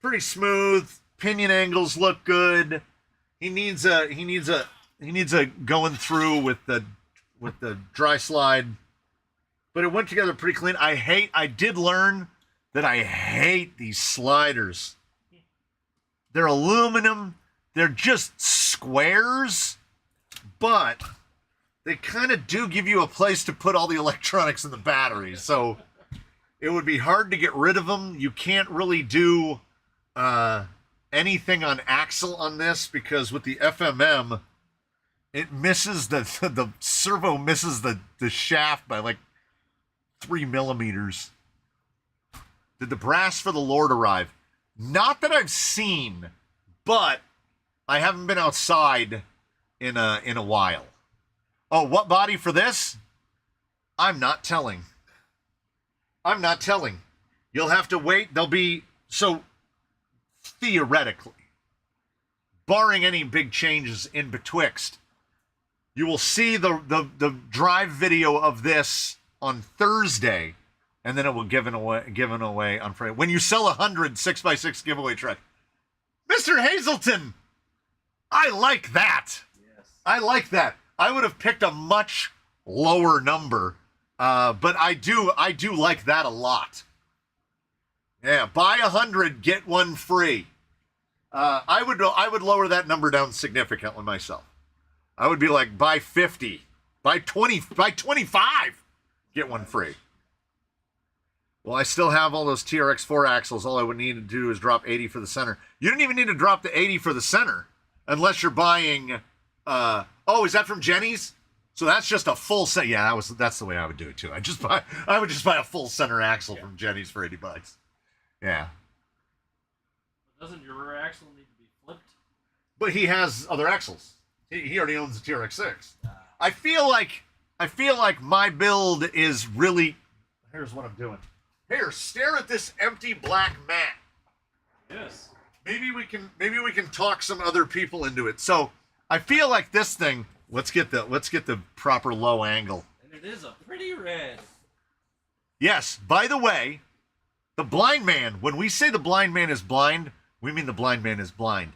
Pretty smooth. Pinion angles look good. He needs a going through with the dry slide. But it went together pretty clean. I did learn that I hate these sliders. They're aluminum. They're just squares, but they kind of do give you a place to put all the electronics and the batteries. So it would be hard to get rid of them. You can't really do anything on axle on this because with the FMM, it misses the servo misses the shaft by like 3 millimeters. Did the brass for the Lord arrive? Not that I've seen, but I haven't been outside in a while. Oh, what body for this? I'm not telling. I'm not telling. You'll have to wait. There'll be, so theoretically, barring any big changes in betwixt, you will see the drive video of this on Thursday, and then it will given away on Friday. When you sell 100 6x6 giveaway truck, Mr. Hazelton, I like that.
Yes.
I like that. I would have picked a much lower number, but I do like that a lot. Yeah, buy 100, get one free. I would lower that number down significantly myself. I would be like, buy 50, buy 20, buy 25, get one free. Well, I still have all those TRX4 axles. All I would need to do is drop 80 for the center. You don't even need to drop the 80 for the center unless you're buying. Oh, is that from Jenny's? So that's just a full set. Yeah, that's the way I would do it too. I would just buy a full center axle from Jenny's for $80. Yeah.
Doesn't your rear axle need to be flipped?
But he has other axles. He already owns the TRX6. I feel like my build is really. Here's what I'm doing. Here, stare at this empty black mat.
Yes.
Maybe we can talk some other people into it. So I feel like this thing. Let's get the proper low angle.
And it is a pretty red.
Yes. By the way, the blind man. When we say the blind man is blind, we mean the blind man is blind.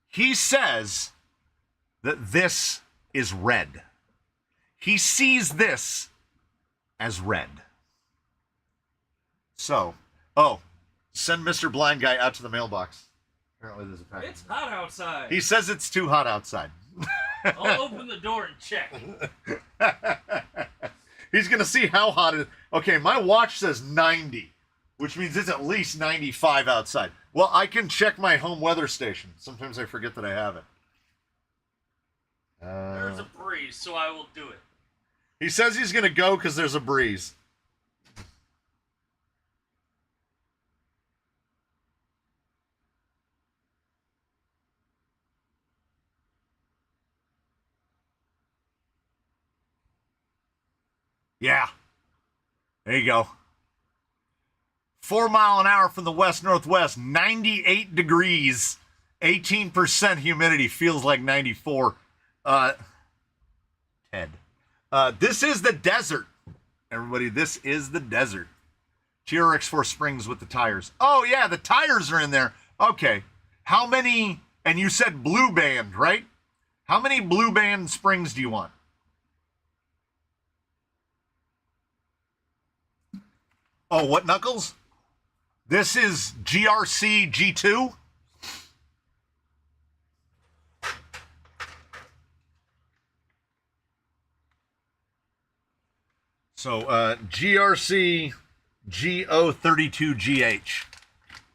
He says that this is red. He sees this as red. So, send Mr. Blind Guy out to the mailbox. Apparently there's a package.
It's hot outside.
He says it's too hot outside.
I'll open the door and check.
He's going to see how hot it is. Okay, my watch says 90, which means it's at least 95 outside. Well, I can check my home weather station. Sometimes I forget that I have it.
There's a breeze, so I will do it.
He says he's going to go because there's a breeze. Yeah. There you go. 4 mile an hour from the west-northwest, 98 degrees, 18% humidity, feels like 94. Ted. This is the desert. Everybody, this is the desert. TRX4 springs with the tires. Oh, yeah, the tires are in there. Okay. How many, and you said blue band, right? How many blue band springs do you want? Oh, what knuckles? This is GRC G2. So GRC GO32GH.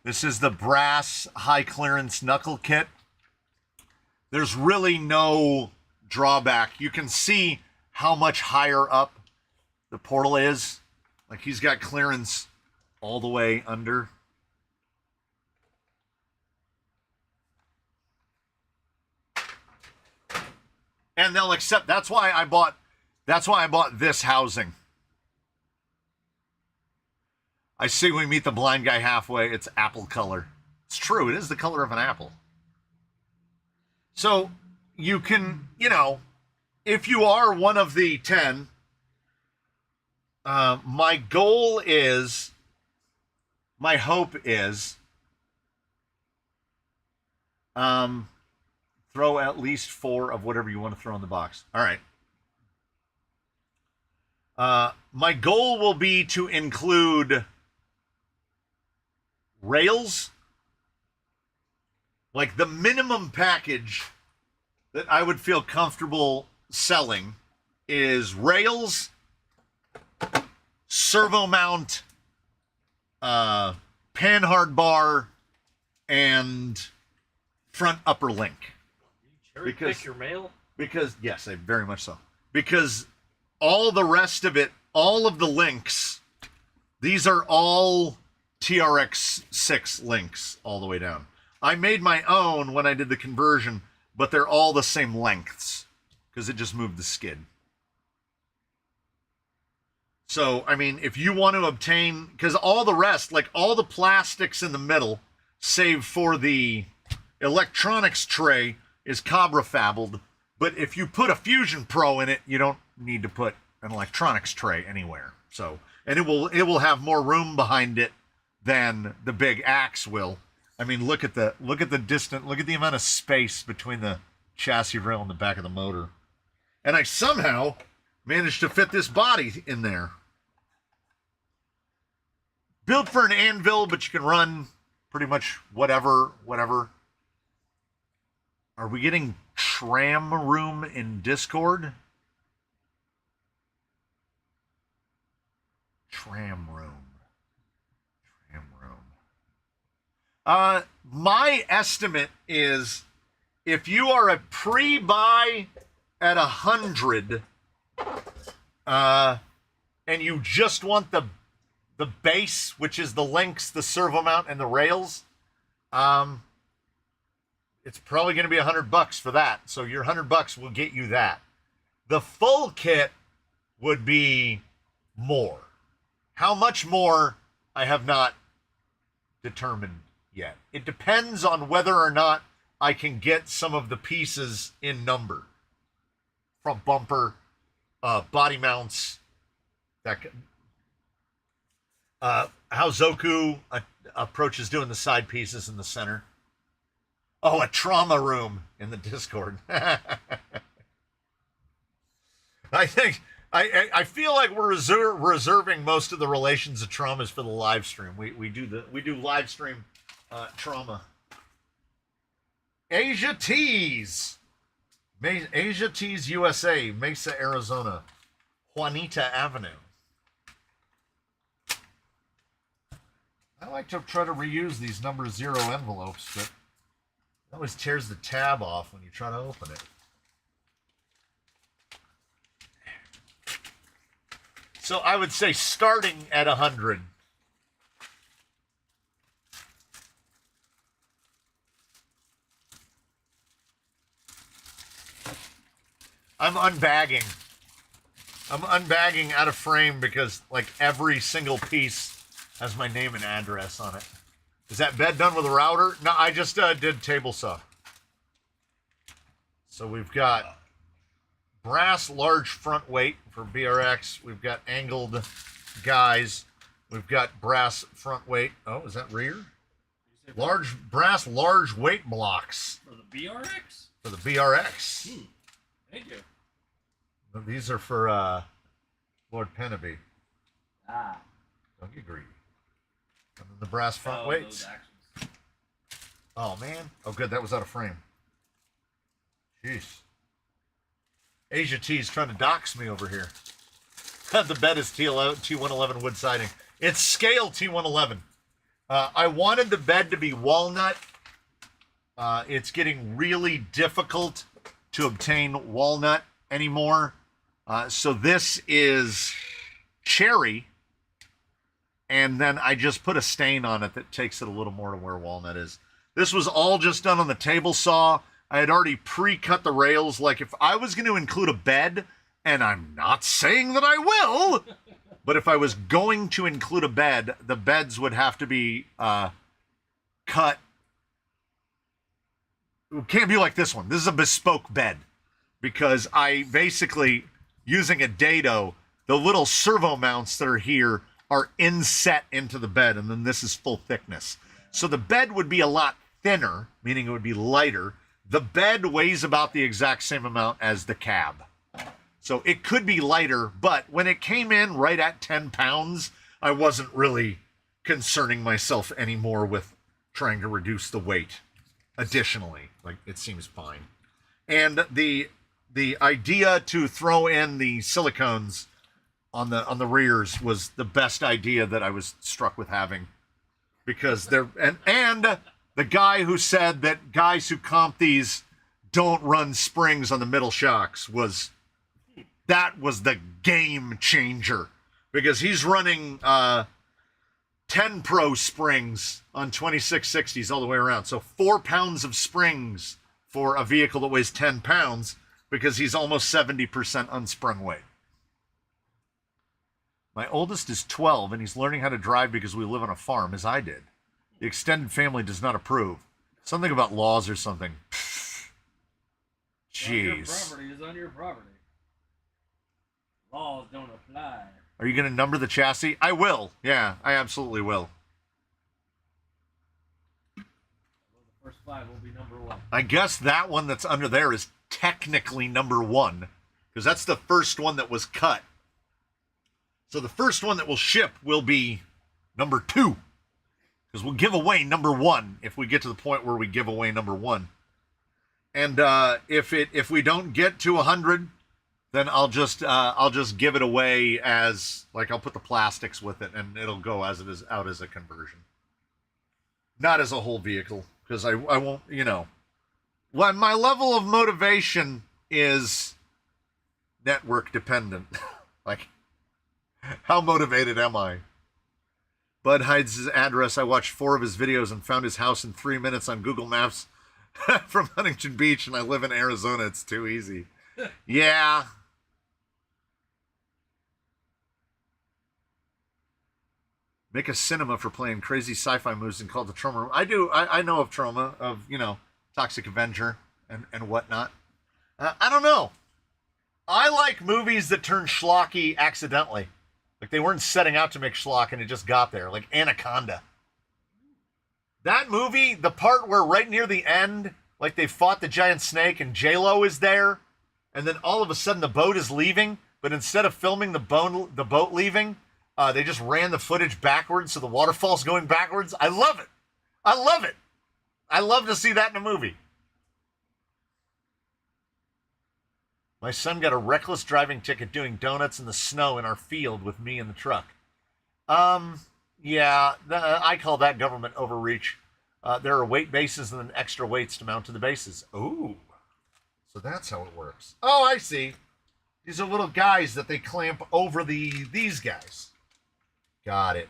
This is the brass high clearance knuckle kit. There's really no drawback. You can see how much higher up the portal is. Like he's got clearance all the way under. And they'll accept. That's why I bought this housing. I see we meet the blind guy halfway. It's apple color. It's true. It is the color of an apple. So you can, you know, if you are one of the 10, my goal is, my hope is, throw at least 4 of whatever you want to throw in the box. All right. My goal will be to include rails. Like the minimum package that I would feel comfortable selling is rails, servo mount, panhard bar, and front upper link.
Cherry pick your mail?
Because, yes, very much so. Because all the rest of it, all of the links, these are all TRX6 links all the way down. I made my own when I did the conversion, but they're all the same lengths because it just moved the skid. So, I mean, if you want to obtain, because all the rest, like all the plastics in the middle, save for the electronics tray, is Capra fabled. But if you put a Fusion Pro in it, you don't need to put an electronics tray anywhere. So, and it will have more room behind it than the big axe will. I mean, look at the amount of space between the chassis rail and the back of the motor. And I somehow managed to fit this body in there. Built for an anvil, but you can run pretty much whatever. Are we getting tram room in Discord? Tram room. My estimate is if you are a pre-buy at 100, and you just want the base, which is the links, the servo mount, and the rails, it's probably going to be $100 for that. So your $100 will get you that. The full kit would be more. How much more, I have not determined yet. It depends on whether or not I can get some of the pieces in number. Front bumper, body mounts, how Zoku approaches doing the side pieces in the center. Oh, a trauma room in the Discord. I feel like we're reserving most of the relations of traumas for the live stream. We do live stream trauma. Asia Tees USA, Mesa, Arizona, Juanita Avenue. I like to try to reuse these number 0 envelopes, but it always tears the tab off when you try to open it. So I would say starting at 100. I'm unbagging out of frame because like every single piece has my name and address on it. Is that bed done with a router? No, I just did table saw. So we've got brass large front weight for BRX. We've got angled guys. We've got brass front weight. Oh, is that rear? Large brass large weight blocks.
For the BRX?
For the BRX.
Thank you.
These are for Lord Penaby.
Ah.
Don't get greedy. And then the brass front weights. Oh, man. Oh, good. That was out of frame. Jeez. Asia T's trying to dox me over here. The bed is T111 wood siding. It's scale T111. I wanted the bed to be walnut. It's getting really difficult to obtain walnut anymore. So this is cherry. And then I just put a stain on it that takes it a little more to where walnut is. This was all just done on the table saw. I had already pre-cut the rails. Like if I was going to include a bed, and I'm not saying that I will, but if I was going to include a bed, the beds would have to be cut. It can't be like this one. This is a bespoke bed because I basically, using a dado, the little servo mounts that are here are inset into the bed, and then this is full thickness. So the bed would be a lot thinner, meaning it would be lighter. The bed weighs about the exact same amount as the cab. So it could be lighter, but when it came in right at 10 pounds, I wasn't really concerning myself anymore with trying to reduce the weight additionally. Like, it seems fine. And the idea to throw in the silicones on the rears was the best idea that I was struck with having, because they're and the guy who said that guys who comp these don't run springs on the middle shocks was the game changer, because he's running 10 Pro springs on 2660s all the way around. So 4 pounds of springs for a vehicle that weighs 10 pounds, because he's almost 70% unsprung weight. My oldest is 12, and he's learning how to drive because we live on a farm, as I did. The extended family does not approve. Something about laws or something. Jeez.
Your property is on your property. Laws don't apply.
Are you going to number the chassis? I will. Yeah, I absolutely will.
Well, the first 5 will be number 1.
I guess that one that's under there is technically number 1, because that's the first one that was cut. So the first one that will ship will be number 2, because we'll give away number 1 if we get to the point where we give away number 1. And if we don't get to 100, then I'll just give it away as, like, I'll put the plastics with it and it'll go as it is, out as a conversion, not as a whole vehicle, because I won't, you know. Well, my level of motivation is network dependent. Like, how motivated am I? Bud hides his address. I watched 4 of his videos and found his house in 3 minutes on Google Maps from Huntington Beach, and I live in Arizona. It's too easy. Yeah. Make a cinema for playing crazy sci-fi moves and call it the Trauma Room. I know of Trauma, of, you know, Toxic Avenger and whatnot. I don't know. I like movies that turn schlocky accidentally. Like, they weren't setting out to make schlock and it just got there. Like Anaconda. That movie, the part where right near the end, like, they fought the giant snake and J-Lo is there, and then all of a sudden the boat is leaving, but instead of filming the boat leaving, they just ran the footage backwards, so the waterfall's going backwards. I love it. I love it. I love to see that in a movie. My son got a reckless driving ticket doing donuts in the snow in our field with me in the truck. Yeah, I call that government overreach. There are weight bases and then extra weights to mount to the bases. Ooh, so that's how it works. Oh, I see. These are little guys that they clamp over these guys. Got it.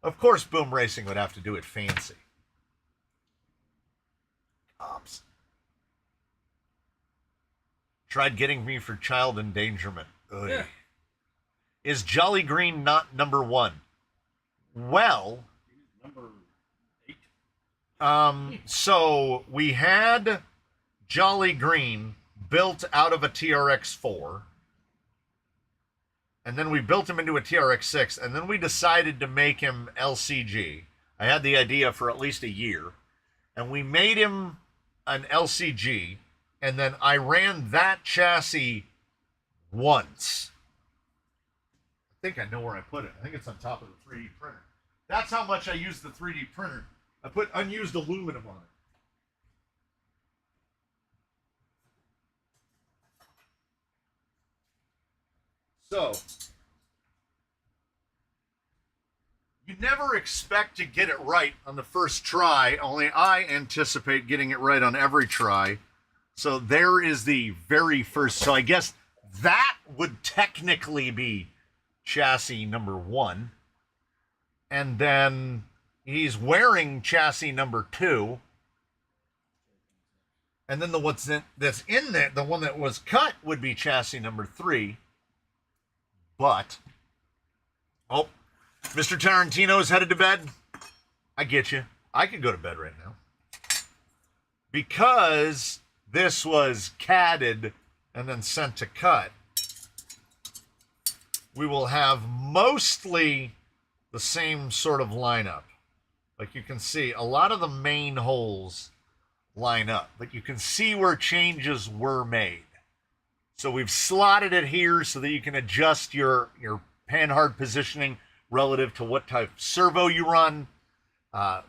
Of course, Boom Racing would have to do it fancy. Cops. Tried getting me for child endangerment. Yeah. Is Jolly Green not number 1? Well,
number 8.
So we had Jolly Green built out of a TRX-4, and then we built him into a TRX-6, and then we decided to make him LCG. I had the idea for at least a year, and we made him an LCG. And then I ran that chassis once. I think I know where I put it. I think it's on top of the 3D printer. That's how much I used the 3D printer. I put unused aluminum on it. So, never expect to get it right on the first try, only I anticipate getting it right on every try. So there is the very first. So I guess that would technically be chassis number 1. And then he's wearing chassis number 2. And then that's in there, the one that was cut would be chassis number 3. But, oh, Mr. Tarantino's headed to bed. I get you. I could go to bed right now. Because this was CAD'd and then sent to cut, we will have mostly the same sort of lineup. Like you can see, a lot of the main holes line up, but you can see where changes were made. So we've slotted it here so that you can adjust your panhard positioning relative to what type of servo you run.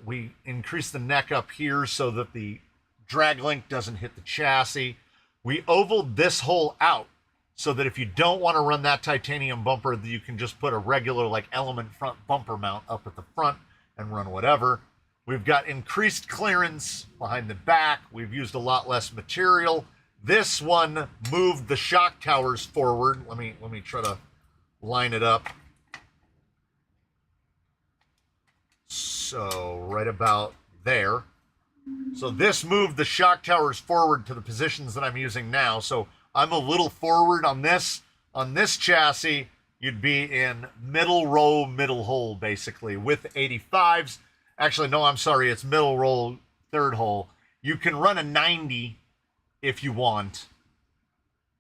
We increase the neck up here so that the drag link doesn't hit the chassis. We ovaled this hole out so that if you don't want to run that titanium bumper, you can just put a regular like element front bumper mount up at the front and run whatever. We've got increased clearance behind the back. We've used a lot less material. This one moved the shock towers forward. Let me try to line it up. So right about there. So this moved the shock towers forward to the positions that I'm using now. So I'm a little forward on this. On this chassis, you'd be in middle row, middle hole, basically, with 85s. Actually, no, I'm sorry. It's middle roll, third hole. You can run a 90 if you want.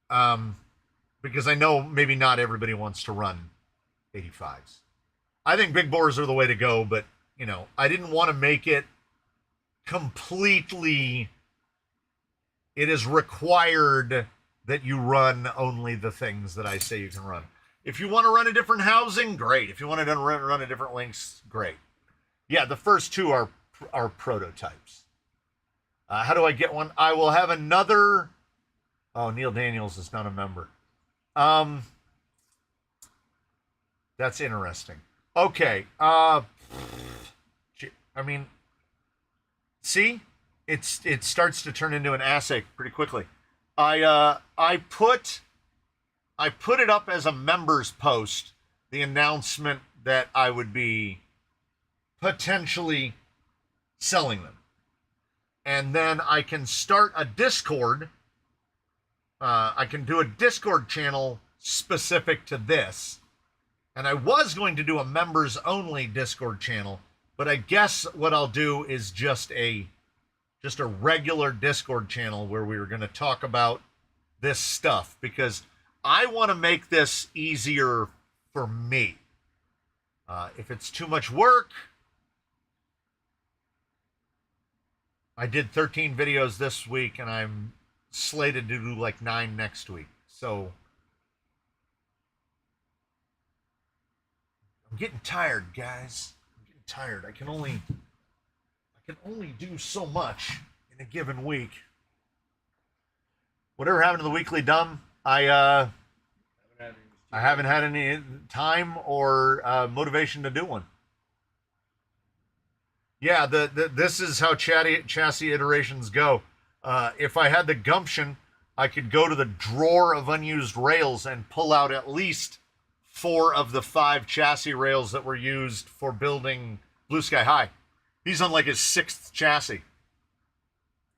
Because I know maybe not everybody wants to run 85s. I think big bores are the way to go, but, you know, I didn't want to make it completely... It is required that you run only the things that I say you can run. If you want to run a different housing, great. If you want to run a different links, great. Yeah, the first two are prototypes. How do I get one? I will have another... Oh, Neil Daniels is not a member. That's interesting. Okay. I mean, see? It starts to turn into an assay pretty quickly. I put it up as a members post, the announcement that I would be potentially selling them. And then I can start a Discord. I can do a Discord channel specific to this. And I was going to do a members only Discord channel, but I guess what I'll do is just a regular Discord channel where we were going to talk about this stuff, because I want to make this easier for me. If it's too much work, I did 13 videos this week, and I'm slated to do like 9 next week. So I'm getting tired, guys. I'm getting tired. I can only do so much in a given week. Whatever happened to the weekly dumb, I haven't had any time or motivation to do one. Yeah, this is how chassis iterations go. If I had the gumption, I could go to the drawer of unused rails and pull out at least 4 of the 5 chassis rails that were used for building Blue Sky High. He's on like his 6th chassis.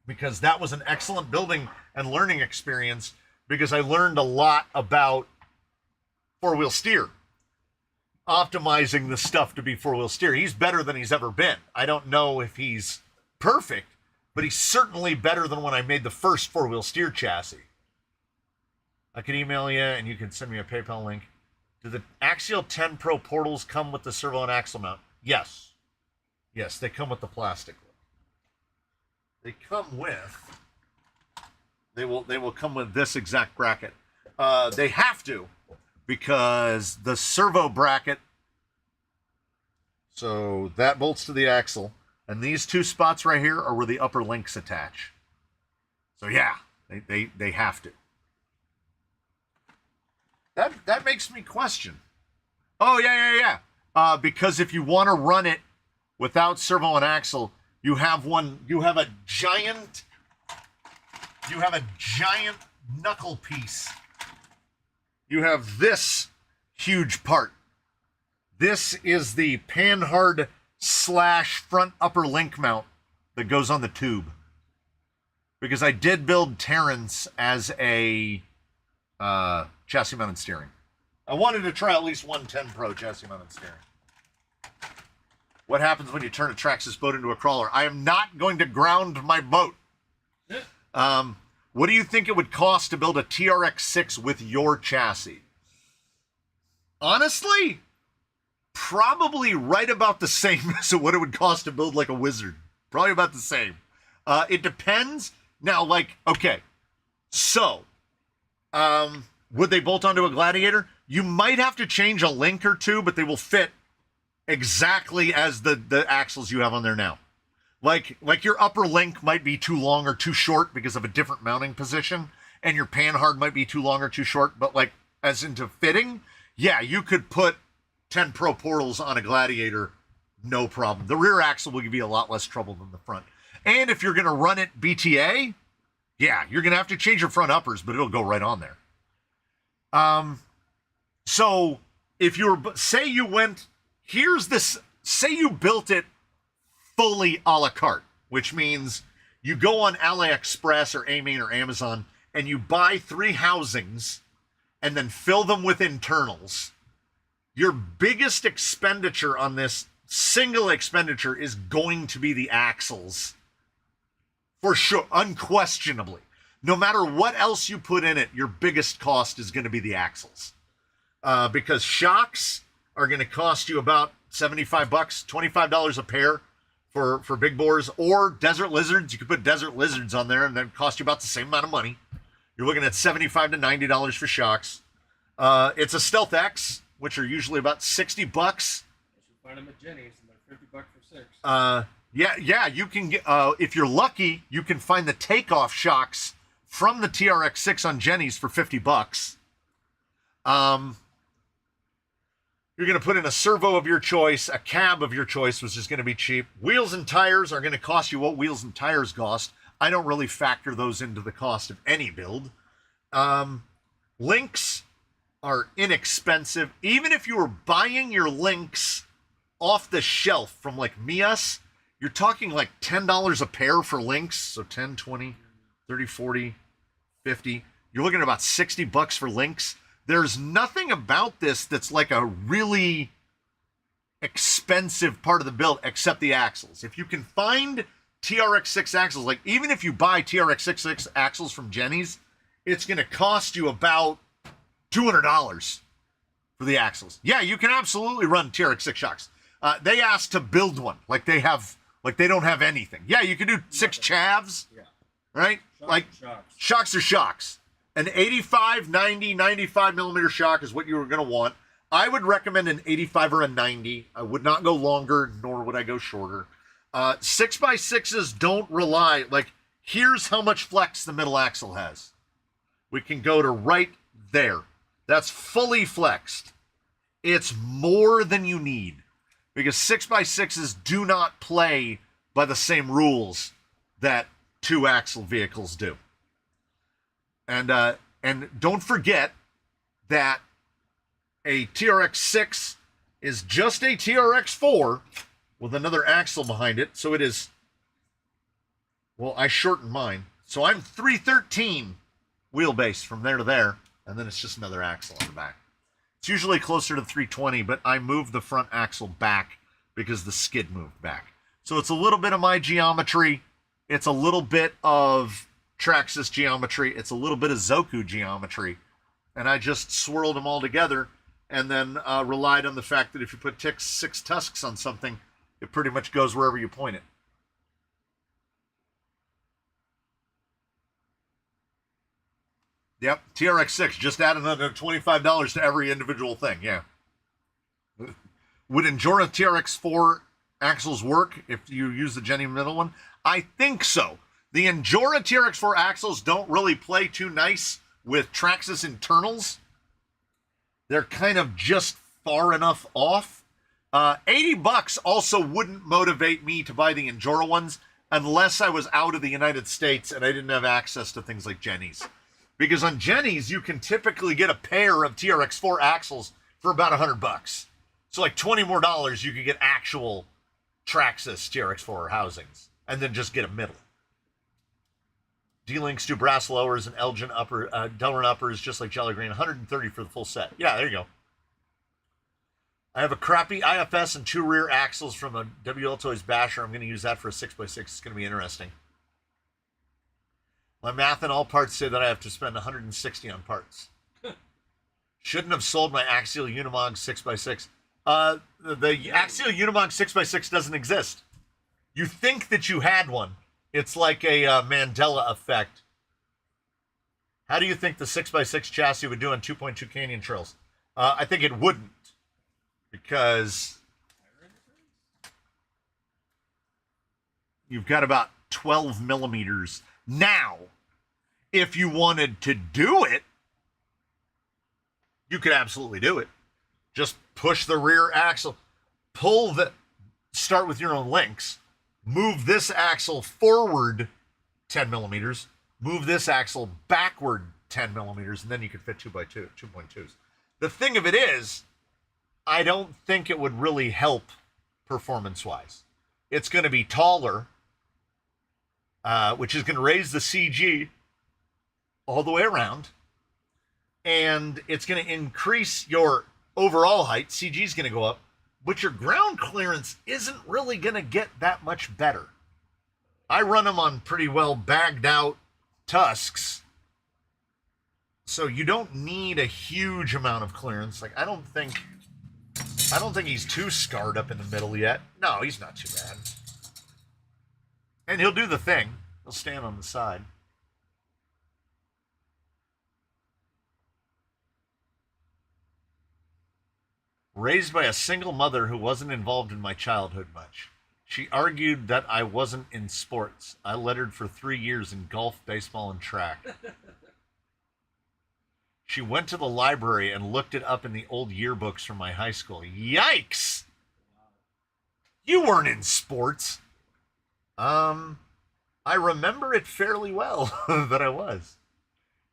Because that was an excellent building and learning experience, because I learned a lot about 4-wheel steer. Optimizing the stuff to be 4-wheel steer. He's better than he's ever been. I don't know if he's perfect, but he's certainly better than when I made the first 4-wheel steer chassis. I could email you and you can send me a PayPal link. Do the Axial 10 Pro portals come with the servo and axle mount? Yes. Yes, they come with the plastic one. They come with... They will come with this exact bracket. They have to, because the servo bracket, so that bolts to the axle, and these 2 spots right here are where the upper links attach. So yeah, they have to. That makes me question. Oh yeah. because if you want to run it without servo and axle, you have a giant knuckle piece. You have this huge part. This is the panhard / front upper link mount that goes on the tube. Because I did build Terrence as a chassis mounted steering. I wanted to try at least 110 Pro chassis mounted steering. What happens when you turn a Traxxas boat into a crawler? I am not going to ground my boat. What do you think it would cost to build a TRX6 with your chassis? Honestly, probably right about the same as what it would cost to build like a Wizard. Probably about the same. It depends. Now, like, okay, so would they bolt onto a Gladiator? You might have to change a link or two, but they will fit exactly as the axles you have on there now. Like your upper link might be too long or too short because of a different mounting position, and your panhard might be too long or too short, but like as into fitting, yeah, you could put 10 Pro portals on a Gladiator, no problem. The rear axle will give you a lot less trouble than the front. And if you're going to run it BTA, yeah, you're going to have to change your front uppers, but it'll go right on there. So if say you built it fully a la carte, which means you go on AliExpress or AMain or Amazon and you buy 3 housings and then fill them with internals. Your biggest expenditure on this single expenditure is going to be the axles. For sure, unquestionably. No matter what else you put in it, your biggest cost is going to be the axles. Because shocks are going to cost you about $75, $25 a pair for big bores, or Desert Lizards. You could put Desert Lizards on there and then cost you about the same amount of money. You're looking at $75 to $90 for shocks. It's a Stealth X, which are usually about $60.
You should find them at Jenny's, and they're $50 for 6.
Yeah, you can get, if you're lucky, you can find the takeoff shocks from the TRX6 on Jenny's for $50. You're going to put in a servo of your choice, a cab of your choice, which is going to be cheap. Wheels and tires are going to cost you what wheels and tires cost. I don't really factor those into the cost of any build. Links are inexpensive. Even if you were buying your links off the shelf from like Mias, you're talking like $10 a pair for links. So 10, 20, 30, 40, 50. You're looking at about $60 for links. There's nothing about this that's like a really expensive part of the build except the axles. If you can find TRX6 axles, like even if you buy TRX6 axles from Jenny's, it's going to cost you about $200 for the axles. Yeah, you can absolutely run TRX6 shocks. They asked to build one, like they don't have anything. Yeah, you can do 6 chavs, yeah, right? Shocks are shocks. An 85, 90, 95 millimeter shock is what you were going to want. I would recommend an 85 or a 90. I would not go longer, nor would I go shorter. 6x6s don't rely, like, here's how much flex the middle axle has. We can go to right there. That's fully flexed. It's more than you need, because 6x6s do not play by the same rules that 2-axle vehicles do. And don't forget that a TRX6 is just a TRX4 with another axle behind it. So it is, well, I shortened mine. So I'm 313 wheelbase from there to there, and then it's just another axle on the back. It's usually closer to 320, but I moved the front axle back because the skid moved back. So it's a little bit of my geometry. It's a little bit of Traxxas geometry. It's a little bit of Zoku geometry. And I just swirled them all together and then relied on the fact that if you put 6 tusks on something, it pretty much goes wherever you point it. Yep, TRX6, just add another $25 to every individual thing, yeah. Would Enduro TRX4 axles work if you use the Jenny middle one? I think so. The Enduro TRX4 axles don't really play too nice with Traxxas internals. They're kind of just far enough off $80 also wouldn't motivate me to buy the Enduro ones unless I was out of the United States and I didn't have access to things like Jenny's. Because on Jenny's, you can typically get a pair of TRX4 axles for about $100. So like $20 more, you could get actual Traxxas TRX4 housings and then just get a middle. D-Links do brass lowers and Elgin Delrin uppers just like Jelly Green. $130 for the full set. Yeah, there you go. I have a crappy IFS and 2 rear axles from a WL Toys Basher. I'm going to use that for a 6x6. It's going to be interesting. My math and all parts say that I have to spend $160 on parts. Shouldn't have sold my Axial Unimog 6x6. The Axial Unimog 6x6 doesn't exist. You think that you had one. It's like a Mandela effect. How do you think the 6x6 chassis would do on 2.2 Canyon trails? I think it wouldn't. Because you've got about 12 millimeters. Now, if you wanted to do it, you could absolutely do it. Just push the rear axle, start with your own links, move this axle forward 10 millimeters, move this axle backward 10 millimeters, and then you could fit 2.2s. The thing of it is, I don't think it would really help performance-wise. It's going to be taller, which is going to raise the CG all the way around, and it's going to increase your overall height. CG is going to go up, but your ground clearance isn't really going to get that much better. I run them on pretty well bagged out tusks, so you don't need a huge amount of clearance. Like, I don't think he's too scarred up in the middle yet. No, he's not too bad. And he'll do the thing. He'll stand on the side. Raised by a single mother who wasn't involved in my childhood much. She argued that I wasn't in sports. I lettered for 3 years in golf, baseball, and track. She went to the library and looked it up in the old yearbooks from my high school. Yikes! You weren't in sports. I remember it fairly well that I was.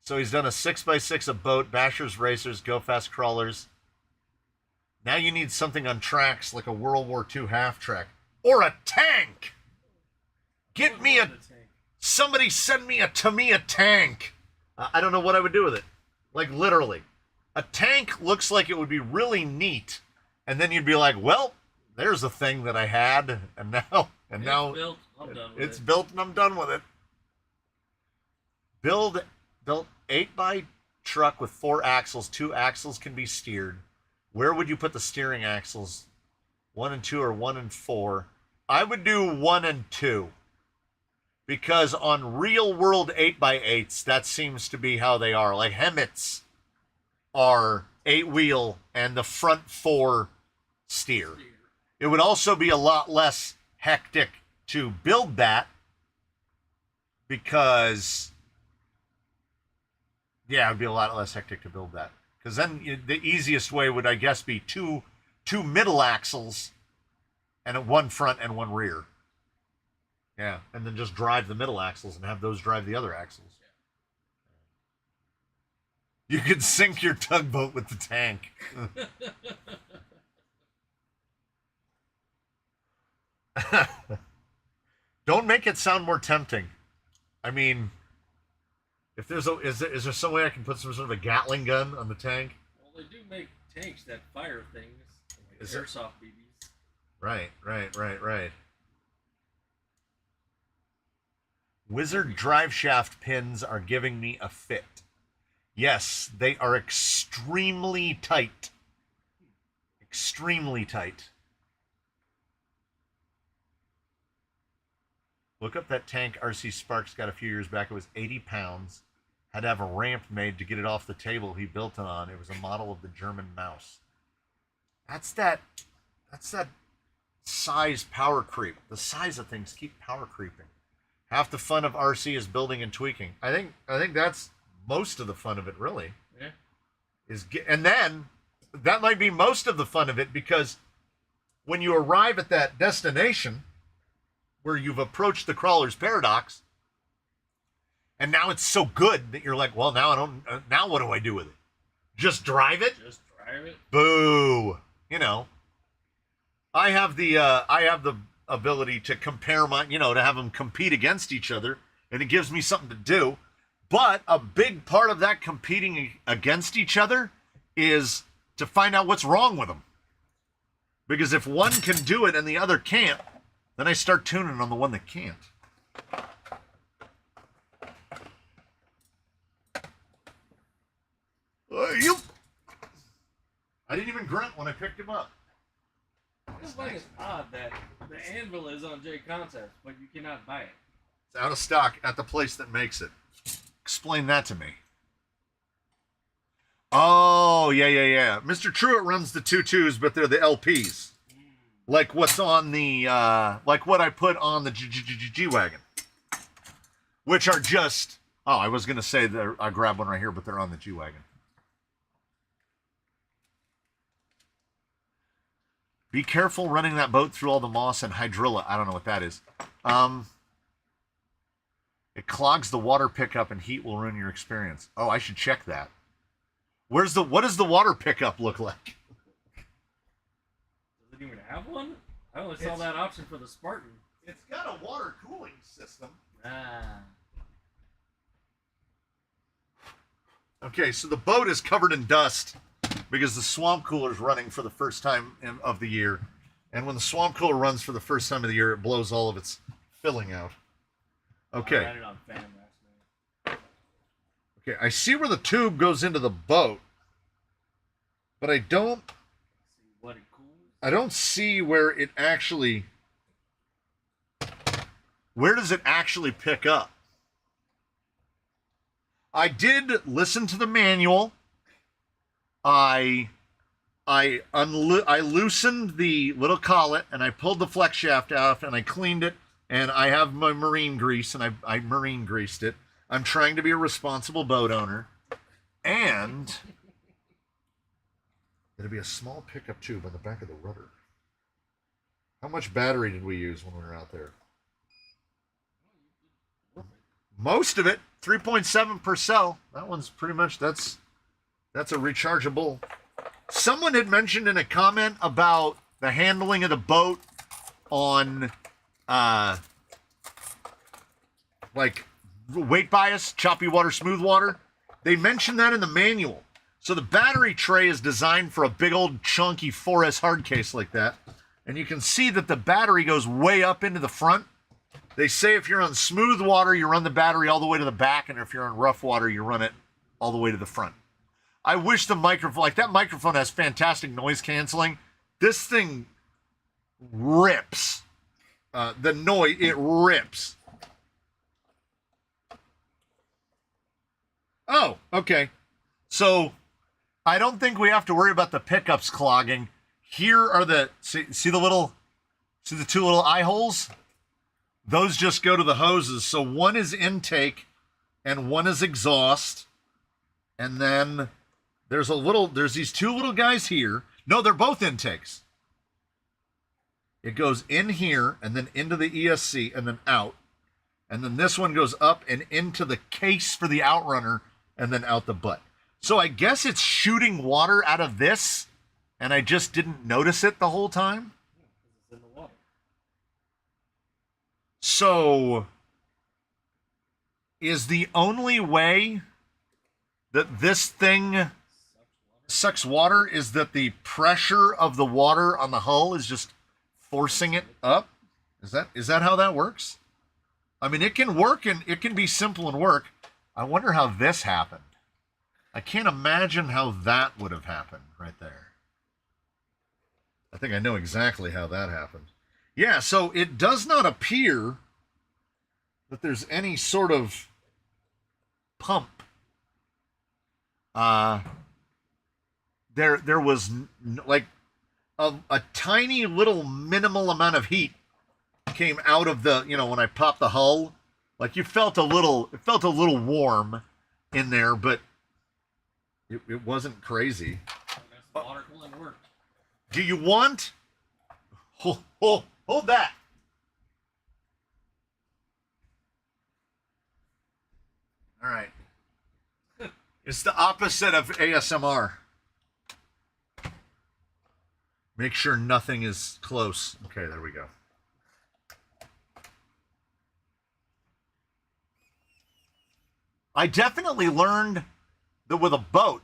So he's done a 6x6, a boat, bashers, racers, go fast crawlers. Now you need something on tracks like a World War II half track. Or a tank! Get me a... Somebody send me a Tamiya tank. I don't know what I would do with it. Like, literally. A tank looks like it would be really neat. And then you'd be like, well, there's a thing that I had. And now
built. I'm done with
it's
it.
built and I'm done with it. Built 8x truck with 4 axles. 2 axles can be steered. Where would you put the steering axles? 1 and 2 or 1 and 4? I would do 1 and 2. Because on real world 8x8s, that seems to be how they are. Like Hemmets are 8-wheel and the front 4 steer. It would also be a lot less hectic to build that because, yeah, it would be a lot less hectic to build that. Because then the easiest way would, I guess, be two middle axles and 1 front and 1 rear. Yeah, and then just drive the middle axles and have those drive the other axles. You could sink your tugboat with the tank. Don't make it sound more tempting. I mean, if there's is there some way I can put some sort of a Gatling gun on the tank?
Well, they do make tanks that fire things, like
Is there-
airsoft BBs.
Right. Wizard drive shaft pins are giving me a fit. Yes, they are extremely tight. Extremely tight. Look up that tank RC Sparks got a few years back. It was 80 pounds. Had to have a ramp made to get it off the table he built it on. It was a model of the German mouse. That's that size power creep. The size of things keep power creeping. Half the fun of RC is building and tweaking. I think that's most of the fun of it, really.
Yeah.
And then that might be most of the fun of it because when you arrive at that destination where you've approached the crawler's paradox, and now it's so good that you're like, well, now I don't. Now what do I do with it? Just drive it?
Just drive it.
Boo! You know, I have the ability to compare my, to have them compete against each other, and it gives me something to do. But a big part of that competing against each other is to find out what's wrong with them. Because if one can do it and the other can't, then I start tuning on the one that can't. I didn't even grunt when I picked him up.
I just think it's odd that the anvil is on J Concepts, but you cannot buy it.
It's out of stock at the place that makes it. Explain that to me. Oh, yeah. Mr. Truitt runs the 2.2s, but they're the LPs. Like what's on the, like what I put on the G-Wagon. Which are just, I was going to say that I grabbed one right here, but they're on the G-Wagon. Be careful running that boat through all the moss and hydrilla. I don't know what that is. It clogs the water pickup and heat will ruin your experience. Oh, I should check that. What does the water pickup look like?
Does it even have one? I only saw that option for the Spartan.
It's got a water cooling system. Okay, so the boat is covered in dust because the swamp cooler is running for the first time of the year. And when the swamp cooler runs for the first time of the year, it blows all of its filling out. Okay.
I read it on Fan last night.
Okay, I see where the tube goes into the boat, but I don't see where it actually. Where does it actually pick up? I did listen to the manual. I loosened the little collet and I pulled the flex shaft off and I cleaned it. And I have my marine grease, and I marine greased it. I'm trying to be a responsible boat owner. And it'll be a small pickup tube on the back of the rudder. How much battery did we use when we were out there? Most of it, 3.7 per cell. That one's pretty much, that's a rechargeable. Someone had mentioned in a comment about the handling of the boat on like weight bias, choppy water, smooth water. They mentioned that in the manual. So the battery tray is designed for a big old chunky 4S hard case like that. And you can see that the battery goes way up into the front. They say if you're on smooth water, you run the battery all the way to the back. And if you're on rough water, you run it all the way to the front. I wish the microphone, like that microphone has fantastic noise canceling. This thing rips. The noise, it rips. Oh, okay. So I don't think we have to worry about the pickups clogging. Here are the, see the two little eye holes? Those just go to the hoses. So one is intake and one is exhaust. And then there's these two little guys here. No, they're both intakes. It goes in here and then into the ESC and then out. And then this one goes up and into the case for the outrunner and then out the butt. So I guess it's shooting water out of this and I just didn't notice it the whole time.
It's in the water.
So is the only way that this thing sucks water is that the pressure of the water on the hull is just forcing it up? Is that how that works? I mean, it can work and it can be simple and work. I wonder how this happened. I can't imagine how that would have happened right there. I think I know exactly how that happened. Yeah, so it does not appear that there's any sort of pump. There was like a tiny little minimal amount of heat came out of the, when I popped the hull, like it felt a little warm in there, but it wasn't crazy.
Water cooling worked.
Do you want Hold that. All right. It's the opposite of ASMR. Make sure nothing is close. Okay, there we go. I definitely learned that with a boat,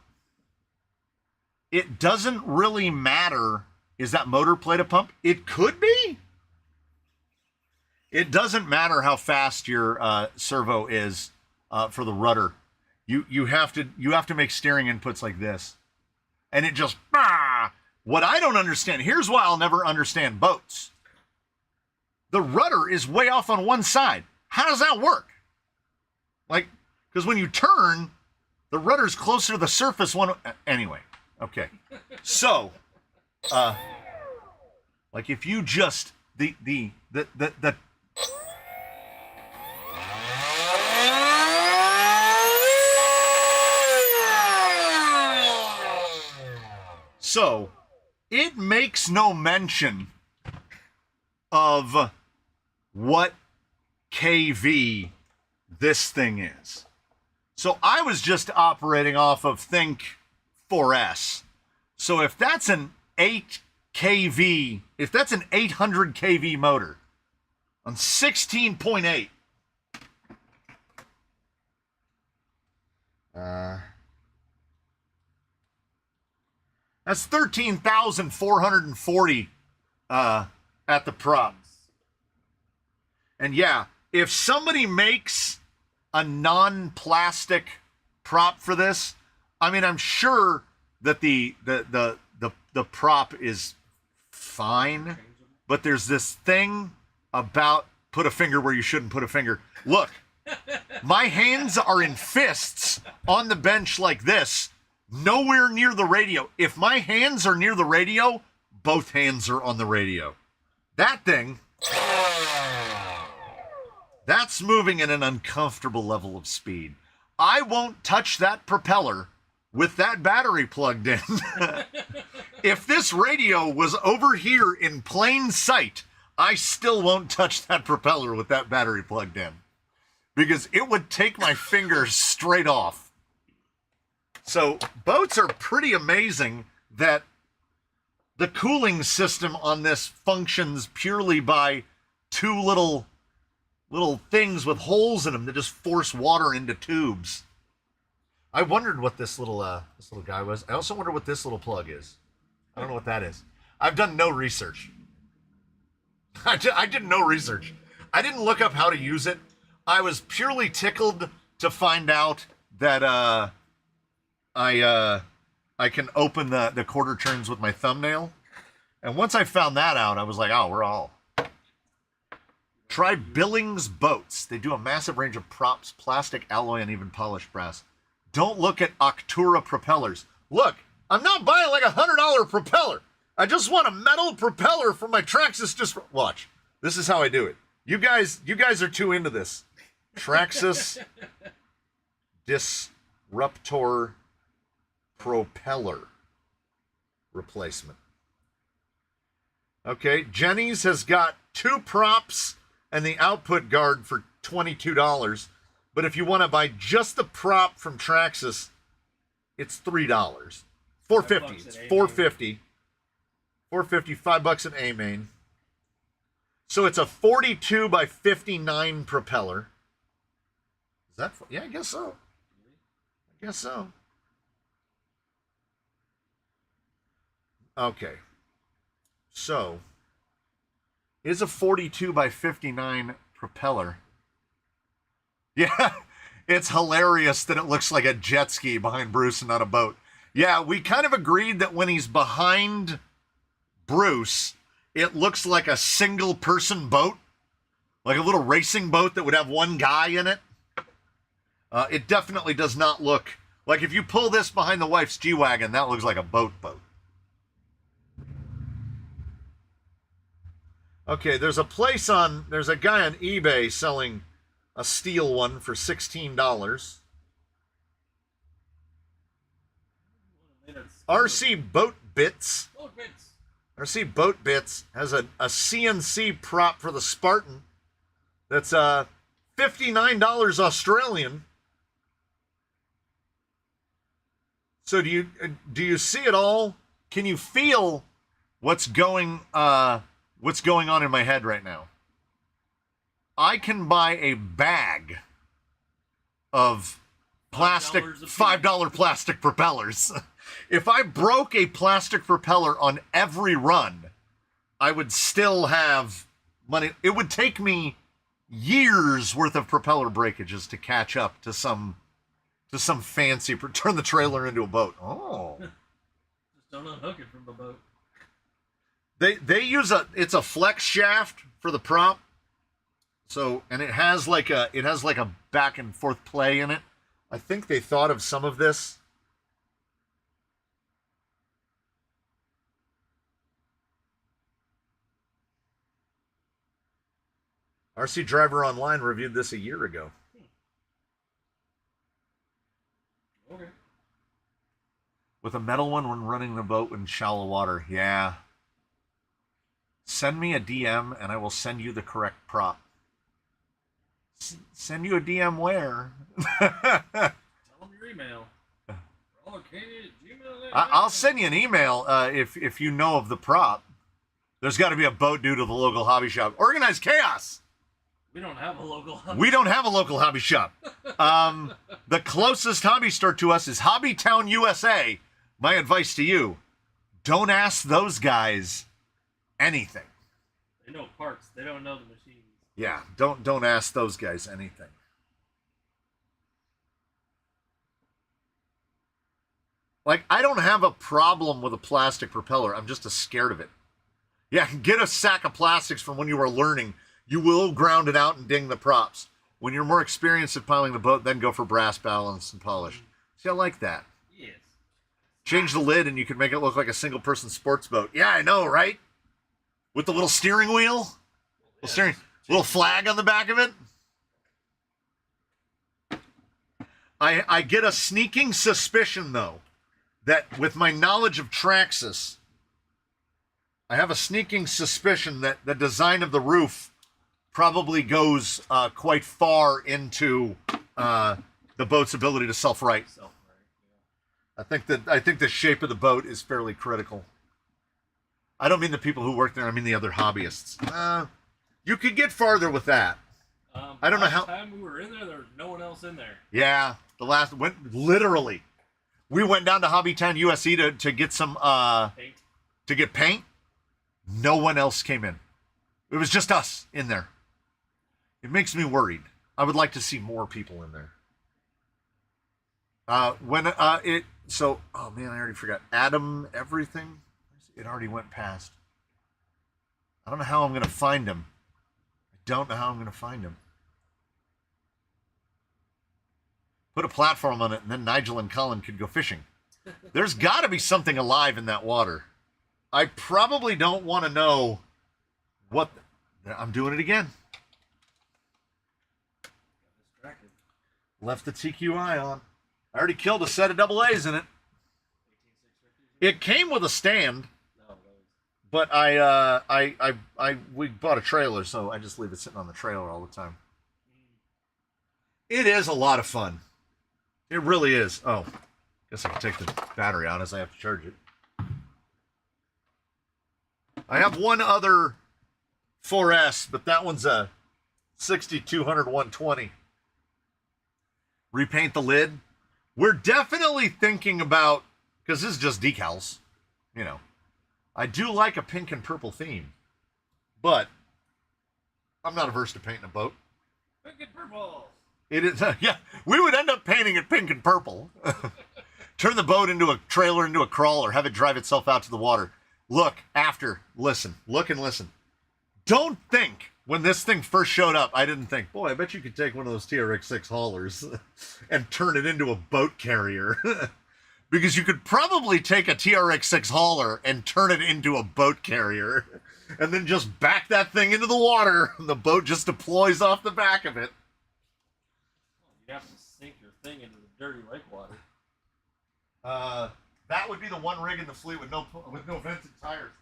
it doesn't really matter. Is that motor plate a pump? It could be. It doesn't matter how fast your servo is for the rudder. You have to make steering inputs like this, and it just What I don't understand. Here's why I'll never understand boats. The rudder is way off on one side. How does that work? Like, because when you turn, the rudder's closer to the surface. Anyway, okay. So, like if you just the So, it makes no mention of what kV this thing is. So I was just operating off of Think 4S. So if that's an 8 kV, if that's an 800 kV motor on 16.8, that's 13,440 at the prop. And yeah, if somebody makes a non-plastic prop for this, I mean, I'm sure that the prop is fine, but there's this thing about put a finger where you shouldn't put a finger. Look, my hands are in fists on the bench like this, nowhere near the radio. If my hands are near the radio, both hands are on the radio. That thing, that's moving at an uncomfortable level of speed. I won't touch that propeller with that battery plugged in. If this radio was over here in plain sight, I still won't touch that propeller with that battery plugged in, because it would take my fingers straight off. So boats are pretty amazing that the cooling system on this functions purely by two little things with holes in them that just force water into tubes. I wondered what this little guy was. I also wonder what this little plug is. I don't know what that is. I've done no research. I did no research. I didn't look up how to use it. I was purely tickled to find out that I can open the quarter turns with my thumbnail. And once I found that out, I was like, oh, we're all. Try Billings Boats. They do a massive range of props, plastic, alloy, and even polished brass. Don't look at Octura propellers. Look, I'm not buying like $100 propeller. I just want a metal propeller for my Traxxas. Just watch. This is how I do it. You guys are too into this. Traxxas Disruptor propeller replacement. Okay, Jenny's has got two props and the output guard for $22. But if you want to buy just the prop from Traxxas, it's $3. $4.50. It's $4.50. $4.50, $5 an A-main. So it's a 42 by 59 propeller. Is that? Yeah, I guess so. I guess so. Okay. So, is a 42 by 59 propeller. Yeah, it's hilarious that it looks like a jet ski behind Bruce and not a boat. Yeah, we kind of agreed that when he's behind Bruce, it looks like a single-person boat, like a little racing boat that would have one guy in it. It definitely does not look like, if you pull this behind the wife's G-Wagon, that looks like a boat. Okay, there's a guy on eBay selling a steel one for $16. RC Boat Bits. RC Boat Bits has a CNC prop for the Spartan that's $59 Australian. So do you see it all? Can you feel what's going on in my head right now? I can buy a bag of plastic $5 plastic propellers. If I broke a plastic propeller on every run, I would still have money. It would take me years worth of propeller breakages to catch up to some fancy turn the trailer into a boat. Oh.
Just don't unhook it from the boat.
They use it's a flex shaft for the prop. So, and it has like a back and forth play in it. I think they thought of some of this. RC Driver Online reviewed this a year ago.
Okay.
With a metal one when running the boat in shallow water. Yeah. Send me a DM and I will send you the correct prop. Send you a DM where?
Tell them your email.
I'll send you an email if you know of the prop. There's got to be a boat due to the local hobby shop. Organized Chaos.
We don't have a local hobby.
We don't have a local hobby shop. The closest hobby store to us is Hobbytown, USA. My advice to you, don't ask those guys anything.
They know parts. They don't know the machines.
Yeah, don't ask those guys anything. Like, I don't have a problem with a plastic propeller. I'm just scared of it. Yeah, get a sack of plastics from when you were learning. You will ground it out and ding the props. When you're more experienced at piling the boat, then go for brass balance and polish. See, I like that.
Yes.
Change the lid and you can make it look like a single-person sports boat. Yeah, I know, right? With the little steering wheel? Little flag on the back of it? I get a sneaking suspicion, though, that with my knowledge of Traxxas, I have a sneaking suspicion that the design of the roof probably goes quite far into the boat's ability to self-right.
Yeah.
I think the shape of the boat is fairly critical. I don't mean the people who work there. I mean the other hobbyists. You could get farther with that. I don't know how.
Last time we were in there was no one else in there.
Yeah, literally. We went down to Hobbytown USC to get some
Paint.
to get paint. No one else came in. It was just us in there. It makes me worried. I would like to see more people in there. Oh man, I already forgot. Adam everything. It already went past. I don't know how I'm going to find him. Put a platform on it, and then Nigel and Colin could go fishing. There's got to be something alive in that water. I probably don't want to know what... I'm doing it again.
Distracted.
Left the TQI on. I already killed a set of double A's in it.
18650.
It came with a stand,
No,
but we bought a trailer, so I just leave it sitting on the trailer all the time. It is a lot of fun. It really is. Oh, guess I can take the battery out as I have to charge it. I have one other 4S, but that one's a 6200 120. Repaint the lid. We're definitely thinking about, because this is just decals, you know. I do like a pink and purple theme, but I'm not averse to painting a boat.
Pink and purple.
It is, yeah, we would end up painting it pink and purple. Turn the boat into a trailer, into a crawler, have it drive itself out to the water. Look and listen. Don't think, when this thing first showed up, I didn't think, boy, I bet you could take one of those TRX6 haulers and turn it into a boat carrier. Because you could probably take a TRX6 hauler and turn it into a boat carrier. And then just back that thing into the water, and the boat just deploys off the back of it.
You have to sink your thing into the dirty lake water.
That would be the one rig in the fleet with no vented tires.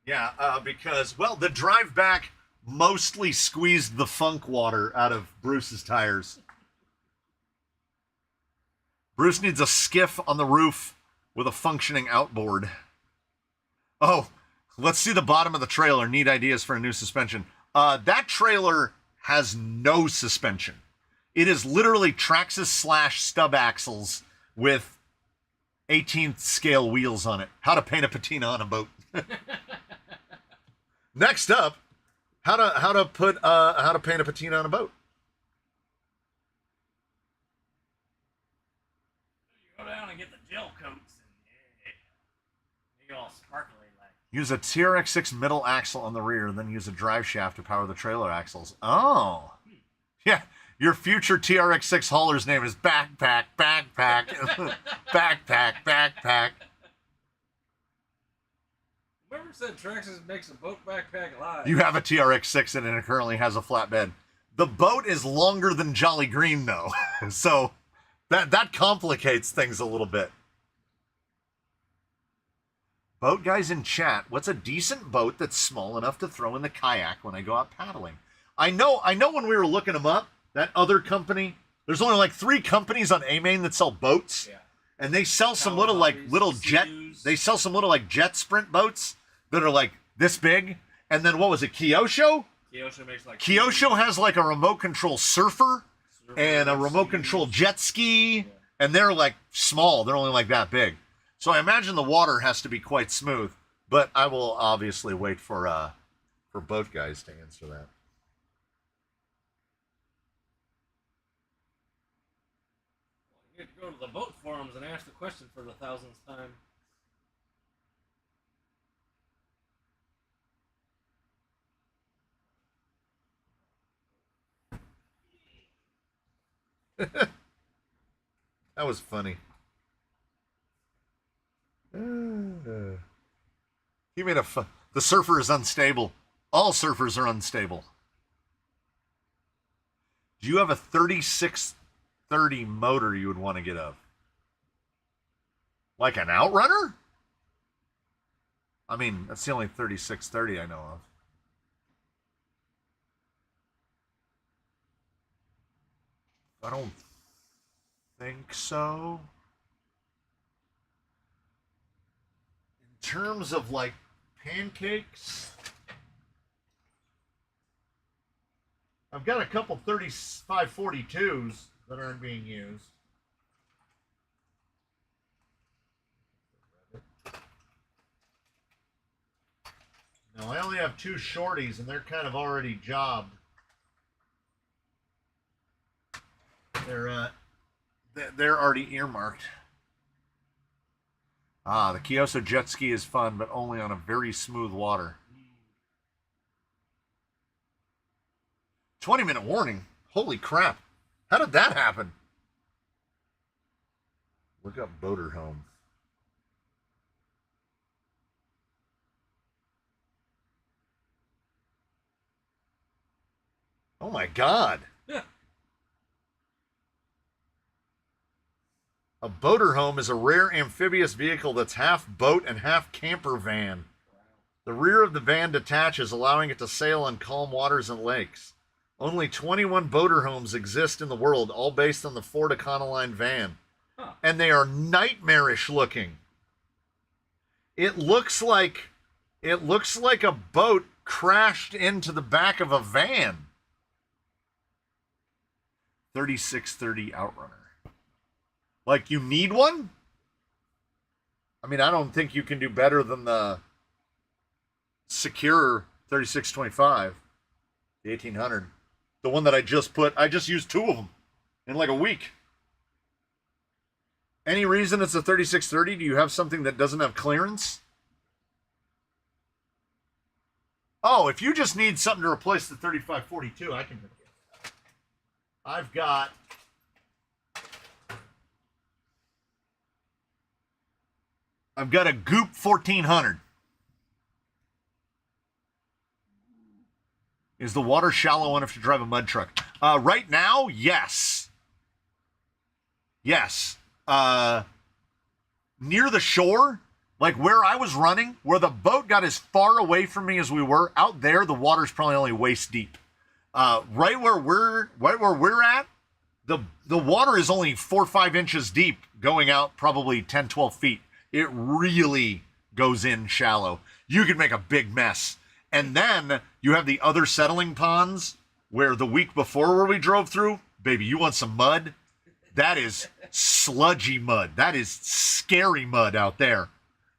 Yeah, because, well, the drive back mostly squeezed the funk water out of Bruce's tires. Bruce needs a skiff on the roof with a functioning outboard. Oh, let's see the bottom of the trailer. Neat ideas for a new suspension. That trailer has no suspension. It is literally Traxxas / stub axles with 18th scale wheels on it. How to paint a patina on a boat. Next up, how to paint a patina on a boat.
You go down and get the gel coats and you all sparkly like.
Use a TRX6 middle axle on the rear, then use a drive shaft to power the trailer axles. Oh, yeah. Your future TRX6 hauler's name is Backpack, Backpack, Backpack, Backpack.
Whoever said Traxxas makes a boat backpack alive?
You have a TRX6 and it currently has a flatbed. The boat is longer than Jolly Green, though, so that complicates things a little bit. Boat guys in chat, what's a decent boat that's small enough to throw in the kayak when I go out paddling? I know when we were looking them up, that other company, there's only like 3 companies on A-Main that sell boats.
Yeah.
And they sell some little jet, they sell some little like jet sprint boats that are like this big. And then what was it, Kyosho? Kyosho has like a remote control surfer and a remote control jet ski. Yeah. And they're like small, they're only like that big. So I imagine the water has to be quite smooth. But I will obviously wait for boat guys to answer that.
You have to go to the boat forums and ask the question for the 1000th time.
That was funny. He made the surfer is unstable. All surfers are unstable. Do you have a 3630 motor you would want to get of? Like an Outrunner? I mean, that's the only 3630 I know of. I don't think so. In terms of like pancakes, I've got a couple 3542s that aren't being used. No, I only have 2 shorties and they're kind of already jobbed. They're already earmarked. Ah, the Kyosho jet ski is fun, but only on a very smooth water. 20-minute warning. Holy crap. How did that happen? Look up Boater Home. Oh my God.
Yeah.
A boater home is a rare amphibious vehicle that's half boat and half camper van. The rear of the van detaches, allowing it to sail on calm waters and lakes. Only 21 boater homes exist in the world, all based on the Ford Econoline van.
Huh.
And they are nightmarish looking. It looks like a boat crashed into the back of a van. 3630 Outrunner. Like, you need one? I mean, I don't think you can do better than the Secure 3625, the 1800. The one that I just used 2 of them in like a week. Any reason it's a 3630? Do you have something that doesn't have clearance? Oh, if you just need something to replace the 3542, I can do it. I've got a Goop 1400. Is the water shallow enough to drive a mud truck? Right now, yes. Yes. Near the shore, like where I was running, where the boat got as far away from me as we were, out there, the water's probably only waist deep. Right where we're at, the water is only 4 or 5 inches deep, going out probably 10, 12 feet. It really goes in shallow. You could make a big mess. And then you have the other settling ponds where the week before where we drove through, baby, you want some mud? That is sludgy mud. That is scary mud out there,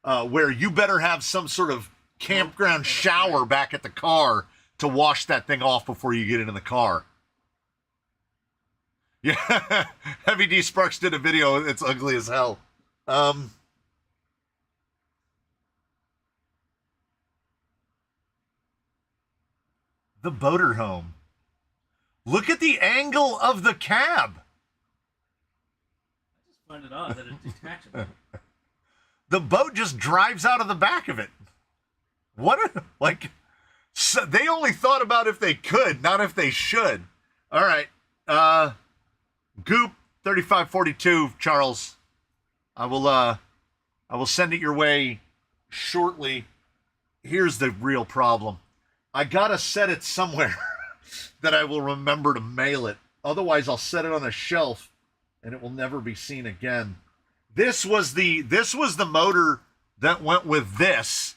where you better have some sort of campground shower back at the car to wash that thing off before you get into the car. Yeah, Heavy D Sparks did a video. It's ugly as hell. The boater home. Look at the angle of the cab.
I just find it odd that it's detachable.
The boat just drives out of the back of it. So they only thought about if they could, not if they should. All right. Goop 3542, Charles. I will send it your way shortly. Here's the real problem. I gotta set it somewhere that I will remember to mail it. Otherwise, I'll set it on a shelf and it will never be seen again. This was the motor that went with this.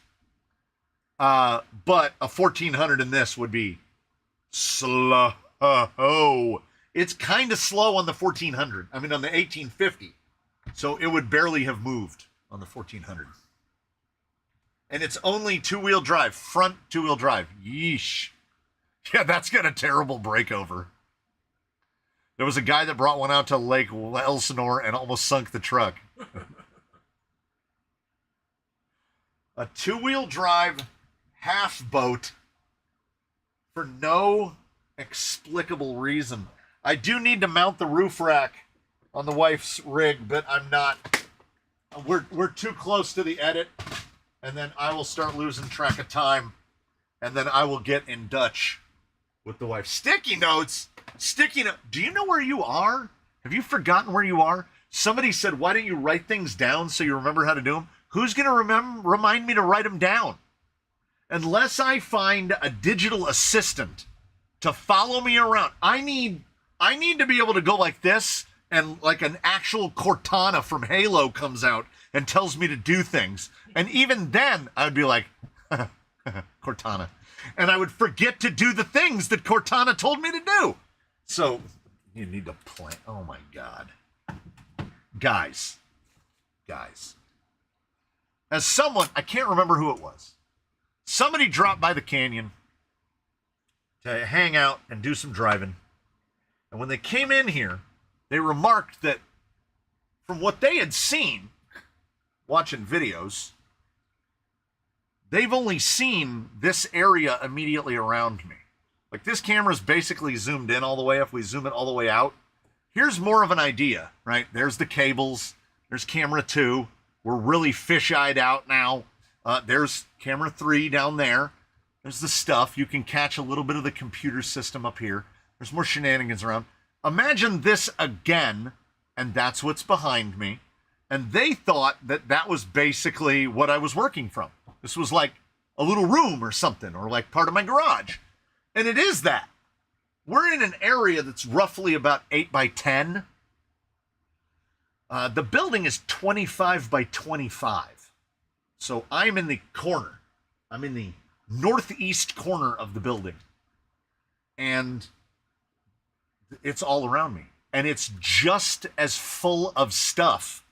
But a 1400 in this would be slow. It's kind of slow on the 1400. I mean, on the 1850. So it would barely have moved on the 1400. And it's only two-wheel drive, front two-wheel drive. Yeesh. Yeah, that's got a terrible breakover. There was a guy that brought one out to Lake Elsinore and almost sunk the truck. A two-wheel drive half boat for no explicable reason. I do need to mount the roof rack on the wife's rig, but I'm not. We're too close to the edit, and then I will start losing track of time, and then I will get in Dutch with the wife. Sticky notes. Do you know where you are? Have you forgotten where you are? Somebody said, why don't you write things down so you remember how to do them? Who's going to remind me to write them down? Unless I find a digital assistant to follow me around. I need to be able to go like this, and like an actual Cortana from Halo comes out and tells me to do things. And even then, I would be like, Cortana. And I would forget to do the things that Cortana told me to do. So, you need to plan. Oh my God. Guys. As someone, I can't remember who it was. Somebody dropped by the canyon to hang out and do some driving. And when they came in here, they remarked that from what they had seen, watching videos, they've only seen this area immediately around me. Like, this camera's basically zoomed in all the way. If we zoom it all the way out, here's more of an idea, right? There's the cables. There's camera 2. We're really fish-eyed out now. There's camera 3 down there. There's the stuff. You can catch a little bit of the computer system up here. There's more shenanigans around. Imagine this again, and that's what's behind me. And they thought that that was basically what I was working from. This was like a little room or something, or like part of my garage. And it is that. We're in an area that's roughly about 8 by 10. The building is 25 by 25. So I'm in the corner. I'm in the northeast corner of the building. And it's all around me. And it's just as full of stuff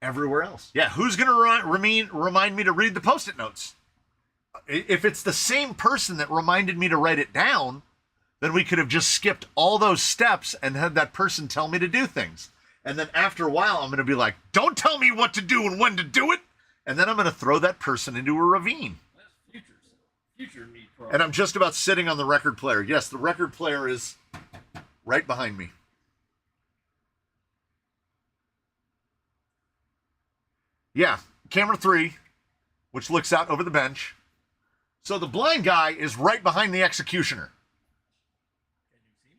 everywhere else. Yeah, who's going to remind me to read the Post-it notes? If it's the same person that reminded me to write it down, then we could have just skipped all those steps and had that person tell me to do things. And then after a while, I'm going to be like, don't tell me what to do and when to do it. And then I'm going to throw that person into a ravine.
That's future me problem.
And I'm just about sitting on the record player. Yes, the record player is right behind me. Yeah, camera 3, which looks out over the bench. So the blind guy is right behind the executioner.
Can you see me?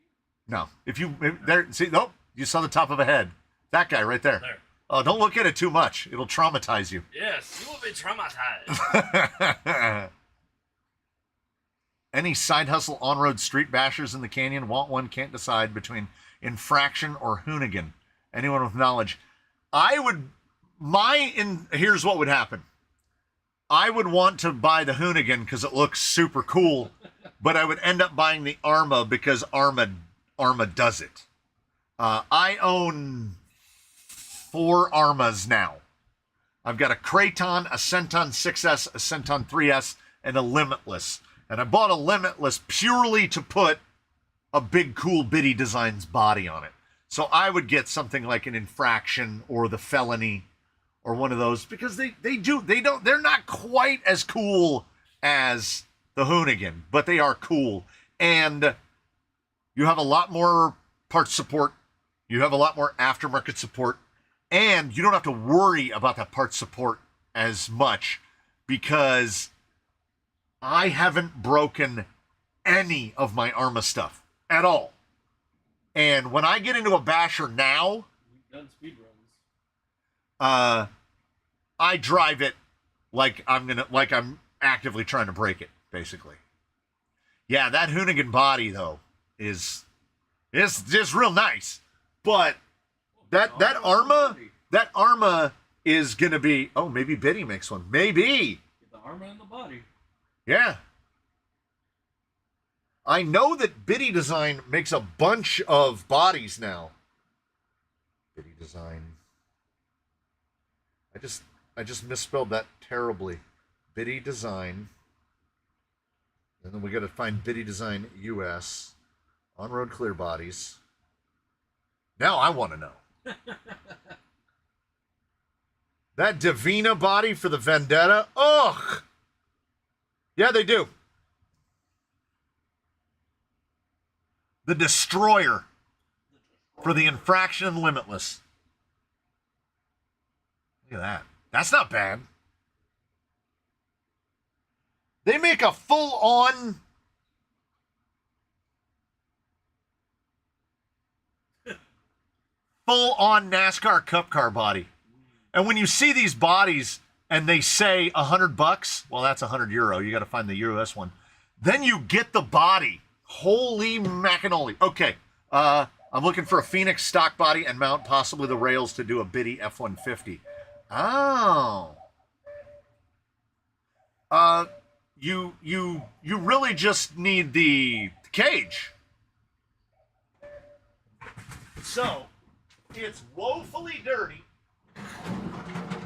No, if you there, see, nope, You saw the top of a head. That guy right there.
There.
Oh, don't look at it too much. It'll traumatize you.
Yes, you will be traumatized.
Any side hustle on-road street bashers in the canyon? Want one, can't decide between infraction or hoonigan. Anyone with knowledge? Here's what would happen. I would want to buy the hoonigan because it looks super cool, but I would end up buying the Arma because Arma does it. I own 4 Armas now. I've got a Kraton, a Centon 6S, a Centon 3S, and a Limitless. And I bought a Limitless purely to put a big, cool Biddy Designs body on it. So I would get something like an Infraction or the Felony or one of those because they're not quite as cool as the Hoonigan, but they are cool. And you have a lot more parts support. You have a lot more aftermarket support. And you don't have to worry about that parts support as much because I haven't broken any of my Arma stuff at all. And when I get into a basher now,
We've done speed runs.
I drive it like I'm actively trying to break it, basically. Yeah, that Hoonigan body though is just real nice. But that Arma is gonna be, oh, maybe Biddy makes one. Maybe.
Get the Arma in the body.
Yeah. I know that Biddy Design makes a bunch of bodies now. Biddy Design. I just misspelled that terribly. Biddy Design. And then we got to find Biddy Design US. On-road clear bodies. Now I want to know. That Divina body for the Vendetta. Ugh. Yeah, they do. The Destroyer for the Infraction and Limitless. Look at that. That's not bad. They make a full-on NASCAR Cup car body. And when you see these bodies and they say $100, well, that's €100. You got to find the US one. Then you get the body. Holy macanoli. Okay, I'm looking for a Phoenix stock body and mount possibly the rails to do a Biddy F-150. Oh. You really just need the cage. So, it's woefully dirty.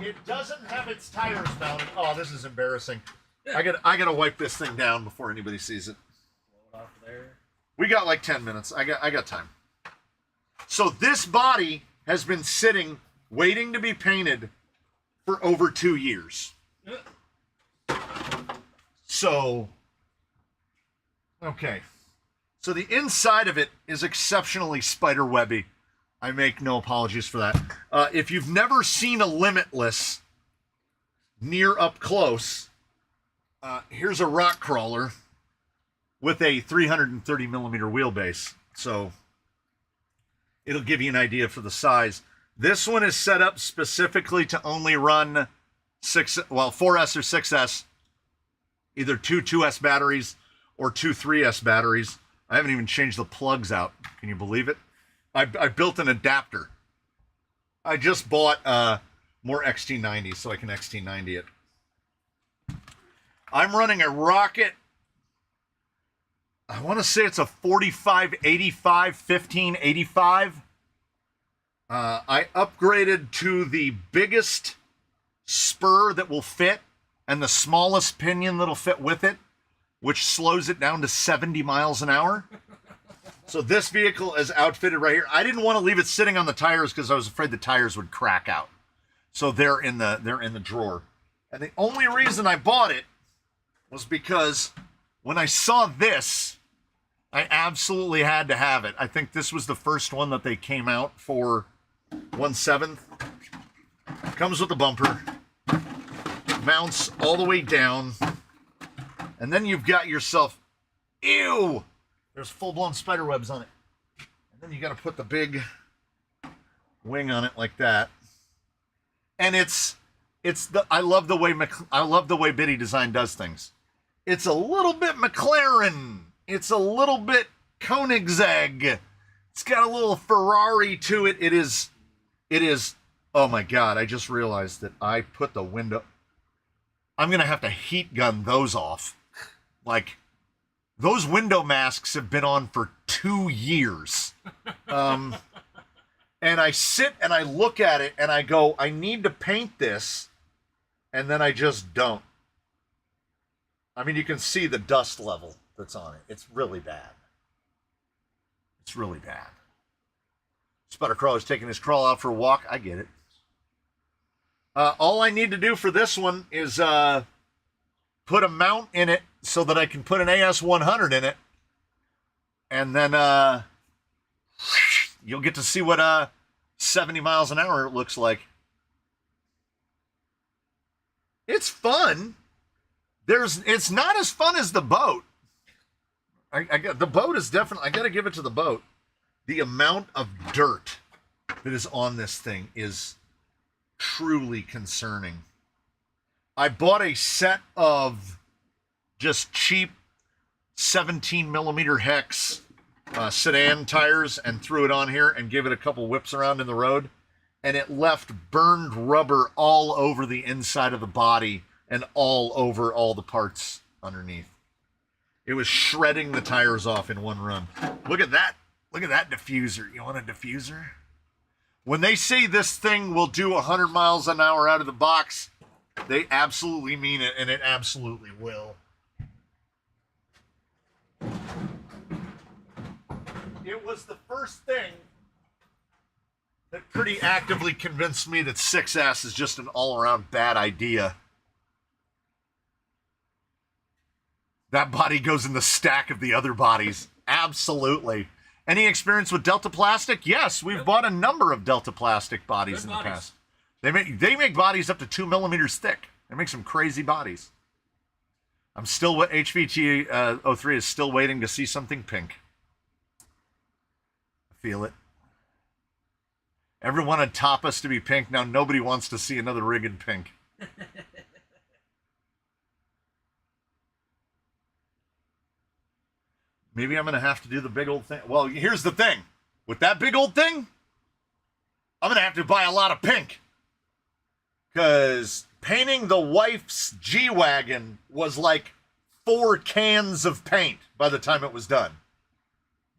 It doesn't have its tires mounted. Oh, this is embarrassing. I gotta wipe this thing down before anybody sees it.
Blow it off there.
We got like 10 minutes. I got time. So this body has been sitting, waiting to be painted for over 2 years. So, okay. So the inside of it is exceptionally spider webby. I make no apologies for that. If you've never seen a Limitless near up close, here's a rock crawler with a 330 millimeter wheelbase. So it'll give you an idea for the size. This one is set up specifically to only run 4S or 6S, either 2 2S batteries or 2 3S batteries. I haven't even changed the plugs out. Can you believe it? I built an adapter. I just bought more XT90 so I can XT90 it. I'm running a Rocket. I want to say it's a 4585, 1585. I upgraded to the biggest spur that will fit and the smallest pinion that'll fit with it, which slows it down to 70 miles an hour. So this vehicle is outfitted right here. I didn't want to leave it sitting on the tires because I was afraid the tires would crack out. So they're in the drawer. And the only reason I bought it was because when I saw this, I absolutely had to have it. I think this was the first one that they came out for 1/7. Comes with the bumper. Mounts all the way down. And then you've got yourself, ew! There's full-blown spider webs on it. And then you got to put the big wing on it like that. And I love the way Biddy Design does things. It's a little bit McLaren. It's a little bit Koenigsegg. It's got a little Ferrari to it. It is, oh my God, I just realized that I put the window, I'm going to have to heat gun those off. Like, those window masks have been on for 2 years. And I sit and I look at it and I go, I need to paint this. And then I just don't. I mean, you can see the dust level that's on it. It's really bad. It's really bad. Sputter Crawler's taking his crawl out for a walk. I get it. All I need to do for this one is put a mount in it so that I can put an AS100 in it. And then you'll get to see what 70 miles an hour it looks like. It's fun. It's not as fun as the boat. The boat is definitely, I got to give it to the boat. The amount of dirt that is on this thing is truly concerning. I bought a set of just cheap 17 millimeter hex sedan tires and threw it on here and gave it a couple whips around in the road. And it left burned rubber all over the inside of the body and all over all the parts underneath. It was shredding the tires off in one run. Look at that. Look at that diffuser. You want a diffuser? When they say this thing will do 100 miles an hour out of the box, they absolutely mean it, and it absolutely will. It was the first thing that pretty actively convinced me that 6S is just an all-around bad idea. That body goes in the stack of the other bodies. Absolutely. Any experience with Delta Plastic? Yes, we've bought a number of Delta Plastic bodies in the past. They make bodies up to 2 millimeters thick. They make some crazy bodies. I'm still, HVT 03 is still waiting to see something pink. I feel it. Everyone wanted Tapas to be pink. Now nobody wants to see another rig in pink. Maybe I'm going to have to do the big old thing. Well, here's the thing. With that big old thing, I'm going to have to buy a lot of pink. Because painting the wife's G-Wagon was like 4 cans of paint by the time it was done.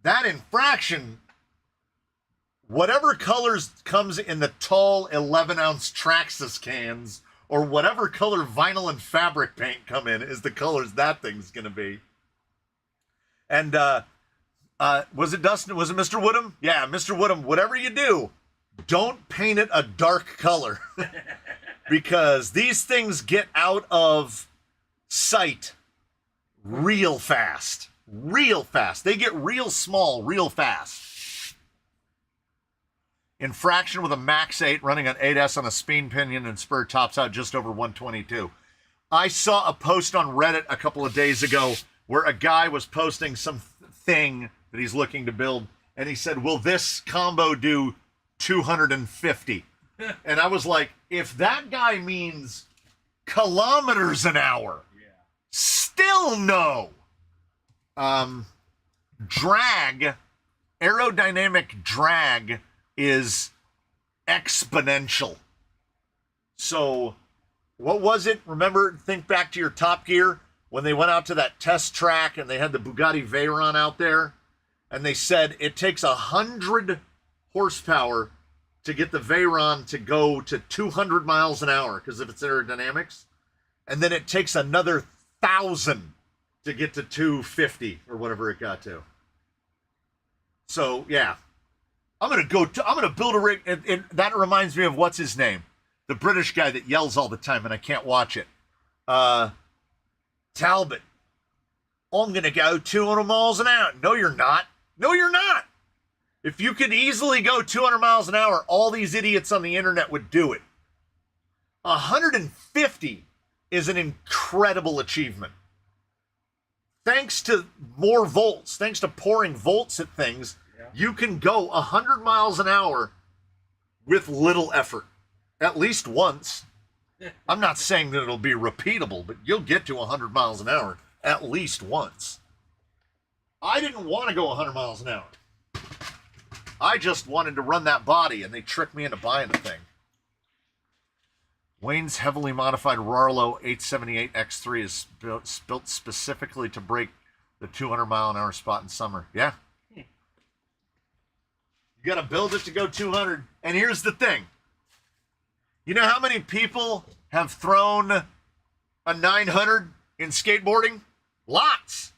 That infraction, whatever colors comes in the tall 11-ounce Traxxas cans, or whatever color vinyl and fabric paint come in, is the colors that thing's going to be. And was it Dustin? Was it Mr. Woodham? Yeah, Mr. Woodham, whatever you do, don't paint it a dark color. Because these things get out of sight real fast. Real fast. They get real small real fast. Infraction with a Max 8 running on 8S on a spin pinion and spur tops out just over 122. I saw a post on Reddit a couple of days ago where a guy was posting some thing that he's looking to build, and he said, will this combo do 250? And I was like, if that guy means kilometers an hour, still no. Drag, aerodynamic drag is exponential. So, what was it? Remember, think back to your Top Gear, when they went out to that test track and they had the Bugatti Veyron out there, and they said it takes 100 horsepower to get the Veyron to go to 200 miles an hour because of its aerodynamics, and then it takes another 1,000 to get to 250 or whatever it got to. So yeah, I'm gonna build a rig, and that reminds me of what's his name, the British guy that yells all the time, and I can't watch it. Talbot, I'm going to go 200 miles an hour. No, you're not. No, you're not. If you could easily go 200 miles an hour, all these idiots on the internet would do it. 150 is an incredible achievement. Thanks to more volts, thanks to pouring volts at things, you can go 100 miles an hour with little effort, at least once. I'm not saying that it'll be repeatable, but you'll get to 100 miles an hour at least once. I didn't want to go 100 miles an hour. I just wanted to run that body, and they tricked me into buying the thing. Wayne's heavily modified Rarlo 878 X3 is built specifically to break the 200 mile an hour spot in summer. Yeah. You got to build it to go 200. And here's the thing. You know how many people have thrown a 900 in skateboarding? Lots.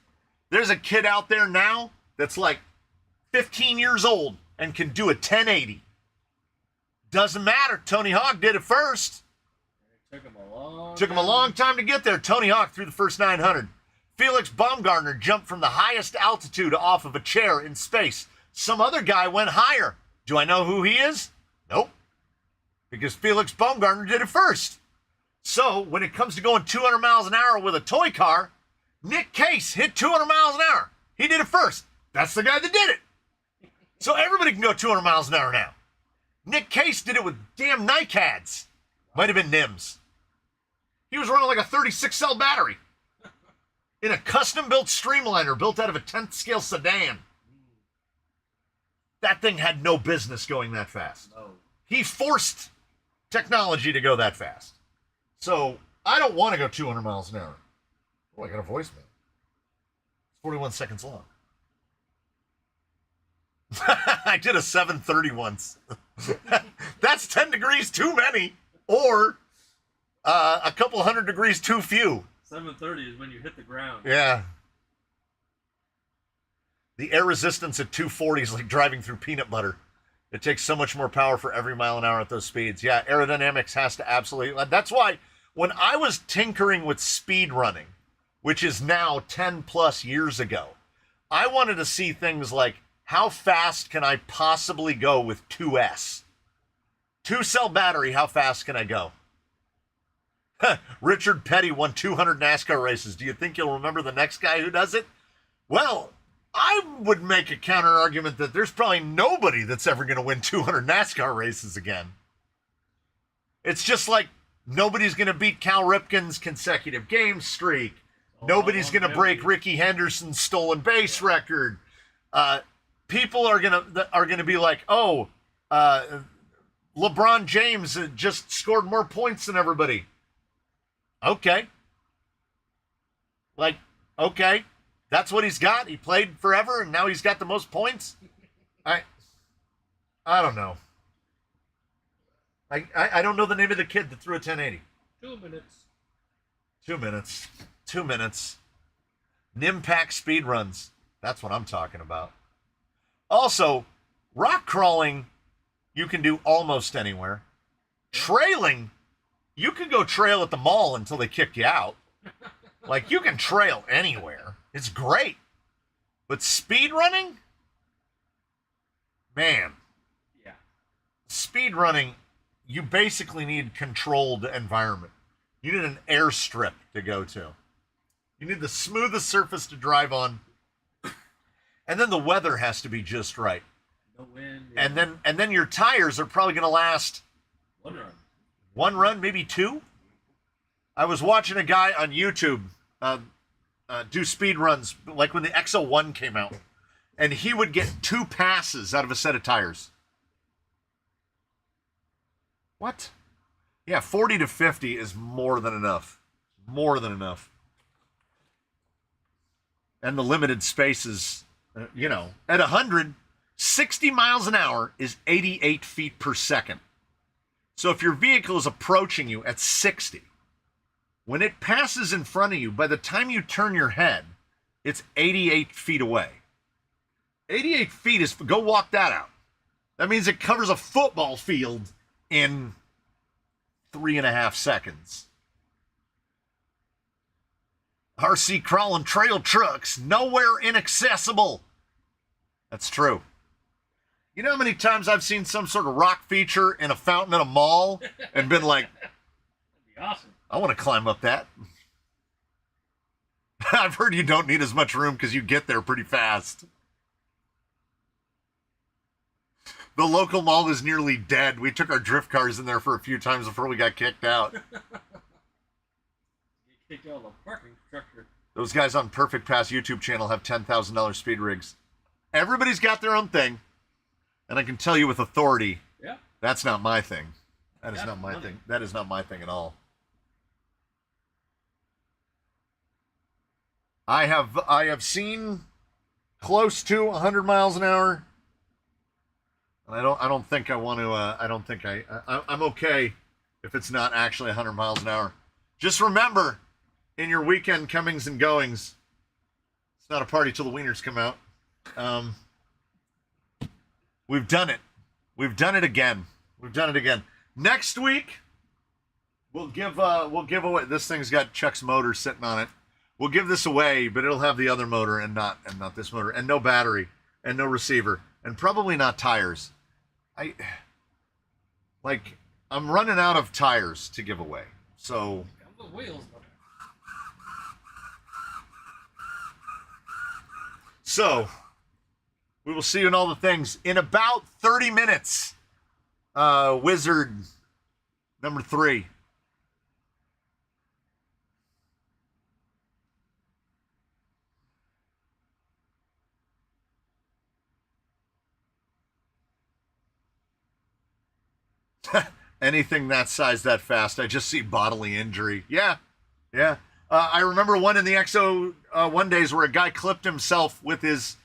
There's a kid out there now that's like 15 years old and can do a 1080. Doesn't matter. Tony Hawk did it first.
It took him a
long time to get there. Tony Hawk threw the first 900. Felix Baumgartner jumped from the highest altitude off of a chair in space. Some other guy went higher. Do I know who he is? Nope. Because Felix Baumgartner did it first. So when it comes to going 200 miles an hour with a toy car, Nick Case hit 200 miles an hour. He did it first. That's the guy that did it. So everybody can go 200 miles an hour now. Nick Case did it with damn NiCads. Might have been NIMS. He was running like a 36 cell battery in a custom-built streamliner built out of a 10th scale sedan. That thing had no business going that fast.
No.
He forced technology to go that fast. So I don't want to go 200 miles an hour. Oh, I got a voicemail. It's 41 seconds long. I did a 7:30 once. That's 10 degrees too many, or a couple hundred degrees too few.
7:30 is when you hit the ground.
Yeah. The air resistance at 240 is like driving through peanut butter. It takes so much more power for every mile an hour at those speeds. Yeah, aerodynamics has to absolutely... That's why when I was tinkering with speed running, which is now 10 plus years ago, I wanted to see things like, how fast can I possibly go with 2S? 2-cell battery, how fast can I go? Richard Petty won 200 NASCAR races. Do you think you'll remember the next guy who does it? Well, I would make a counter argument that there's probably nobody that's ever going to win 200 NASCAR races again. It's just like nobody's going to beat Cal Ripken's consecutive game streak. Nobody's going to break Ricky Henderson's stolen base record. People are gonna be like, oh, LeBron James just scored more points than everybody. Okay. Like, okay. That's what he's got. He played forever, and now he's got the most points. I don't know. I don't know the name of the kid that threw a 1080.
2 minutes.
2 minutes. 2 minutes. Nimpack speed runs. That's what I'm talking about. Also, rock crawling, you can do almost anywhere. Trailing, you can go trail at the mall until they kick you out. Like, you can trail anywhere. It's great. But speed running? Man.
Yeah.
Speed running, you basically need controlled environment. You need an airstrip to go to. You need the smoothest surface to drive on. And then the weather has to be just right.
No wind. Yeah.
And then your tires are probably going to last
1 run.
1 run, maybe 2. I was watching a guy on YouTube do speed runs, like when the XO1 came out, and he would get 2 passes out of a set of tires. What? Yeah, 40 to 50 is more than enough. More than enough. And the limited spaces, at 100, 60 miles an hour is 88 feet per second. So if your vehicle is approaching you at 60, when it passes in front of you, by the time you turn your head, it's 88 feet away. 88 feet is, go walk that out. That means it covers a football field in 3.5 seconds. RC crawling trail trucks, nowhere inaccessible. That's true. You know how many times I've seen some sort of rock feature in a fountain at a mall and been like,
That'd be awesome.
I want to climb up that. I've heard you don't need as much room because you get there pretty fast. The local mall is nearly dead. We took our drift cars in there for a few times before we got kicked out.
You kicked out the parking structure.
Those guys on Perfect Pass YouTube channel have $10,000 speed rigs. Everybody's got their own thing. And I can tell you with authority,
Yeah.
that's not my thing. That is
That's
not my
money.
thing. That is not my thing at all. I have seen close to 100 miles an hour. And I don't think I want to. I'm okay if it's not actually 100 miles an hour. Just remember, in your weekend comings and goings, it's not a party till the wieners come out. We've done it. We've done it again. We've done it again. Next week, we'll give away. This thing's got Chuck's motor sitting on it. We'll give this away, but it'll have the other motor and not this motor, and no battery, and no receiver, and probably not tires. I'm running out of tires to give away. So
The wheels.
So, we will see you in all the things in about 30 minutes. Wizard number 3. Anything that size, that fast, I just see bodily injury. Yeah. I remember one in the XO1 days where a guy clipped himself with his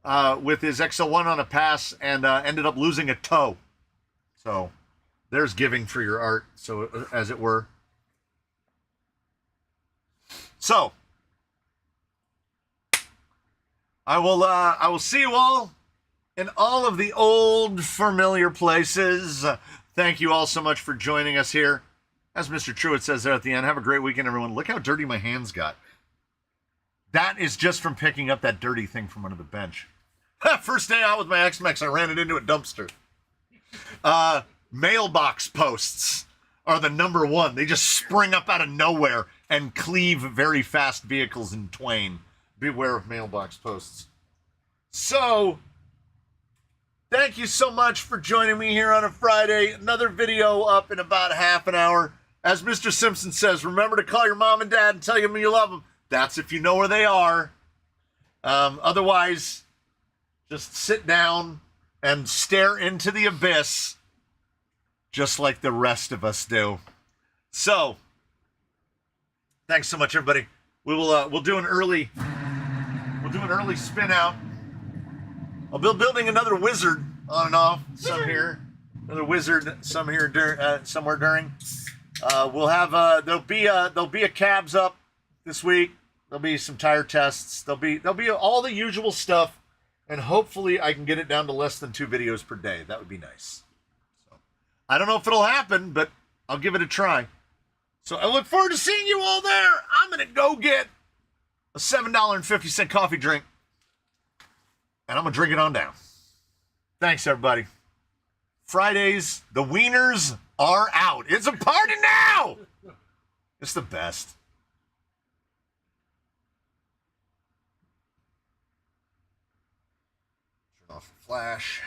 XO1 on a pass and ended up losing a toe. So there's giving for your art, so as it were. So I will see you all in all of the old familiar places. Thank you all so much for joining us here. As Mr. Truitt says there at the end, have a great weekend, everyone. Look how dirty my hands got. That is just from picking up that dirty thing from under the bench. First day out with my X-Mex, I ran it into a dumpster. Mailbox posts are the number one. They just spring up out of nowhere and cleave very fast vehicles in twain. Beware of mailbox posts. So, thank you so much for joining me here on a Friday. Another video up in about half an hour. As Mr. Simpson says, remember to call your mom and dad and tell them you love them. That's if you know where they are. Otherwise, just sit down and stare into the abyss, just like the rest of us do. So, thanks so much, everybody. We'll do an early spin out. I'll be building another wizard on and off. Some here, another wizard. Some here somewhere during. We'll have there'll be a cabs up this week. There'll be some tire tests. There'll be all the usual stuff, and hopefully I can get it down to less than 2 videos per day. That would be nice. So I don't know if it'll happen, but I'll give it a try. So I look forward to seeing you all there. I'm gonna go get a $7.50 coffee drink, and I'm gonna drink it on down. Thanks, everybody. Fridays, the wieners are out. It's a party now. It's the best. Turn off the flash.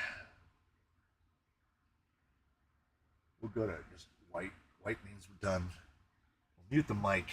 We'll go to just white. White means we're done. We'll mute the mic.